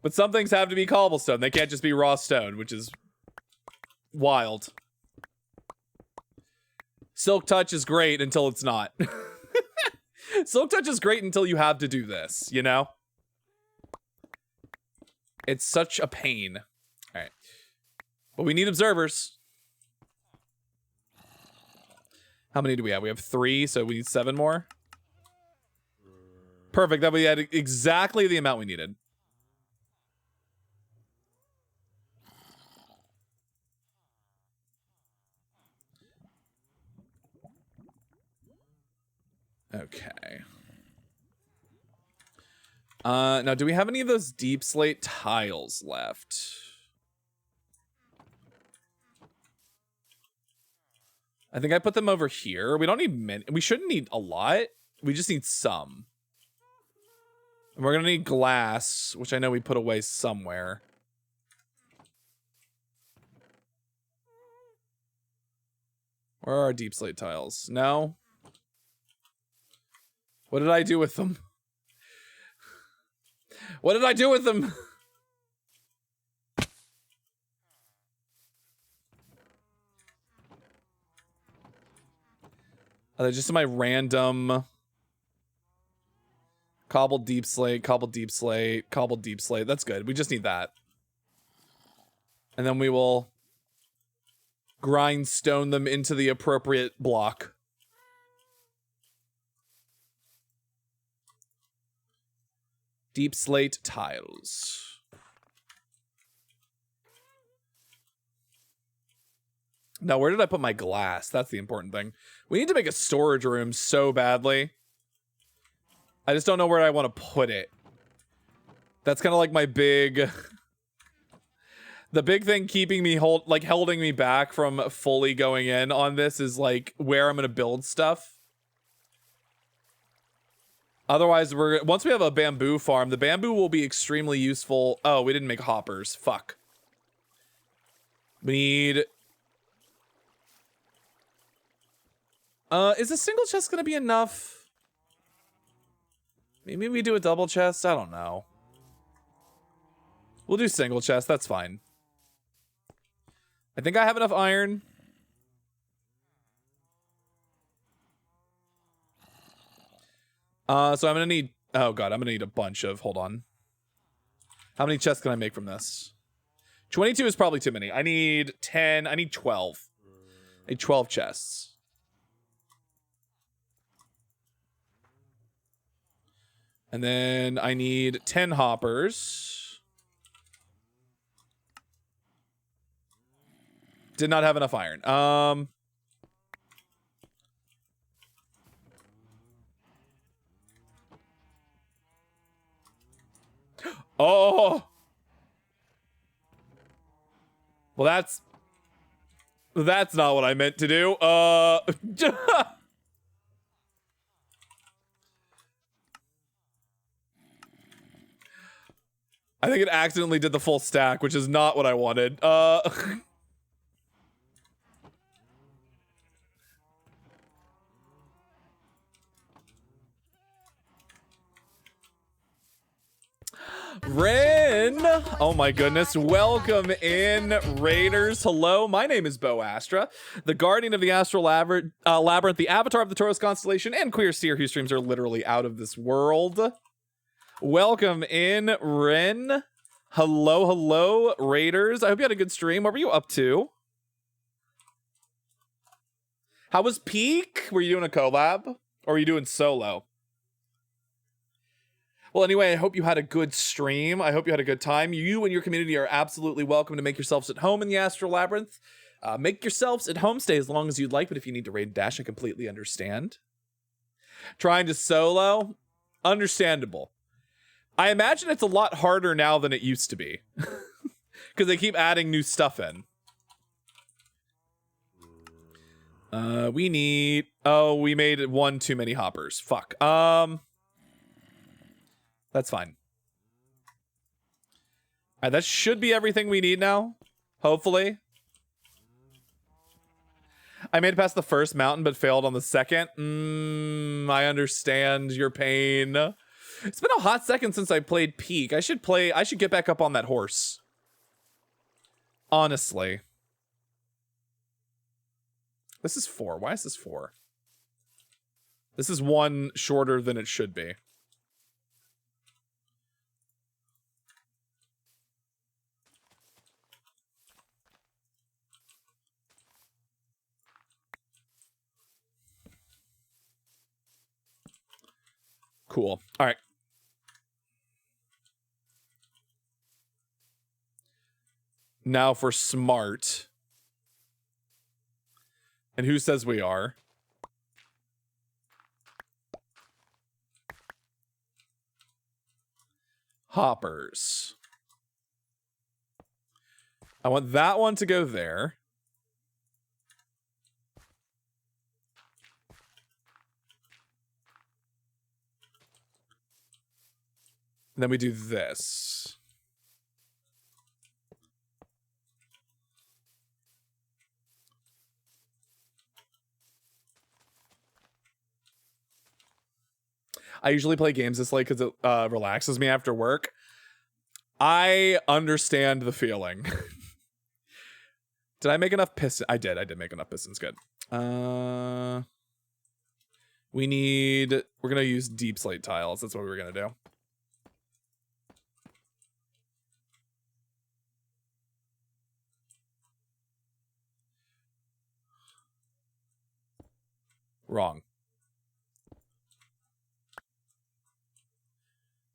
A: But some things have to be cobblestone. They can't just be raw stone, which is wild. Silk Touch is great until it's not. Silk Touch is great until you have to do this, you know? It's such a pain. All right. But we need observers. How many do we have? We have 3, so we need 7 more. Perfect. That we had exactly the amount we needed. Okay. Now, do we have any of those deep slate tiles left? I think I put them over here. We don't need many. We shouldn't need a lot. We just need some. And we're gonna need glass, which I know we put away somewhere. Where are our deep slate tiles? No? What did I do with them? What did I do with them? Just my random cobbled deep slate, cobbled deep slate, cobbled deep slate. That's good. We just need that. And then we will grindstone them into the appropriate block. Deep slate tiles. Now, where did I put my glass? That's the important thing. We need to make a storage room so badly. I just don't know where I want to put it. That's kind of like my big... The big thing keeping me holding me back from fully going in on this is like where I'm going to build stuff. Otherwise, once we have a bamboo farm, the bamboo will be extremely useful. Oh, we didn't make hoppers. Fuck. We need... is a single chest going to be enough? Maybe we do a double chest? I don't know. We'll do single chest. That's fine. I think I have enough iron. So I'm gonna need... Oh god, I'm gonna need a bunch of... Hold on. How many chests can I make from this? 22 is probably too many. I need 10. I need 12. I need 12 chests. And then I need 10 hoppers. Did not have enough iron. Oh. Well, that's not what I meant to do. I think it accidentally did the full stack, which is not what I wanted. Ren! Oh my goodness. Welcome in, Raiders. Hello, my name is Bo Astra, the guardian of the Astral Labyrinth, the avatar of the Taurus constellation, and queer seer whose streams are literally out of this world. Welcome in, Ren. Hello, hello, Raiders. I hope you had a good stream. What were you up to? How was Peak? Were you doing a collab? Or were you doing solo? Well, anyway, I hope you had a good stream. I hope you had a good time. You and your community are absolutely welcome to make yourselves at home in the Astral Labyrinth. Make yourselves at home, stay as long as you'd like, but if you need to raid dash, I completely understand. Trying to solo? Understandable. I imagine it's a lot harder now than it used to be. Because they keep adding new stuff in. We need... Oh, we made one too many hoppers. Fuck. That's fine. All right, that should be everything we need now. Hopefully. I made it past the first mountain, but failed on the second. I understand your pain. It's been a hot second since I played Peak. I should get back up on that horse. Honestly. This is 4. Why is this 4? This is 1 shorter than it should be. Cool. All right. Now for smart. And who says we are? Hoppers. I want that one to go there. And then we do this. I usually play games this late because it relaxes me after work. I understand the feeling. Did I make enough pistons? I did make enough pistons. Good. we're gonna use deep slate tiles. That's what we're gonna do. Wrong.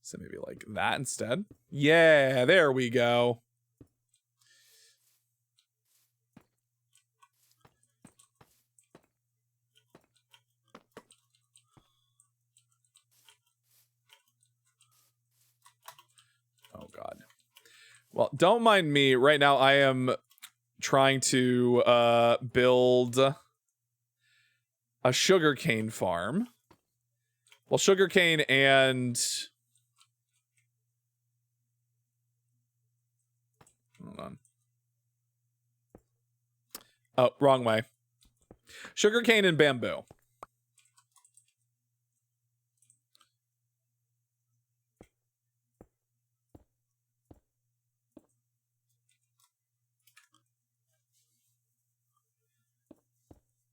A: So maybe like that instead. Yeah, there we go. Oh God. Well, don't mind me. Right now I am trying to build a sugarcane farm. Well, sugarcane and... Hold on. Oh, wrong way. Sugarcane and bamboo.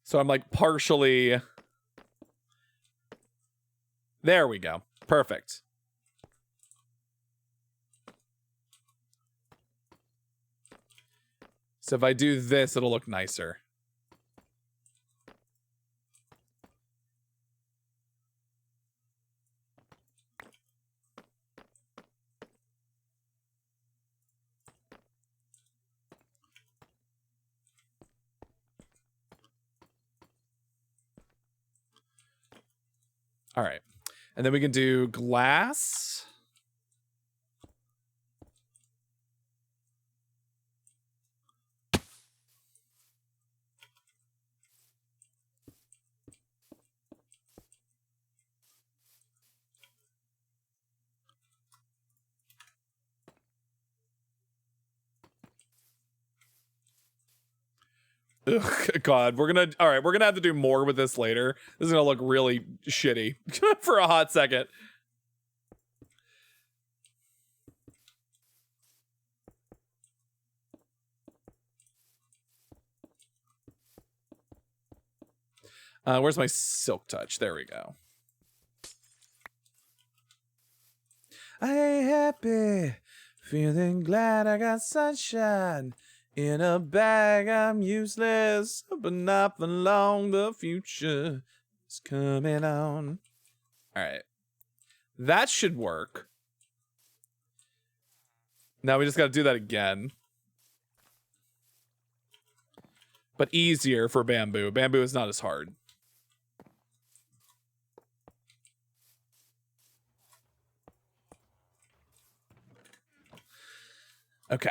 A: So I'm like partially... There we go. Perfect. So if I do this, it'll look nicer. All right. And then we can do glass. Ugh, God, we're gonna have to do more with this later. This is gonna look really shitty for a hot second. Where's my silk touch? There we go. I ain't happy, feeling glad I got sunshine. In a bag, I'm useless, but not for long. The future is coming on. All right. That should work. Now we just got to do that again. But easier for bamboo. Bamboo is not as hard. Okay.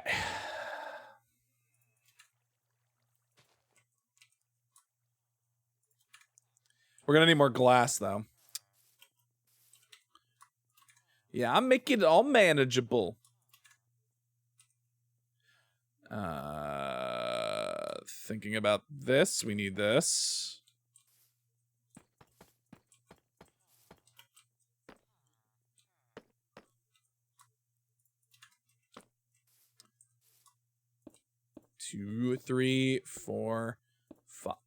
A: We're gonna need more glass, though. Yeah, I'm making it all manageable. Thinking about this, we need this. Two, three, four, fuck.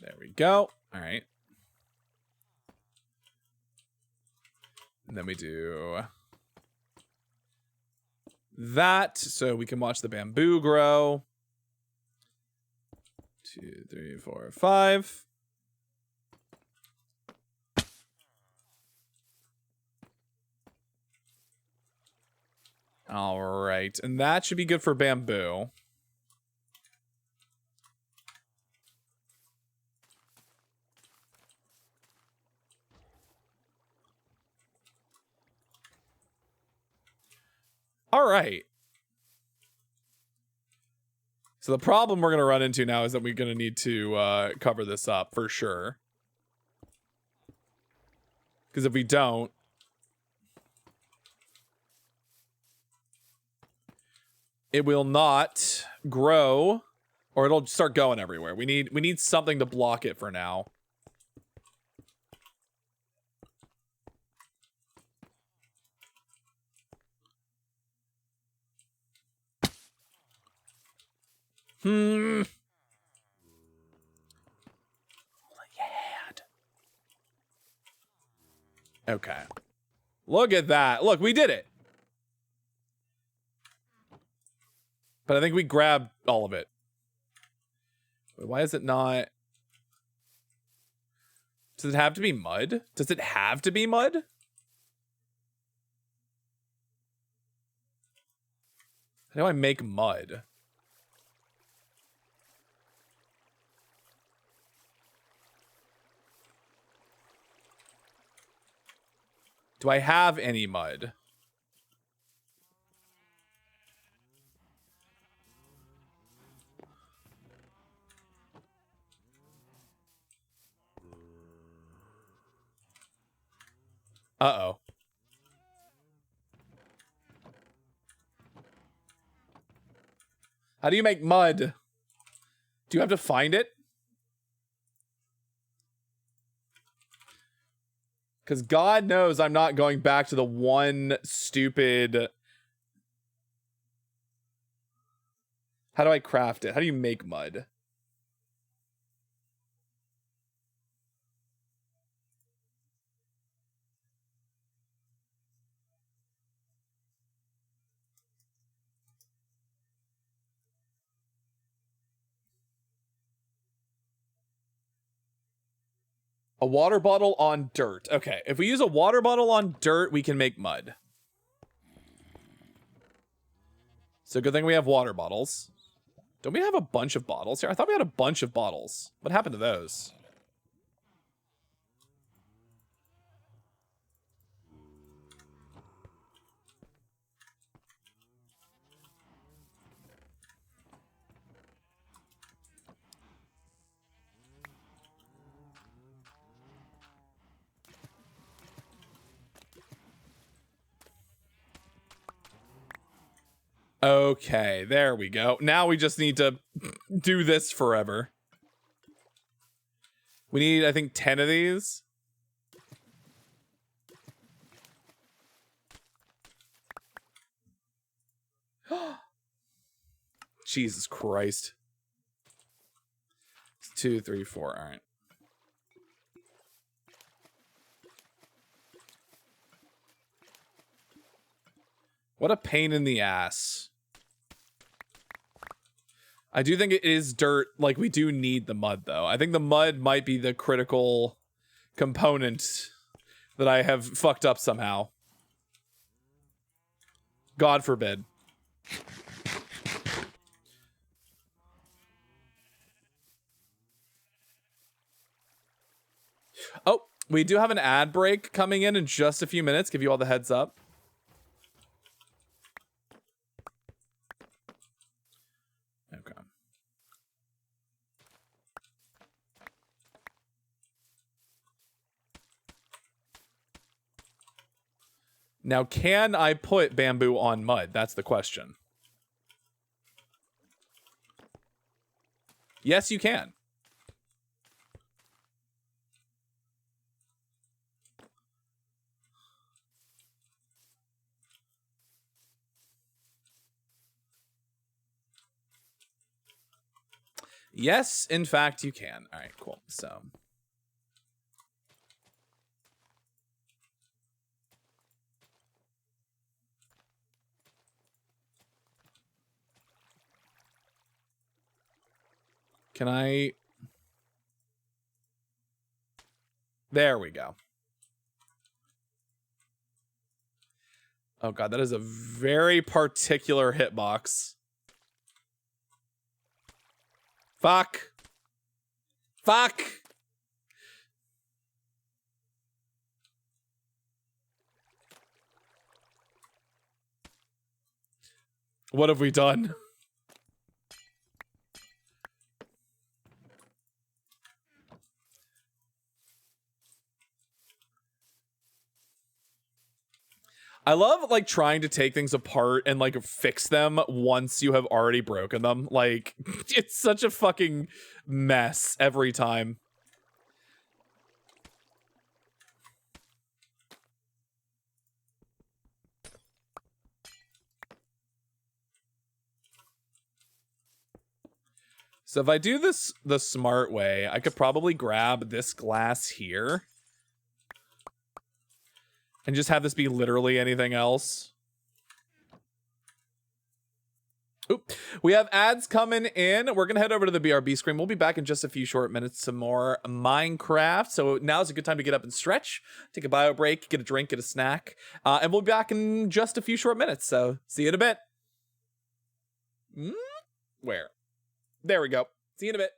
A: There we go. All right. And then we do that so we can watch the bamboo grow. 2, 3, 4, 5. All right. And that should be good for bamboo. All right. So the problem we're going to run into now is that we're going to need to cover this up for sure. Because if we don't, it will not grow, or it'll start going everywhere. We need something to block it for now. Okay. Look at that. Look, we did it. But I think we grabbed all of it. Wait, why is it not? Does it have to be mud? Does it have to be mud? How do I make mud? Do I have any mud? Uh-oh. How do you make mud? Do you have to find it? Because God knows I'm not going back to the one stupid... How do I craft it? How do you make mud? A water bottle on dirt. Okay, if we use a water bottle on dirt, we can make mud. So good thing we have water bottles. Don't we have a bunch of bottles here? I thought we had a bunch of bottles. What happened to those? Okay, there we go. Now we just need to do this forever. We need, I think, 10 of these. Jesus Christ. 2, 3, 4. All right. What a pain in the ass. I do think it is dirt. Like, we do need the mud, though. I think the mud might be the critical component that I have fucked up somehow. God forbid. Oh, we do have an ad break coming in just a few minutes. Give you all the heads up. Okay. Now, can I put bamboo on mud? That's the question. Yes, you can. Yes, in fact, you can. All right, cool. So... Can I... There we go. Oh god, that is a very particular hitbox. Fuck. Fuck. What have we done? I love, like, trying to take things apart and, like, fix them once you have already broken them. Like, it's such a fucking mess every time. So if I do this the smart way, I could probably grab this glass here. And just have this be literally anything else. Oop. We have ads coming in. We're going to head over to the BRB screen. We'll be back in just a few short minutes. Some more Minecraft. So now's a good time to get up and stretch, take a bio break, get a drink, get a snack. And we'll be back in just a few short minutes. So see you in a bit. Where? There we go. See you in a bit.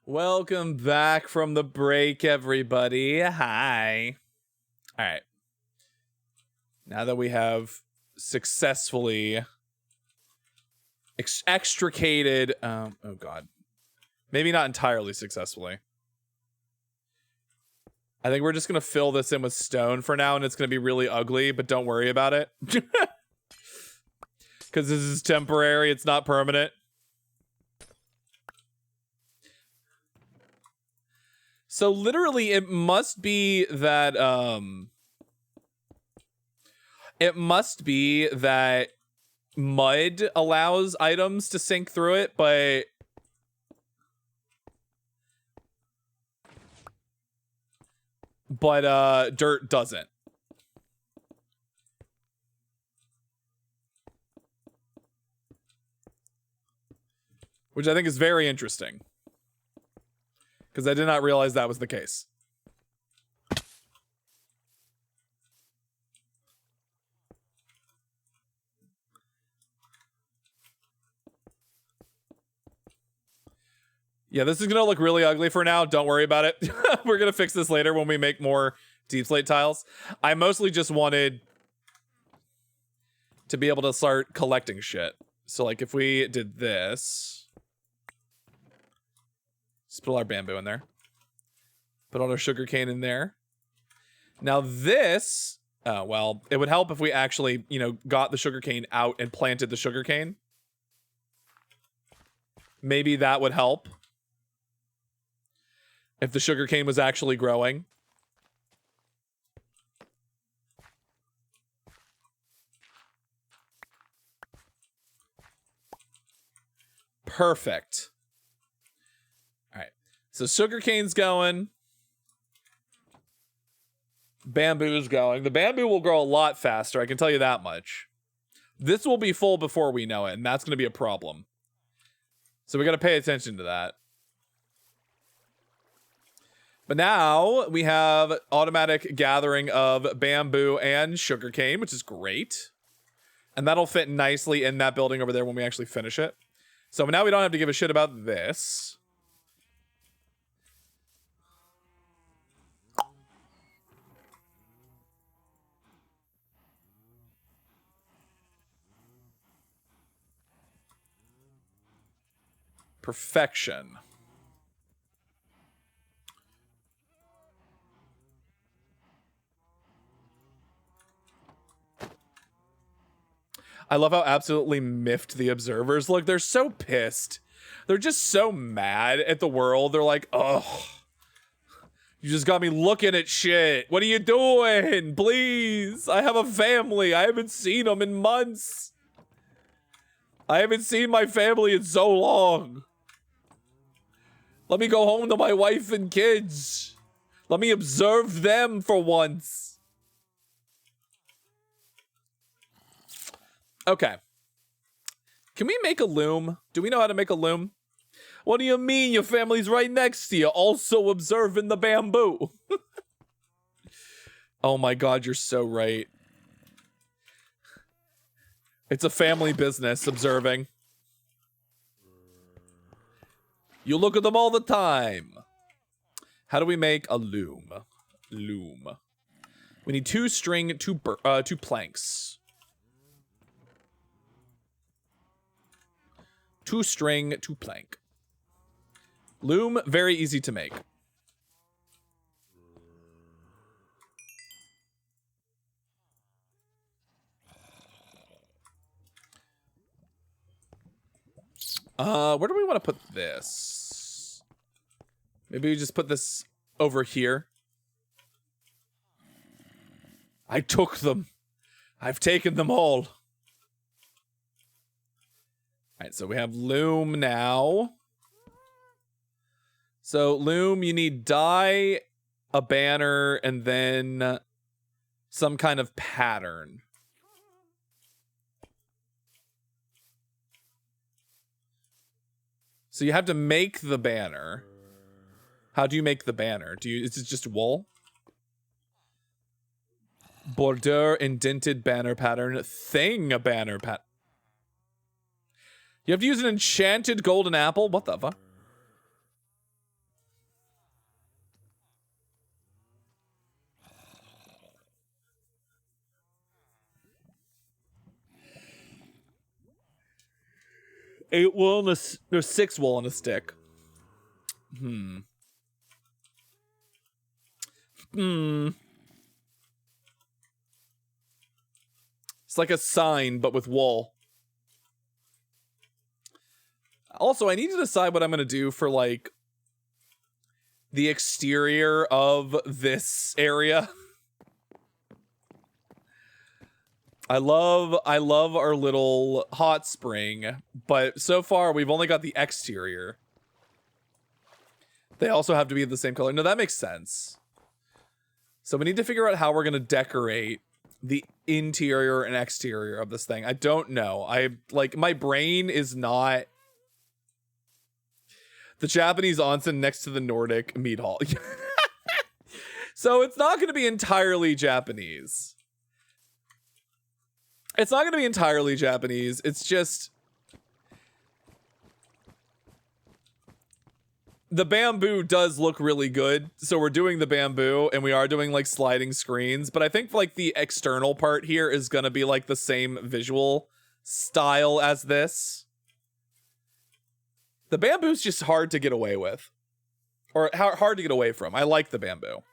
A: Welcome back from the break, everybody. Hi. All right. Now that we have successfully extricated, oh God, maybe not entirely successfully. I think we're just going to fill this in with stone for now, and it's going to be really ugly, but don't worry about it. Because this is temporary, it's not permanent. So literally, it must be that, mud allows items to sink through it, but dirt doesn't. Which I think is very interesting. Because I did not realize that was the case. Yeah, this is going to look really ugly for now. Don't worry about it. We're going to fix this later when we make more deep slate tiles. I mostly just wanted to be able to start collecting shit. So, like, if we did this... Let's put all our bamboo in there. Put all our sugarcane in there. Now this... Oh, well, it would help if we actually, you know, got the sugarcane out and planted the sugarcane. Maybe that would help. If the sugarcane was actually growing. Perfect. All right. So sugarcane's going. Bamboo's going. The bamboo will grow a lot faster, I can tell you that much. This will be full before we know it, and that's going to be a problem. So we got to pay attention to that. But now we have automatic gathering of bamboo and sugarcane, which is great. And that'll fit nicely in that building over there when we actually finish it. So now we don't have to give a shit about this. Perfection. I love how absolutely miffed the observers look. They're so pissed. They're just so mad at the world. They're like, oh, you just got me looking at shit. What are you doing? Please. I have a family. I haven't seen them in months. I haven't seen my family in so long. Let me go home to my wife and kids. Let me observe them for once. Okay. Can we make a loom? Do we know how to make a loom? What do you mean your family's right next to you, also observing the bamboo? Oh my god, you're so right. It's a family business, observing. You look at them all the time. How do we make a loom? Loom. We need 2 string, 2 planks. 2 string, 2 plank. Loom, very easy to make. Where do we want to put this? Maybe we just put this over here. I took them. I've taken them all. Alright, so we have loom now. So loom, you need dye, a banner, and then some kind of pattern. So you have to make the banner. How do you make the banner? Is it just wool? Border indented banner pattern. Thing a banner pattern. You have to use an enchanted golden apple? What the fuck? Eight wool and there's 6 wool on a stick. It's like a sign, but with wool. Also, I need to decide what I'm going to do for, like, the exterior of this area. I love our little hot spring, but so far we've only got the exterior. They also have to be the same color. No, that makes sense. So we need to figure out how we're going to decorate the interior and exterior of this thing. I don't know. My brain is not the Japanese onsen next to the Nordic meat hall. So it's not going to be entirely Japanese. It's not going to be entirely Japanese. It's just the bamboo does look really good. So we're doing the bamboo and we are doing like sliding screens, but I think like the external part here is going to be like the same visual style as this. The bamboo's just hard to get away with, or hard to get away from. I like the bamboo.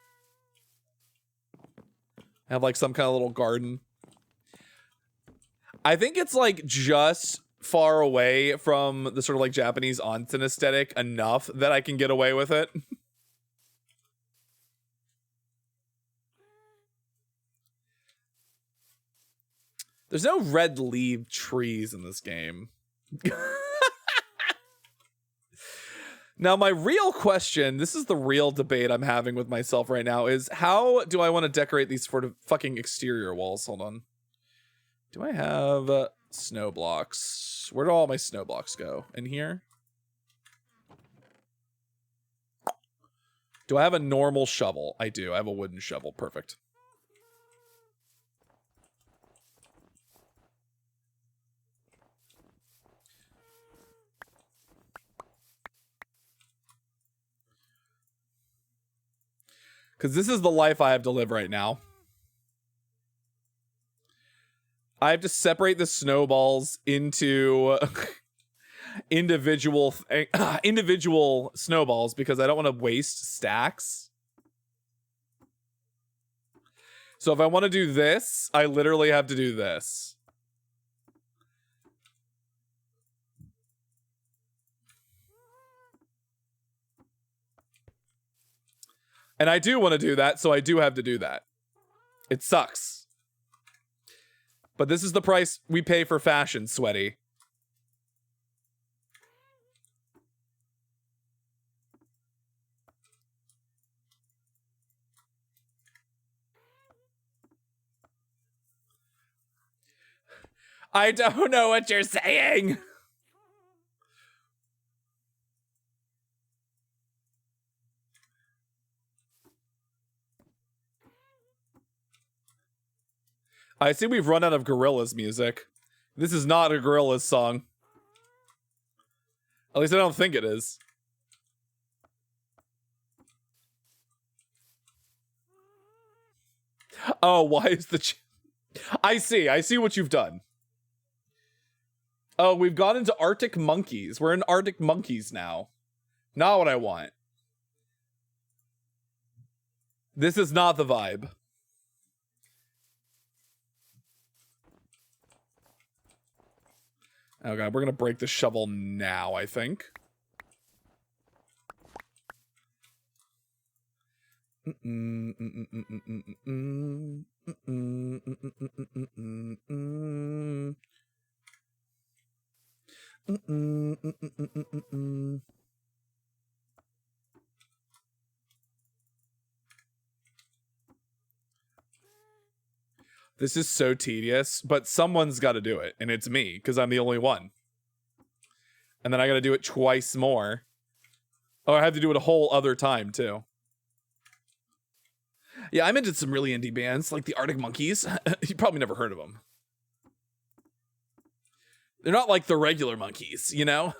A: I have like some kind of little garden. I think it's like just far away from the sort of like Japanese onsen aesthetic enough that I can get away with it. There's no red leaf trees in this game. Now, my real question, this is the real debate I'm having with myself right now, is how do I want to decorate these sort of fucking exterior walls? Hold on. Do I have snow blocks? Where do all my snow blocks go? In here? Do I have a normal shovel? I do. I have a wooden shovel. Perfect. Because this is the life I have to live right now. I have to separate the snowballs into individual snowballs because I don't want to waste stacks. So if I want to do this, I literally have to do this. And I do want to do that, so I do have to do that. It sucks. But this is the price we pay for fashion, sweaty. I don't know what you're saying. I see we've run out of Gorillaz music. This is not a Gorillaz song. At least I don't think it is. Oh, why is the... I see what you've done. Oh, we've gone into Arctic Monkeys. We're in Arctic Monkeys now. Not what I want. This is not the vibe. Oh god, we're gonna break the shovel now, I think. This is so tedious, but someone's got to do it, and it's me, because I'm the only one. And then I got to do it twice more. Oh, I have to do it a whole other time, too. Yeah, I'm into some really indie bands, like the Arctic Monkeys. You probably never heard of them. They're not like the regular monkeys, you know?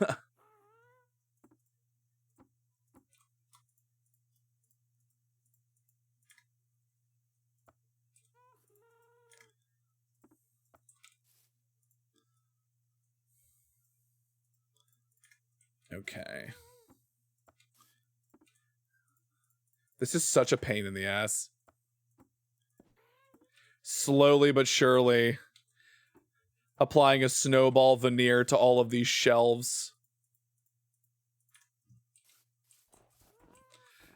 A: Okay. This is such a pain in the ass. Slowly but surely applying a snowball veneer to all of these shelves.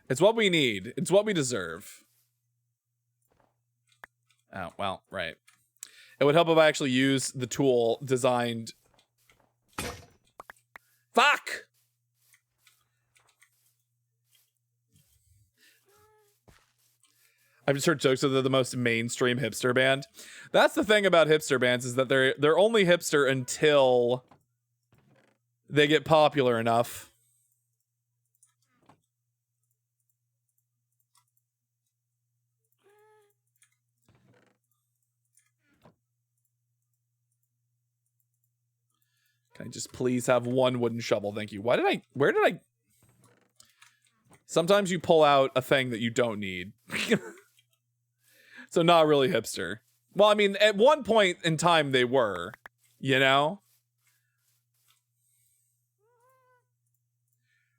A: It's what we need. It's what we deserve. Oh, well, right. It would help if I actually use the tool designed... Fuck! I've just heard jokes that they're the most mainstream hipster band. That's the thing about hipster bands, is that they're only hipster until they get popular enough. Can I just please have one wooden shovel? Thank you. Where did I? Sometimes you pull out a thing that you don't need. So not really hipster. Well, I mean, at one point in time they were, you know?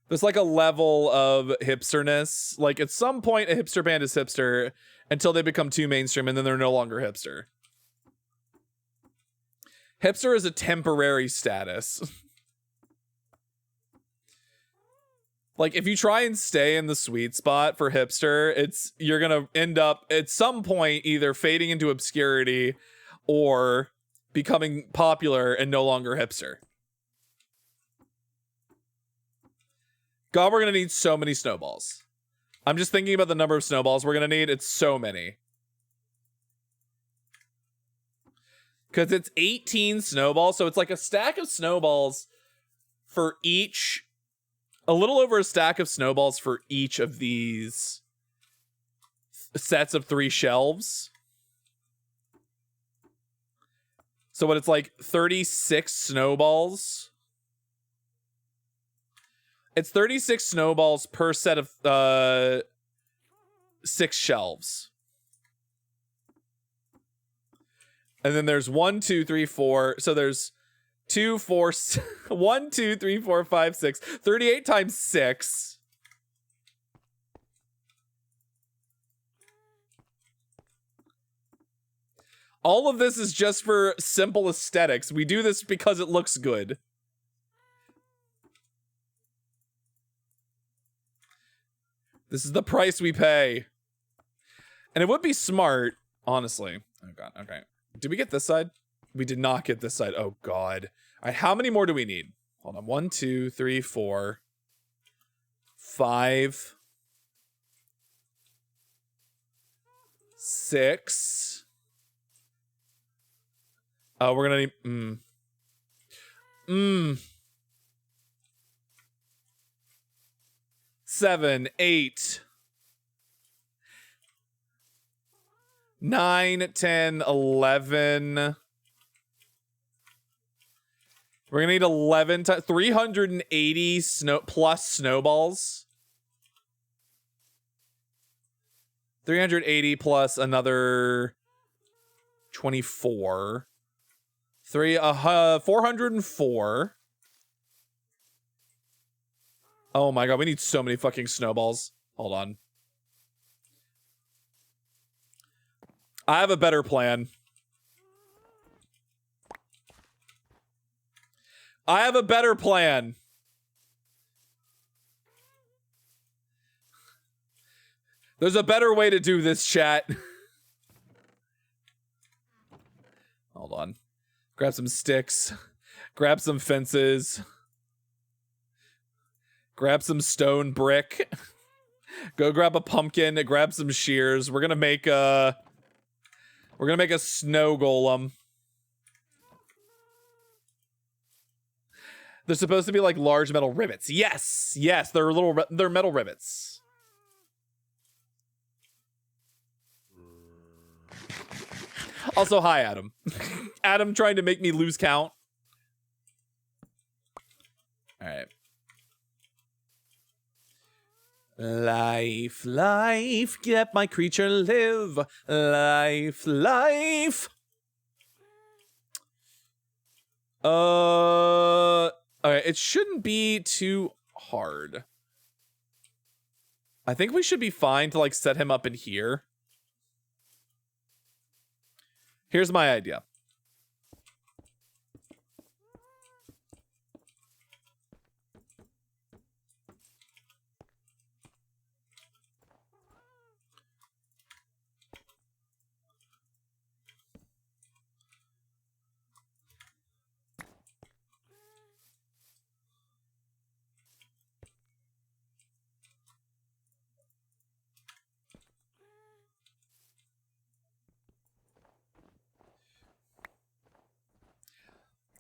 A: There's like a level of hipsterness. Like at some point a hipster band is hipster until they become too mainstream and then they're no longer hipster. Hipster is a temporary status. Like if you try and stay in the sweet spot for hipster, you're gonna end up at some point either fading into obscurity or becoming popular and no longer hipster. God, we're gonna need so many snowballs. I'm just thinking about the number of snowballs we're gonna need. It's so many. Because it's 18 snowballs, so it's like a stack of snowballs for each... A little over a stack of snowballs for each of these sets of 3 shelves. So what, it's like 36 snowballs. It's 36 snowballs per set of 6 shelves. And then there's 1, 2, 3, 4. So there's 2, 4, 1, 2, 3, 4, 5, 6. 38 times 6. All of this is just for simple aesthetics. We do this because it looks good. This is the price we pay. And it would be smart, honestly. Oh god, okay. Did we get this side? We did not get this side. Oh god. All right, how many more do we need? Hold on. 1, 2, 3, 4, 5, 6. Oh, we're gonna need 7, 8, 9, 10, 11. We're gonna need 11 times 380 plus snowballs. 380 plus another 24. 404. Oh my god, we need so many fucking snowballs. Hold on. I have a better plan. I have a better plan. There's a better way to do this, chat. Hold on. Grab some sticks. Grab some fences. Grab some stone brick. Go grab a pumpkin. Grab some shears. We're gonna make a snow golem. They're supposed to be like large metal rivets. Yes, yes, they're metal rivets. Also, hi, Adam. Adam trying to make me lose count. All right. Life, life, let my creature live. Life, life. Okay, it shouldn't be too hard. I think we should be fine to like set him up in here. Here's my idea.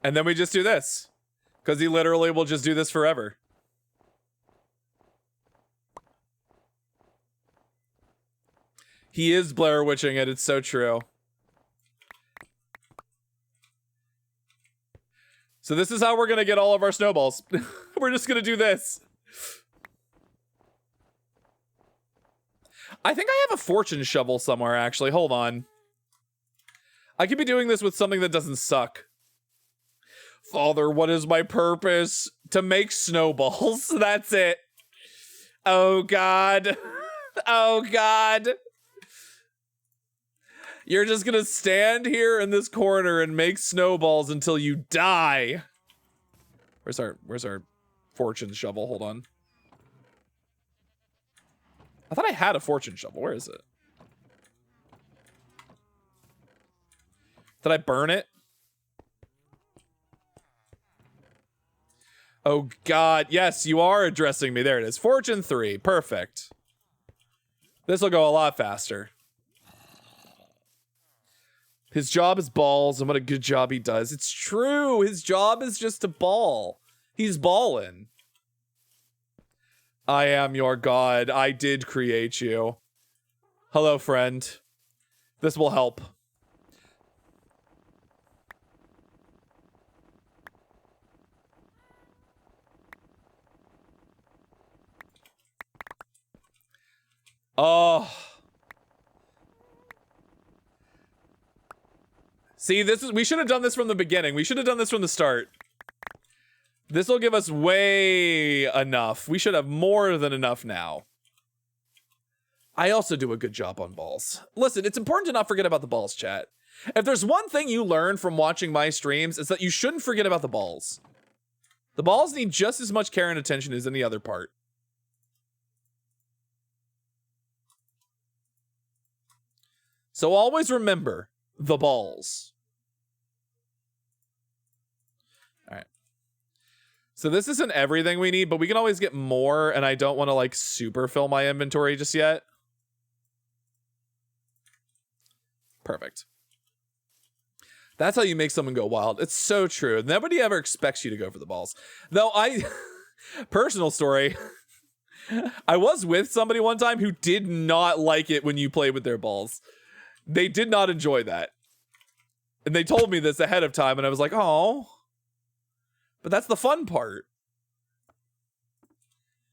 A: And then we just do this. Because he literally will just do this forever. He is Blair Witching it. It's so true. So this is how we're going to get all of our snowballs. We're just going to do this. I think I have a fortune shovel somewhere, actually. Hold on. I could be doing this with something that doesn't suck. Father, what is my purpose? To make snowballs. That's it. Oh, God. Oh, God. You're just gonna stand here in this corner and make snowballs until you die. Where's our fortune shovel? Hold on. I thought I had a fortune shovel. Where is it? Did I burn it? Oh God, yes, you are addressing me. There it is. Fortune 3. Perfect. This will go a lot faster. His job is balls, and what a good job he does. It's true. His job is just to ball. He's ballin'. I am your god. I did create you. Hello, friend. This will help. Oh. See, we should have done this from the beginning. We should have done this from the start. This will give us way enough. We should have more than enough now. I also do a good job on balls. Listen, it's important to not forget about the balls, chat. If there's one thing you learn from watching my streams, it's that you shouldn't forget about the balls. The balls need just as much care and attention as any other part. So always remember the balls. All right. So this isn't everything we need, but we can always get more, and I don't want to like super fill my inventory just yet. Perfect. That's how you make someone go wild. It's so true. Nobody ever expects you to go for the balls. Though personal story, I was with somebody one time who did not like it when you played with their balls. They did not enjoy that. And they told me this ahead of time, and I was like, oh. But that's the fun part.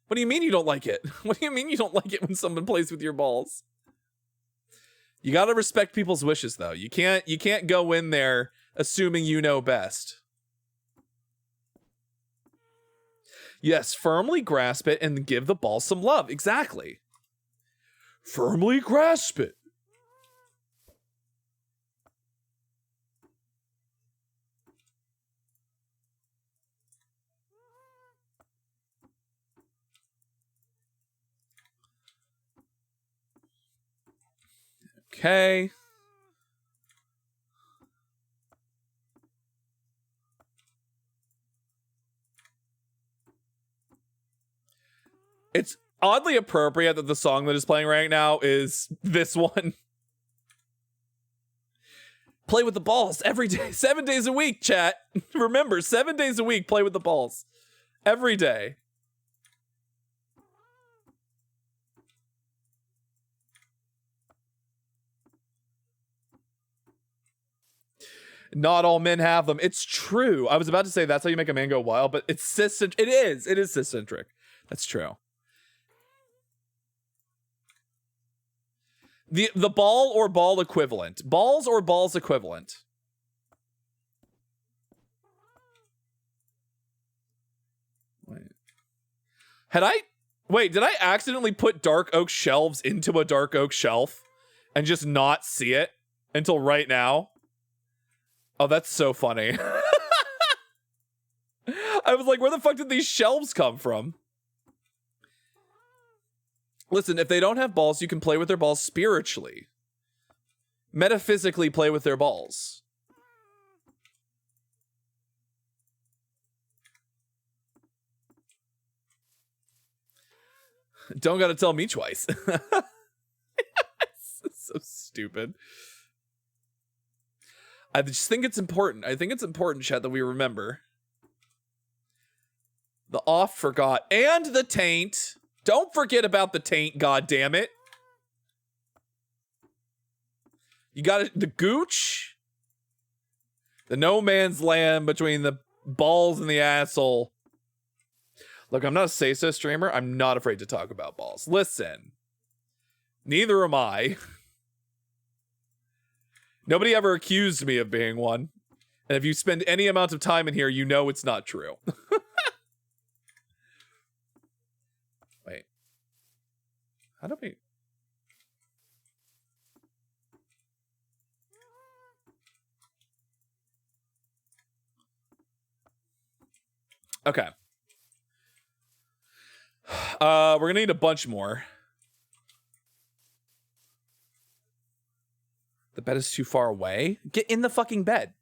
A: What do you mean you don't like it? What do you mean you don't like it when someone plays with your balls? You gotta respect people's wishes, though. You can't go in there assuming you know best. Yes, firmly grasp it and give the ball some love. Exactly. Firmly grasp it. Okay. It's oddly appropriate that the song that is playing right now is this one. Play with the balls every day, 7 days a week, chat. Remember, 7 days a week, play with the balls. Every day. Not all men have them. It's true. I was about to say that's how you make a man go wild, but it's cis-centric. It is cis-centric. That's true. The ball or ball equivalent. Balls or balls equivalent. Wait, did I accidentally put dark oak shelves into a dark oak shelf and just not see it until right now? Oh, that's so funny. I was like, where the fuck did these shelves come from? Listen, if they don't have balls, you can play with their balls spiritually. Metaphysically play with their balls. Don't gotta tell me twice. It's so stupid. I just think it's important. I think it's important, chat, that we remember. The off forgot. And the taint. Don't forget about the taint, goddammit. You got the gooch. The no man's land between the balls and the asshole. Look, I'm not a say-so streamer. I'm not afraid to talk about balls. Listen. Neither am I. Nobody ever accused me of being one. And if you spend any amount of time in here, you know it's not true. Wait. How do we... Okay. We're gonna need a bunch more. The bed is too far away. Get in the fucking bed.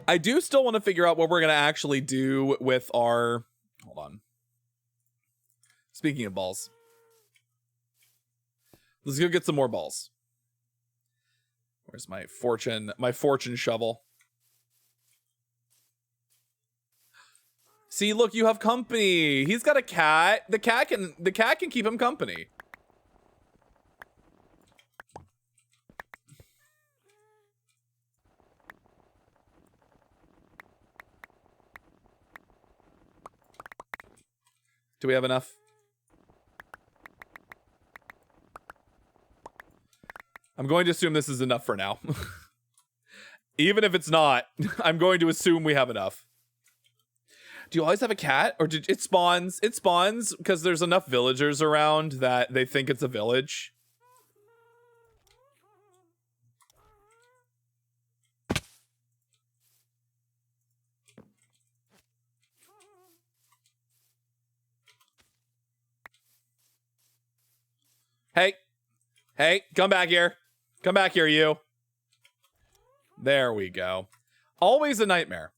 A: I do still want to figure out what we're going to actually do with our... Hold on. Speaking of balls. Let's go get some more balls. Where's my fortune shovel? See, look, you have company. He's got a cat. The cat can keep him company. Do we have enough? I'm going to assume this is enough for now. Even if it's not, I'm going to assume we have enough. Do you always have a cat? Or did it spawns? It spawns because there's enough villagers around that they think it's a village. Hey, come back here. Come back here, you. There we go. Always a nightmare.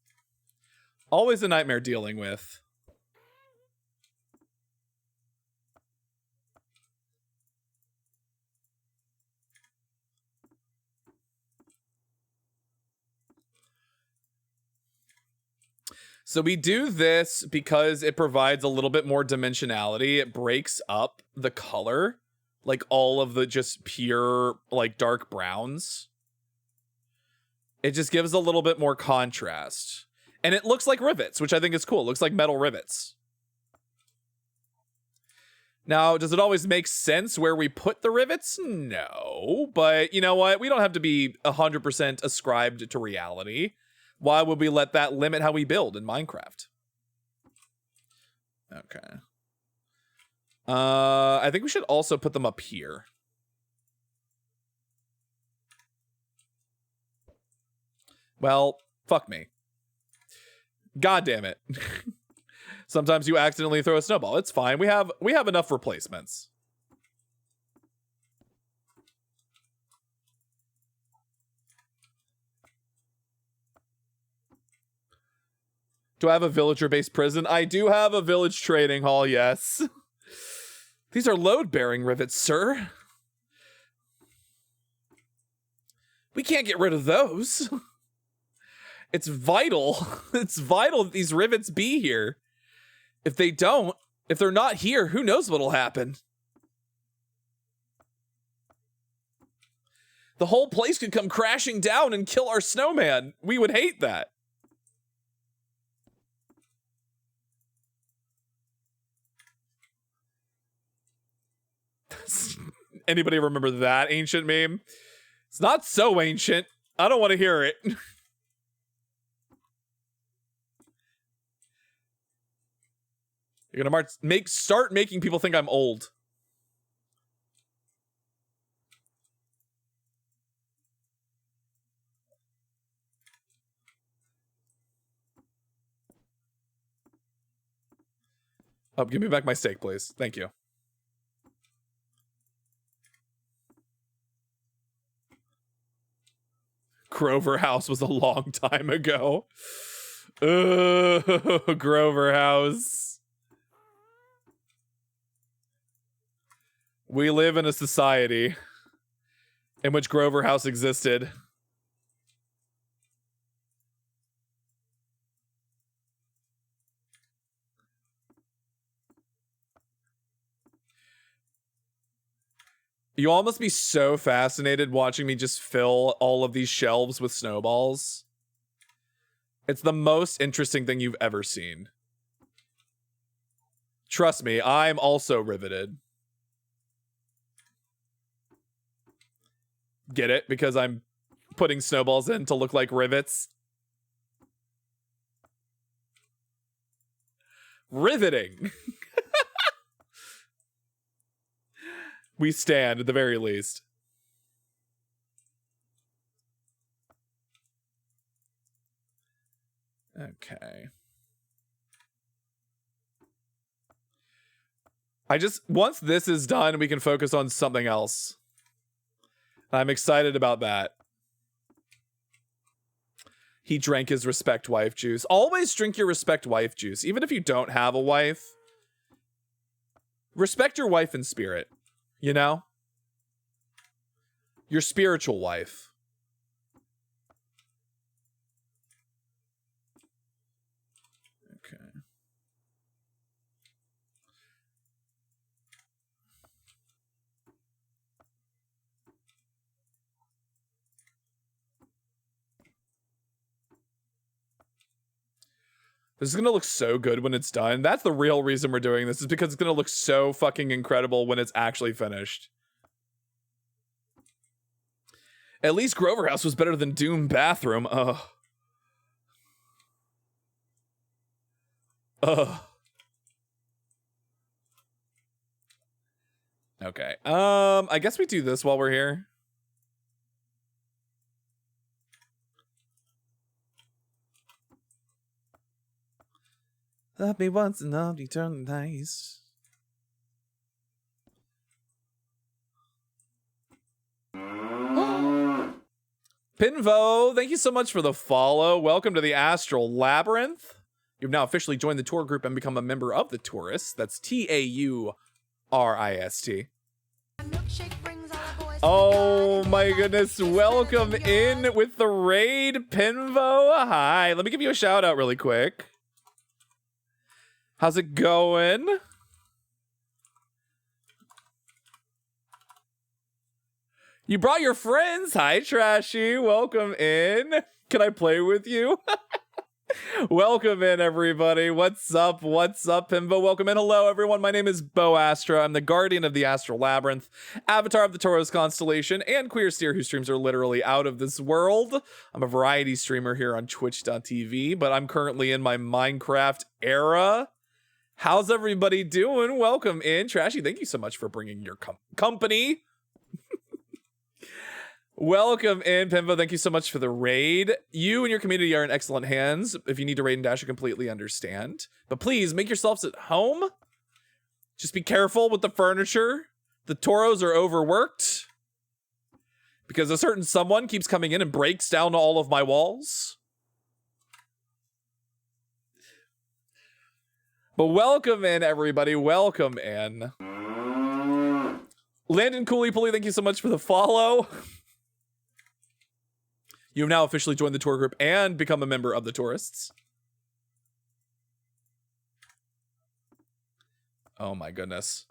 A: Always a nightmare dealing with. So we do this because it provides a little bit more dimensionality. It breaks up the color. Like all of the just pure, like dark browns. It just gives a little bit more contrast. And it looks like rivets, which I think is cool. It looks like metal rivets. Now, does it always make sense where we put the rivets? No, but you know what? We don't have to be 100% ascribed to reality. Why would we let that limit how we build in Minecraft? Okay. I think we should also put them up here. Well, fuck me. God damn it. Sometimes you accidentally throw a snowball. It's fine. We have enough replacements. Do I have a villager-based prison? I do have a village trading hall, yes. These are load-bearing rivets, sir. We can't get rid of those. It's vital. It's vital that these rivets be here. If they don't, if they're not here, who knows what'll happen? The whole place could come crashing down and kill our snowman. We would hate that. Anybody remember that ancient meme? It's not so ancient. I don't want to hear it. You're gonna start making people think I'm old. Oh, give me back my steak, please. Thank you. Grover House was a long time ago. Grover House. We live in a society in which Grover House existed. You all must be so fascinated watching me just fill all of these shelves with snowballs. It's the most interesting thing you've ever seen. Trust me, I'm also riveted. Get it? Because I'm putting snowballs in to look like rivets. Riveting. We stand, at the very least. Okay. Once this is done, we can focus on something else. I'm excited about that. He drank his respect wife juice. Always drink your respect wife juice. Even if you don't have a wife. Respect your wife in spirit. You know? Your spiritual wife. Okay. This is going to look so good when it's done. That's the real reason we're doing this, is because it's going to look so fucking incredible when it's actually finished. At least Grover House was better than Doom Bathroom. Ugh. Ugh. Okay. I guess we do this while we're here. Love me once and love you turn nice. Pinvo, thank you so much for the follow. Welcome to the Astral Labyrinth. You've now officially joined the tour group and become a member of the Tourists. That's Taurist. Oh my goodness, welcome in with the raid, Pinvo. Hi, let me give you a shout out really quick. How's it going? You brought your friends. Hi, Trashy. Welcome in. Can I play with you? Welcome in, everybody. What's up? What's up, Pimbo? Welcome in. Hello, everyone. My name is Bo Astra. I'm the guardian of the Astral Labyrinth, avatar of the Taurus constellation, and queer steer whose streams are literally out of this world. I'm a variety streamer here on Twitch.tv, but I'm currently in my Minecraft era. How's everybody doing? Welcome in. Trashy, thank you so much for bringing your company. Welcome in, Pimbo. Thank you so much for the raid. You and your community are in excellent hands. If you need to raid and dash, I completely understand. But please, make yourselves at home. Just be careful with the furniture. The Toros are overworked. Because a certain someone keeps coming in and breaks down all of my walls. But welcome in, everybody. Welcome in. Landon Cooley Pulley, thank you so much for the follow. You have now officially joined the tour group and become a member of the Tourists. Oh my goodness.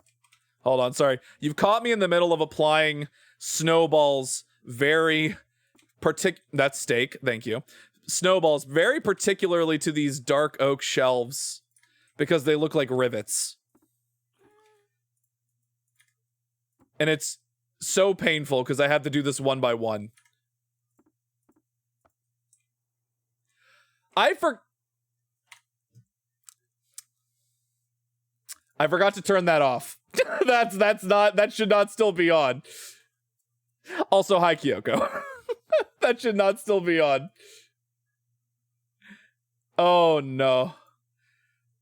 A: Hold on, sorry. You've caught me in the middle of applying snowballs that's steak, thank you. Snowballs very particularly to these dark oak shelves because they look like rivets. And it's so painful because I have to do this one by one. I forgot to turn that off. That should not still be on. Also, hi Kyoko. That should not still be on. Oh no.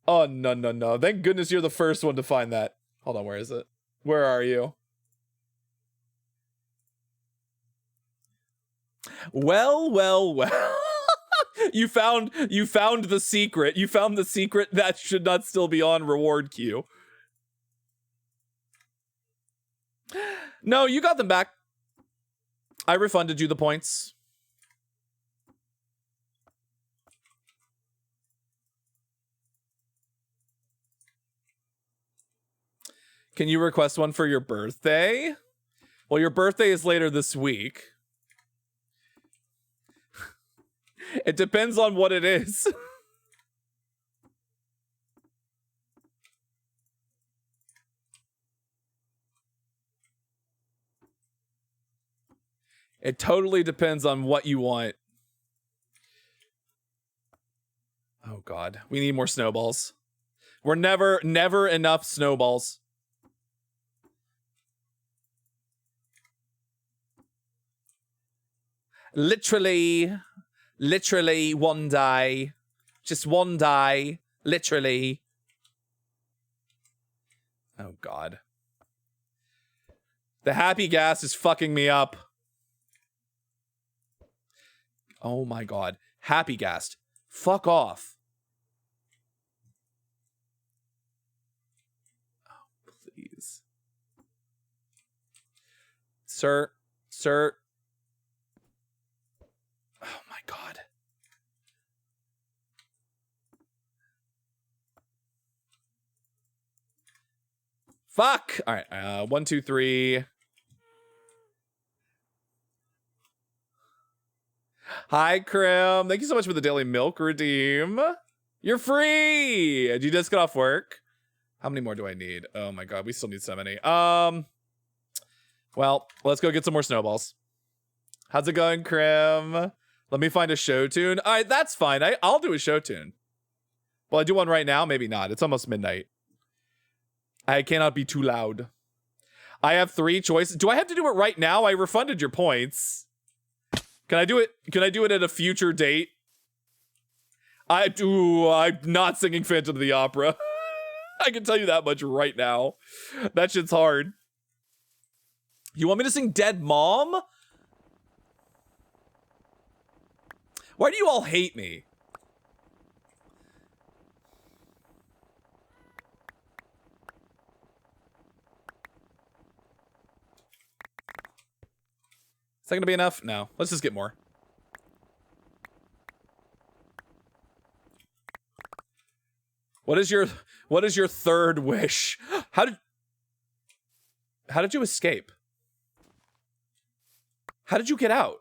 A: Oh no. Thank goodness you're the first one to find that. Hold on, where is it? Where are you? Well. You found the secret. You found the secret that should not still be on reward queue. No, you got them back. I refunded you the points. Can you request one for your birthday? Well, your birthday is later this week. It depends on what it is. It totally depends on what you want. Oh God, we need more snowballs. We're never enough snowballs. Literally one day. Just one day. Literally. Oh God. The happy gas is fucking me up. Oh my God. Happy gas. Fuck off. Oh, please. Sir. Oh my God. Fuck. All right. 1, 2, 3. Hi, Krim. Thank you so much for the daily milk redeem. You're free. Did you just get off work? How many more do I need? Oh my God, we still need so many. Well, let's go get some more snowballs. How's it going, Krim? Let me find a show tune. All right, that's fine. I'll do a show tune. Will I do one right now? Maybe not. It's almost midnight. I cannot be too loud. I have 3 choices. Do I have to do it right now? I refunded your points. Can I do it? Can I do it at a future date? I'm not singing Phantom of the Opera. I can tell you that much right now. That shit's hard. You want me to sing Dead Mom? Why do you all hate me? Is that gonna be enough? No. Let's just get more. What is your third wish? How did you escape? How did you get out?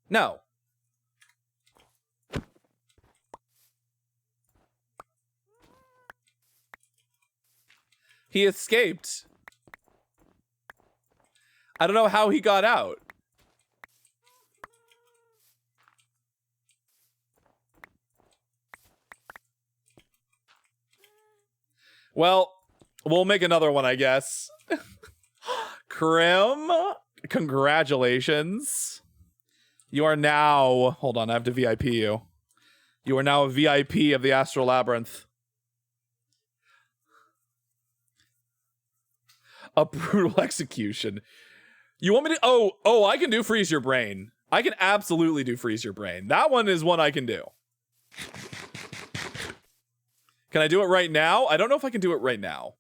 A: No. He escaped. I don't know how he got out. Well, we'll make another one, I guess. Krim, congratulations. You are now... Hold on, I have to VIP you. You are now a VIP of the Astral Labyrinth. A brutal execution. You want me to... Oh, I can do Freeze Your Brain. I can absolutely do Freeze Your Brain. That one is one I can do. Can I do it right now? I don't know if I can do it right now.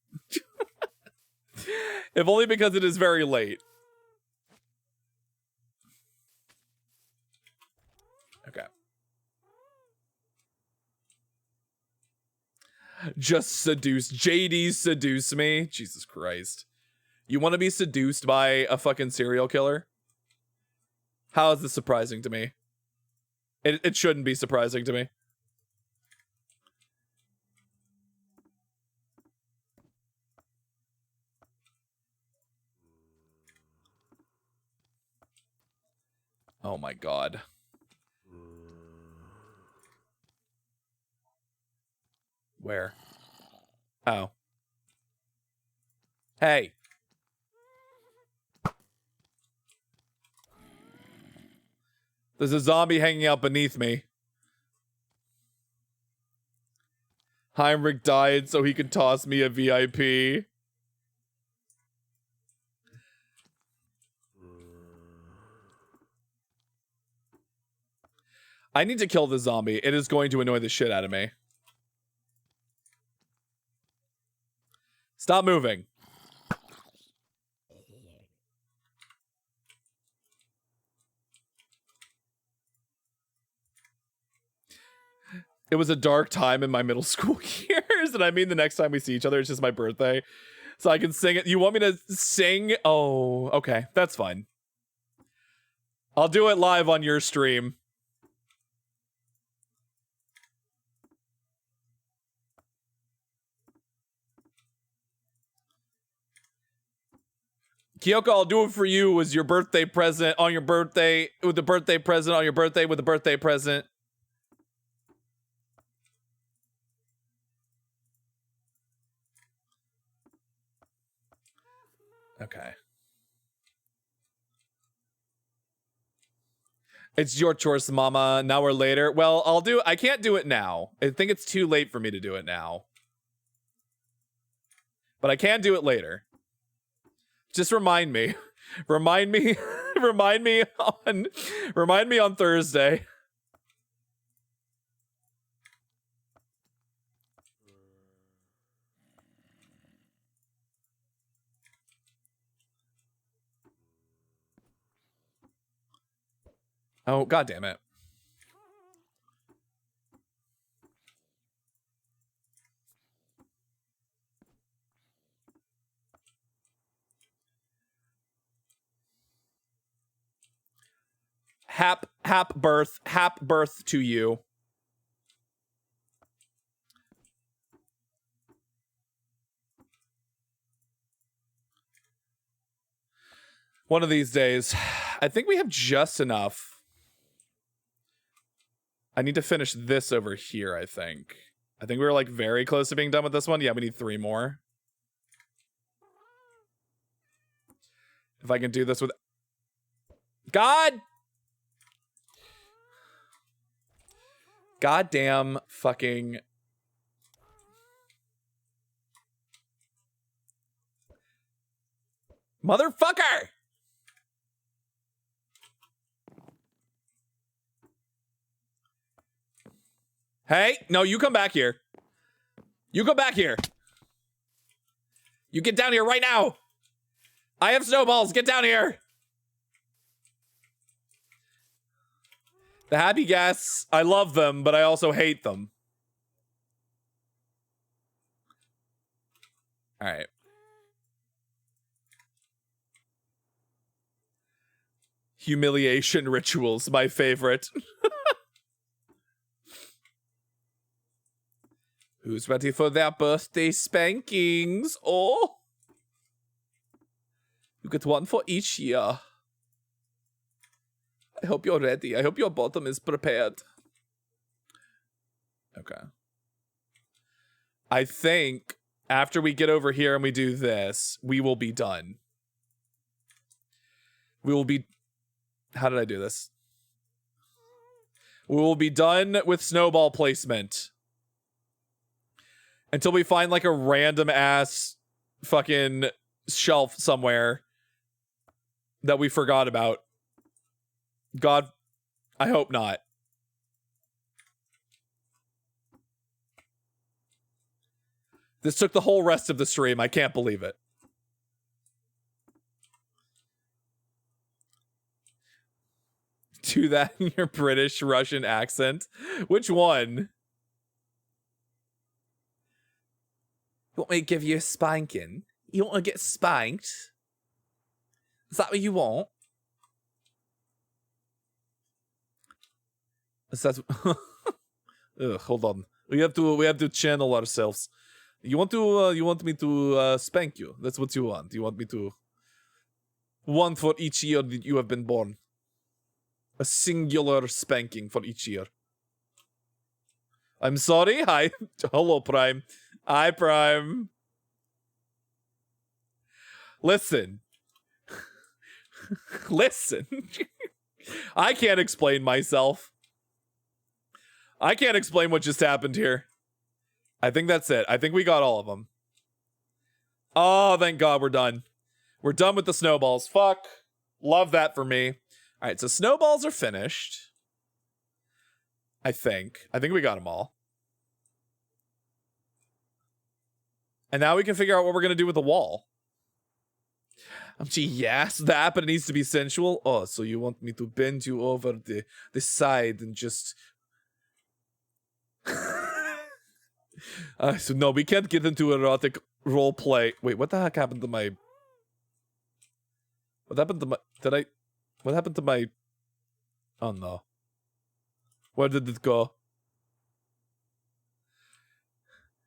A: If only because it is very late. Okay. Just seduce. JD seduce me. Jesus Christ. You want to be seduced by a fucking serial killer? How is this surprising to me? It shouldn't be surprising to me. Oh my God. Where? Oh. Hey. There's a zombie hanging out beneath me. Heinrich died so he could toss me a VIP. I need to kill the zombie. It is going to annoy the shit out of me. Stop moving. It was a dark time in my middle school years, and I mean the next time we see each other, it's just my birthday. So I can sing it. You want me to sing? Oh, okay. That's fine. I'll do it live on your stream. Kyoko, I'll do it for you as your birthday present on your birthday, with the birthday present on your birthday, with the birthday present. Okay. It's your choice, mama. Now or later. Well, I can't do it now. I think it's too late for me to do it now. But I can do it later. Just remind me. Remind me on Thursday. Oh, god damn it. Hap birth to you. One of these days. I think we have just enough. I need to finish this over here, I think. I think we were like very close to being done with this one. Yeah, we need 3 more. If I can do this with... God! Goddamn fucking... Motherfucker! Hey, no, you come back here. You come back here. You get down here right now. I have snowballs. Get down here. The happy guests, I love them, but I also hate them. All right. Humiliation rituals, my favorite. Who's ready for their birthday spankings? Oh! You get 1 for each year. I hope you're ready. I hope your bottom is prepared. Okay. I think after we get over here and we do this, we will be done. We will be... How did I do this? We will be done with snowball placement. Until we find like a random ass fucking shelf somewhere that we forgot about. God, I hope not. This took the whole rest of the stream. I can't believe it. Do that in your British Russian accent. Which one? You want me to give you a spanking? You want to get spanked? Is that what you want? Is that... Ugh, hold on. We have to channel ourselves. You want me to spank you? That's what you want. You want me to... 1 for each year that you have been born. A singular spanking for each year. I'm sorry. Hi. Hello, Prime. Hi, Prime. Listen. Listen. I can't explain myself. I can't explain what just happened here. I think that's it. I think we got all of them. Oh, thank God we're done. We're done with the snowballs. Fuck. Love that for me. All right, so snowballs are finished. I think we got them all. And now we can figure out what we're going to do with the wall. Gee, yes, that, but it needs to be sensual. Oh, so you want me to bend you over the side and just... So no, we can't get into erotic role play. Wait, what the heck happened to my? What happened to my? What happened to my? Oh no. Where did it go?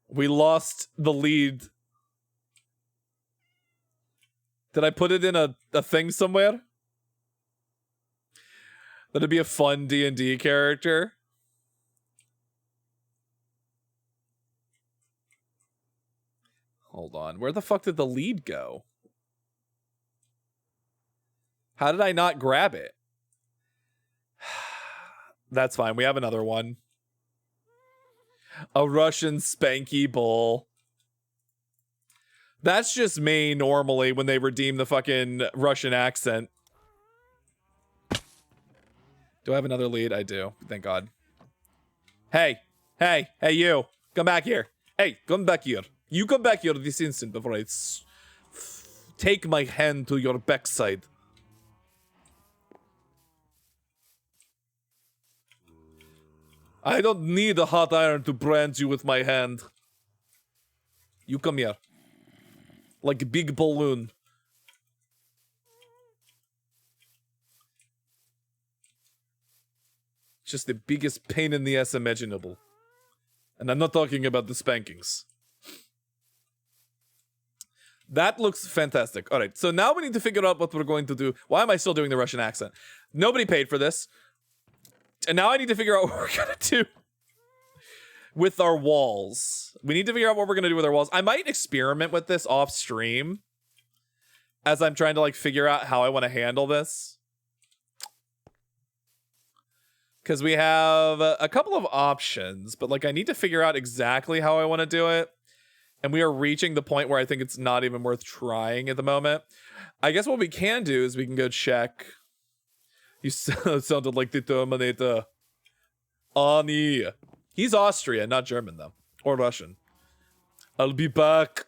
A: We lost the lead. Did I put it in a thing somewhere? That'd be a fun D&D character. Hold on. Where the fuck did the lead go? How did I not grab it? That's fine. We have another one. A Russian spanky bull. That's just me normally when they redeem the fucking Russian accent. Do I have another lead? I do. Thank God. Hey, you. Come back here. Hey, come back here. You come back here this instant before I take my hand to your backside. I don't need a hot iron to brand you with my hand. You come here. Like a big balloon. Just the biggest pain in the ass imaginable. And I'm not talking about the spankings. That looks fantastic. All right, so now we need to figure out what we're going to do. Why am I still doing the Russian accent? Nobody paid for this. And now I need to figure out what we're gonna do with our walls. We need to figure out what we're gonna do with our walls. I might experiment with this off stream as I'm trying to like figure out how I want to handle this. Because we have a couple of options, but like I need to figure out exactly how I want to do it. And we are reaching the point where I think it's not even worth trying at the moment. I guess what we can do is we can go check. You sounded like the Terminator. Ani. He's Austrian, not German though. Or Russian. I'll be back.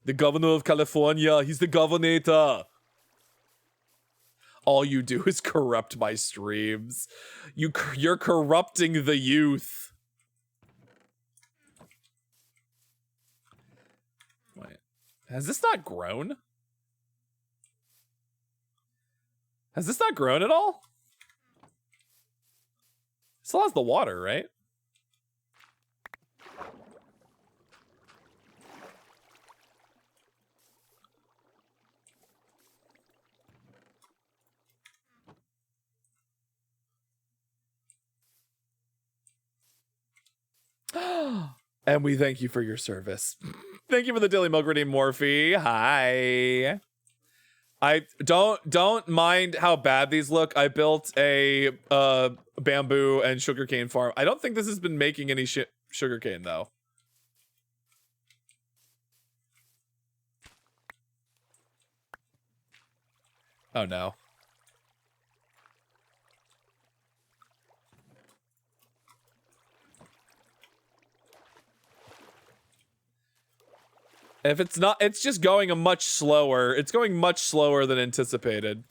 A: The governor of California. He's the governator. All you do is corrupt my streams. You're corrupting the youth. Wait. Has this not grown? Has this not grown at all? Still has the water, right? And we thank you for your service. Thank you for the Daily Milk Redeem Morphe. Hi. I don't mind how bad these look. I built a bamboo and sugarcane farm. I don't think this has been making any sugarcane though. Oh no. If it's not, it's just going much slower. It's going much slower than anticipated.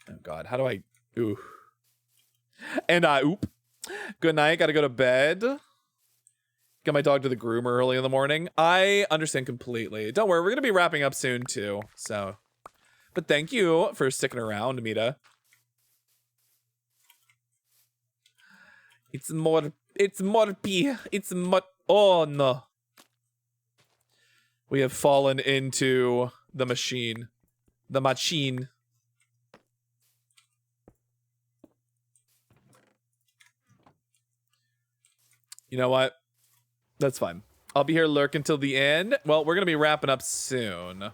A: Oh God, how do I, ooh. And oop. Good night, gotta go to bed. Got my dog to the groomer early in the morning. I understand completely. Don't worry, we're gonna be wrapping up soon too, so. But thank you for sticking around, Mita. It's more, oh no. We have fallen into the machine. The machine. You know what? That's fine. I'll be here lurking till the end. Well, we're going to be wrapping up soon.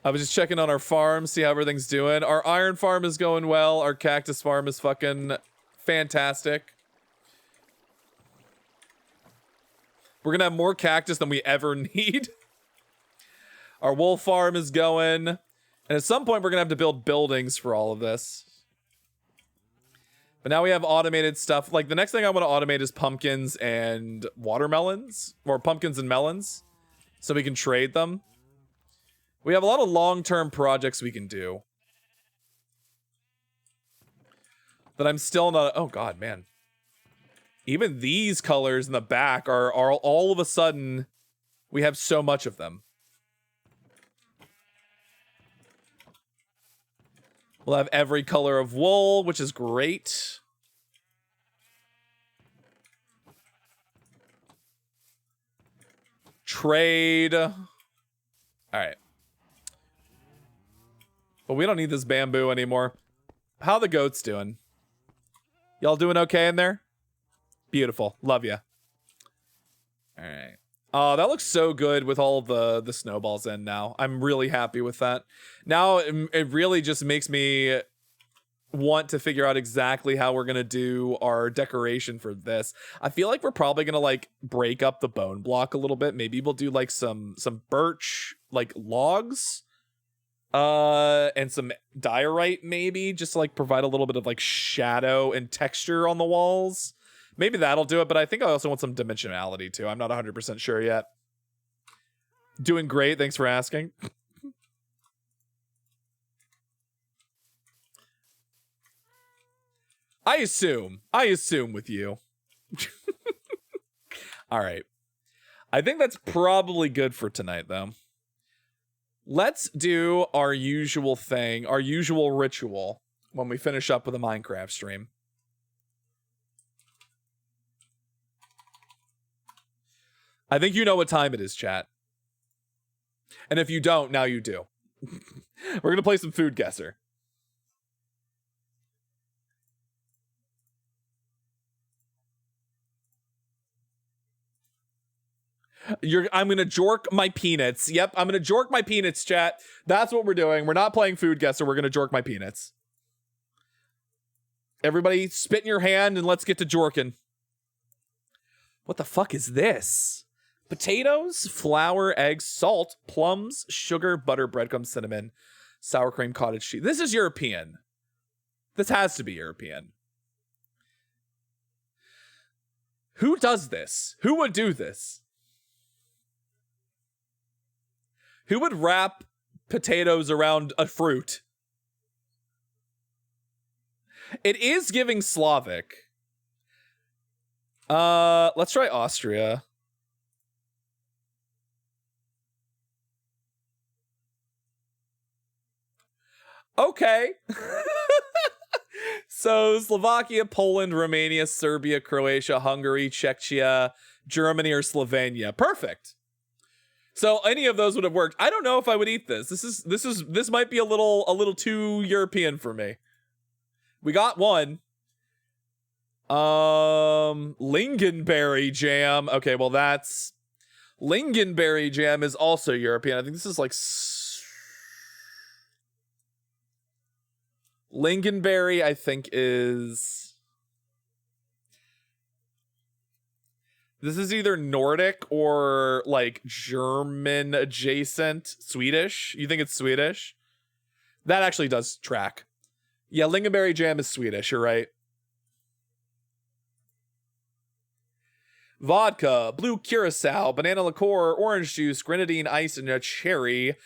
A: I was just checking on our farm, see how everything's doing. Our iron farm is going well. Our cactus farm is fucking fantastic. We're going to have more cactus than we ever need. Our wool farm is going. And at some point, we're going to have to build buildings for all of this. But now we have automated stuff. Like, the next thing I want to automate is pumpkins and watermelons. Or pumpkins and melons. So we can trade them. We have a lot of long-term projects we can do. That I'm still not... Oh, God, man. Even these colors in the back are all of a sudden, we have so much of them. We'll have every color of wool, which is great. Trade. All right. But we don't need this bamboo anymore. How the goats doing? Y'all doing okay in there? Beautiful. Love ya. All right. Oh, that looks so good with all the snowballs in now. I'm really happy with that. Now it really just makes me want to figure out exactly how we're gonna do our decoration for this. I feel like we're probably gonna like break up the bone block a little bit. Maybe we'll do like some birch like logs, and some diorite maybe, just to like provide a little bit of like shadow and texture on the walls. Maybe that'll do it, but I think I also want some dimensionality too. I'm not 100% sure yet. Doing great, thanks for asking. I assume with you. All right. I think that's probably good for tonight, though. Let's do our usual thing, our usual ritual when we finish up with a Minecraft stream. I think you know what time it is, chat. And if you don't, now you do. We're going to play some Food Guesser. I'm gonna jork my peanuts. Yep, I'm gonna jork my peanuts, chat. That's what we're doing. We're not playing Food Guesser. We're gonna jork my peanuts. Everybody, spit in your hand and let's get to jorking. What the fuck is this? Potatoes, flour, eggs, salt, plums, sugar, butter, breadcrumbs, cinnamon, sour cream, cottage cheese. This is European. This has to be European. Who does this? Who would do this? Who would wrap potatoes around a fruit? It is giving Slavic. Let's try Austria. Okay. So Slovakia, Poland, Romania, Serbia, Croatia, Hungary, Czechia, Germany, or Slovenia. Perfect. So any of those would have worked. I don't know if I would eat this. This might be a little too European for me. We got one. Lingonberry jam. Okay, well that's lingonberry jam is also European. I think this is like lingonberry, I think is this is either Nordic or like German adjacent. Swedish? You think it's Swedish? That actually does track. Yeah, lingonberry jam is Swedish, you're right. Vodka, blue curacao, banana liqueur, orange juice, grenadine ice, and a cherry.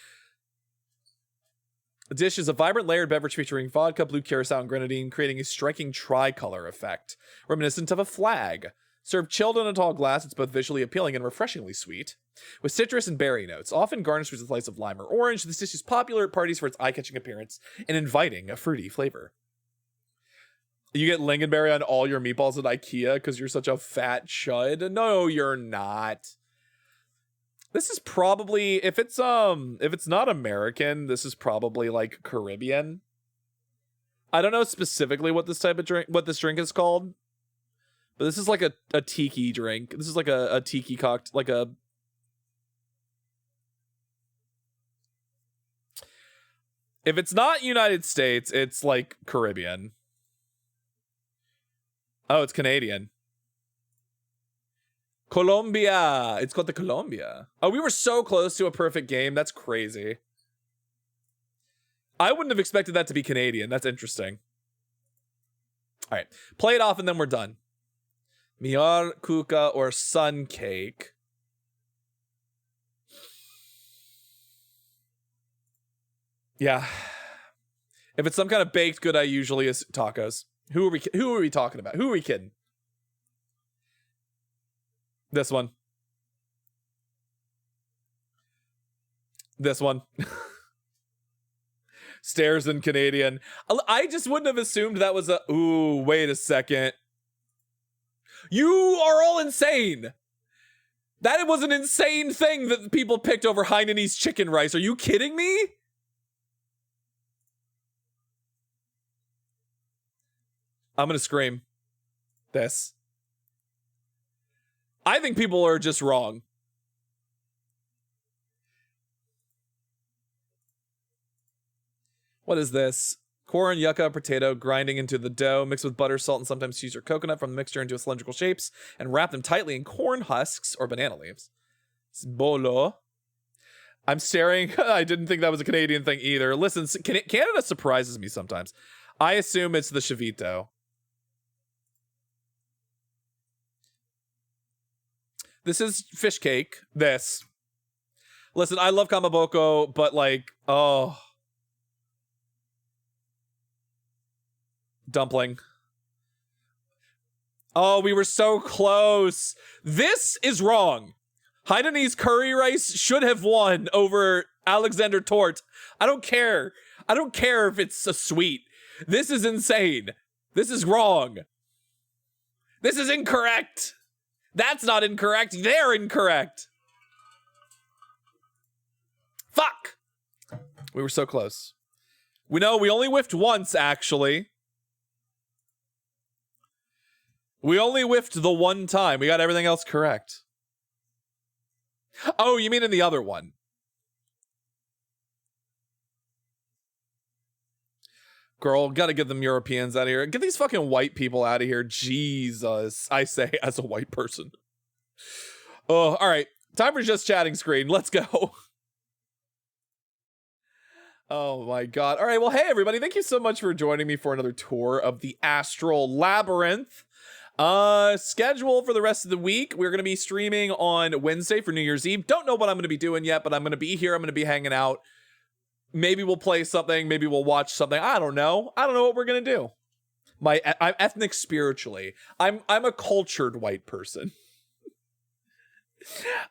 A: The dish is a vibrant layered beverage featuring vodka, blue curacao, and grenadine, creating a striking tricolor effect, reminiscent of a flag. Served chilled in a tall glass, it's both visually appealing and refreshingly sweet, with citrus and berry notes, often garnished with a slice of lime or orange. This dish is popular at parties for its eye-catching appearance and inviting a fruity flavor. You get lingonberry on all your meatballs at IKEA because you're such a fat chud? No, you're not. This is probably, if it's not American, this is probably like Caribbean. I don't know specifically what this type of drink, what this drink is called, but this is like a tiki drink. This is like a tiki cocktail, like a. If it's not United States, it's like Caribbean. Oh, it's Canadian. Colombia. It's called the Colombia. Oh, we were so close to a perfect game. That's crazy. I wouldn't have expected that to be Canadian. That's interesting. All right. Play it off and then we're done. Miar kuka or sun cake. Yeah. If it's some kind of baked good, I usually is tacos. Who are we talking about? Who are we kidding? This one. This one. Stairs in Canadian. I just wouldn't have assumed that was a... Ooh, wait a second. You are all insane. That was an insane thing that people picked over Hainanese chicken rice. Are you kidding me? I'm gonna scream. This. I think people are just wrong. What is this? Corn, yucca, potato, grinding into the dough, mixed with butter, salt, and sometimes cheese or coconut from the mixture into cylindrical shapes, and wrap them tightly in corn husks or banana leaves. It's bolo. I'm staring. I didn't think that was a Canadian thing either. Listen, Canada surprises me sometimes. I assume it's the chavito. This is fish cake. This. Listen, I love kamaboko, but like, oh. Dumpling. Oh, we were so close. This is wrong. Hainanese curry rice should have won over Alexander Tort. I don't care. I don't care if it's a sweet. This is insane. This is wrong. This is incorrect. That's not incorrect. They're incorrect. Fuck. We were so close. We only whiffed once, actually. We only whiffed the one time. We got everything else correct. Oh, you mean in the other one? Girl, gotta get them Europeans out of here. Get these fucking white people out of here. Jesus. I say as a white person. Oh, all right. Time for just chatting screen. Let's go. Oh my God. All right. Well, hey, everybody. Thank you so much for joining me for another tour of the Astral Labyrinth. Schedule for the rest of the week. We're going to be streaming on Wednesday for New Year's Eve. Don't know what I'm going to be doing yet, but I'm going to be here. I'm going to be hanging out. Maybe we'll play something. Maybe we'll watch something. I don't know. I don't know what we're going to do. I'm ethnic spiritually. I'm a cultured white person.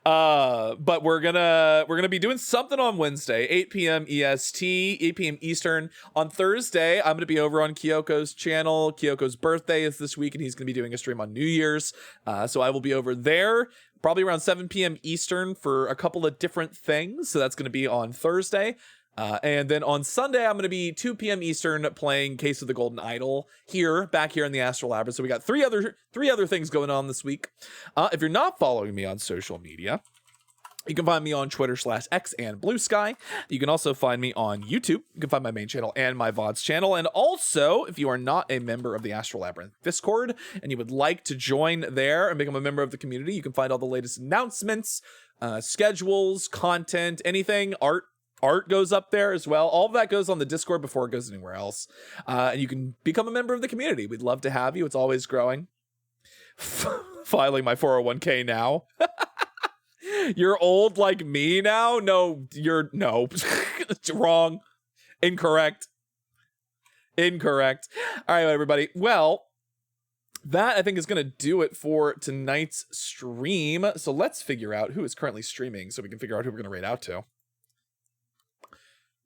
A: But we're gonna be doing something on Wednesday, 8 p.m. EST, 8 p.m. Eastern. On Thursday, I'm gonna be over on Kyoko's channel. Kyoko's birthday is this week, and he's gonna be doing a stream on New Year's. So I will be over there, probably around 7 p.m. Eastern for a couple of different things. So that's gonna be on Thursday. And then on Sunday, I'm going to be 2 p.m. Eastern playing Case of the Golden Idol back here in the Astral Labyrinth. So we got three other things going on this week. If you're not following me on social media, you can find me on Twitter /X and Blue Sky. You can also find me on YouTube. You can find my main channel and my VODs channel. And also, if you are not a member of the Astral Labyrinth Discord and you would like to join there and become a member of the community, you can find all the latest announcements, schedules, content, anything, Art goes up there as well. All of that goes on the Discord before it goes anywhere else. And you can become a member of the community. We'd love to have you. It's always growing. Filing my 401k now. You're old like me now? No, no. Wrong. Incorrect. All right, everybody. Well, that I think is going to do it for tonight's stream. So let's figure out who is currently streaming so we can figure out who we're going to raid out to.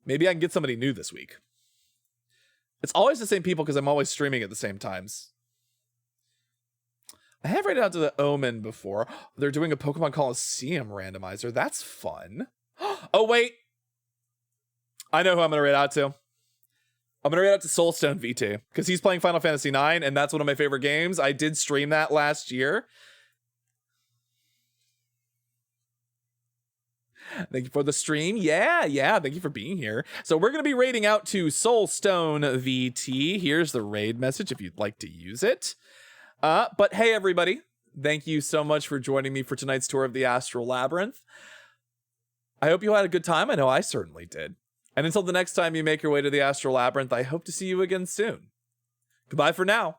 A: Maybe I can get somebody new this week. It's always the same people because I'm always streaming at the same times. I have raided out to the Omen before. They're doing a Pokemon Coliseum randomizer. That's fun. Oh, wait. I know who I'm going to raid out to. I'm going to raid out to Soulstone V2 because he's playing Final Fantasy IX, and that's one of my favorite games. I did stream that last year. Thank you for the stream. Yeah. Thank you for being here. So we're going to be raiding out to Soulstone VT. Here's the raid message if you'd like to use it. But hey, everybody. Thank you so much for joining me for tonight's tour of the Astral Labyrinth. I hope you had a good time. I know I certainly did. And until the next time you make your way to the Astral Labyrinth, I hope to see you again soon. Goodbye for now.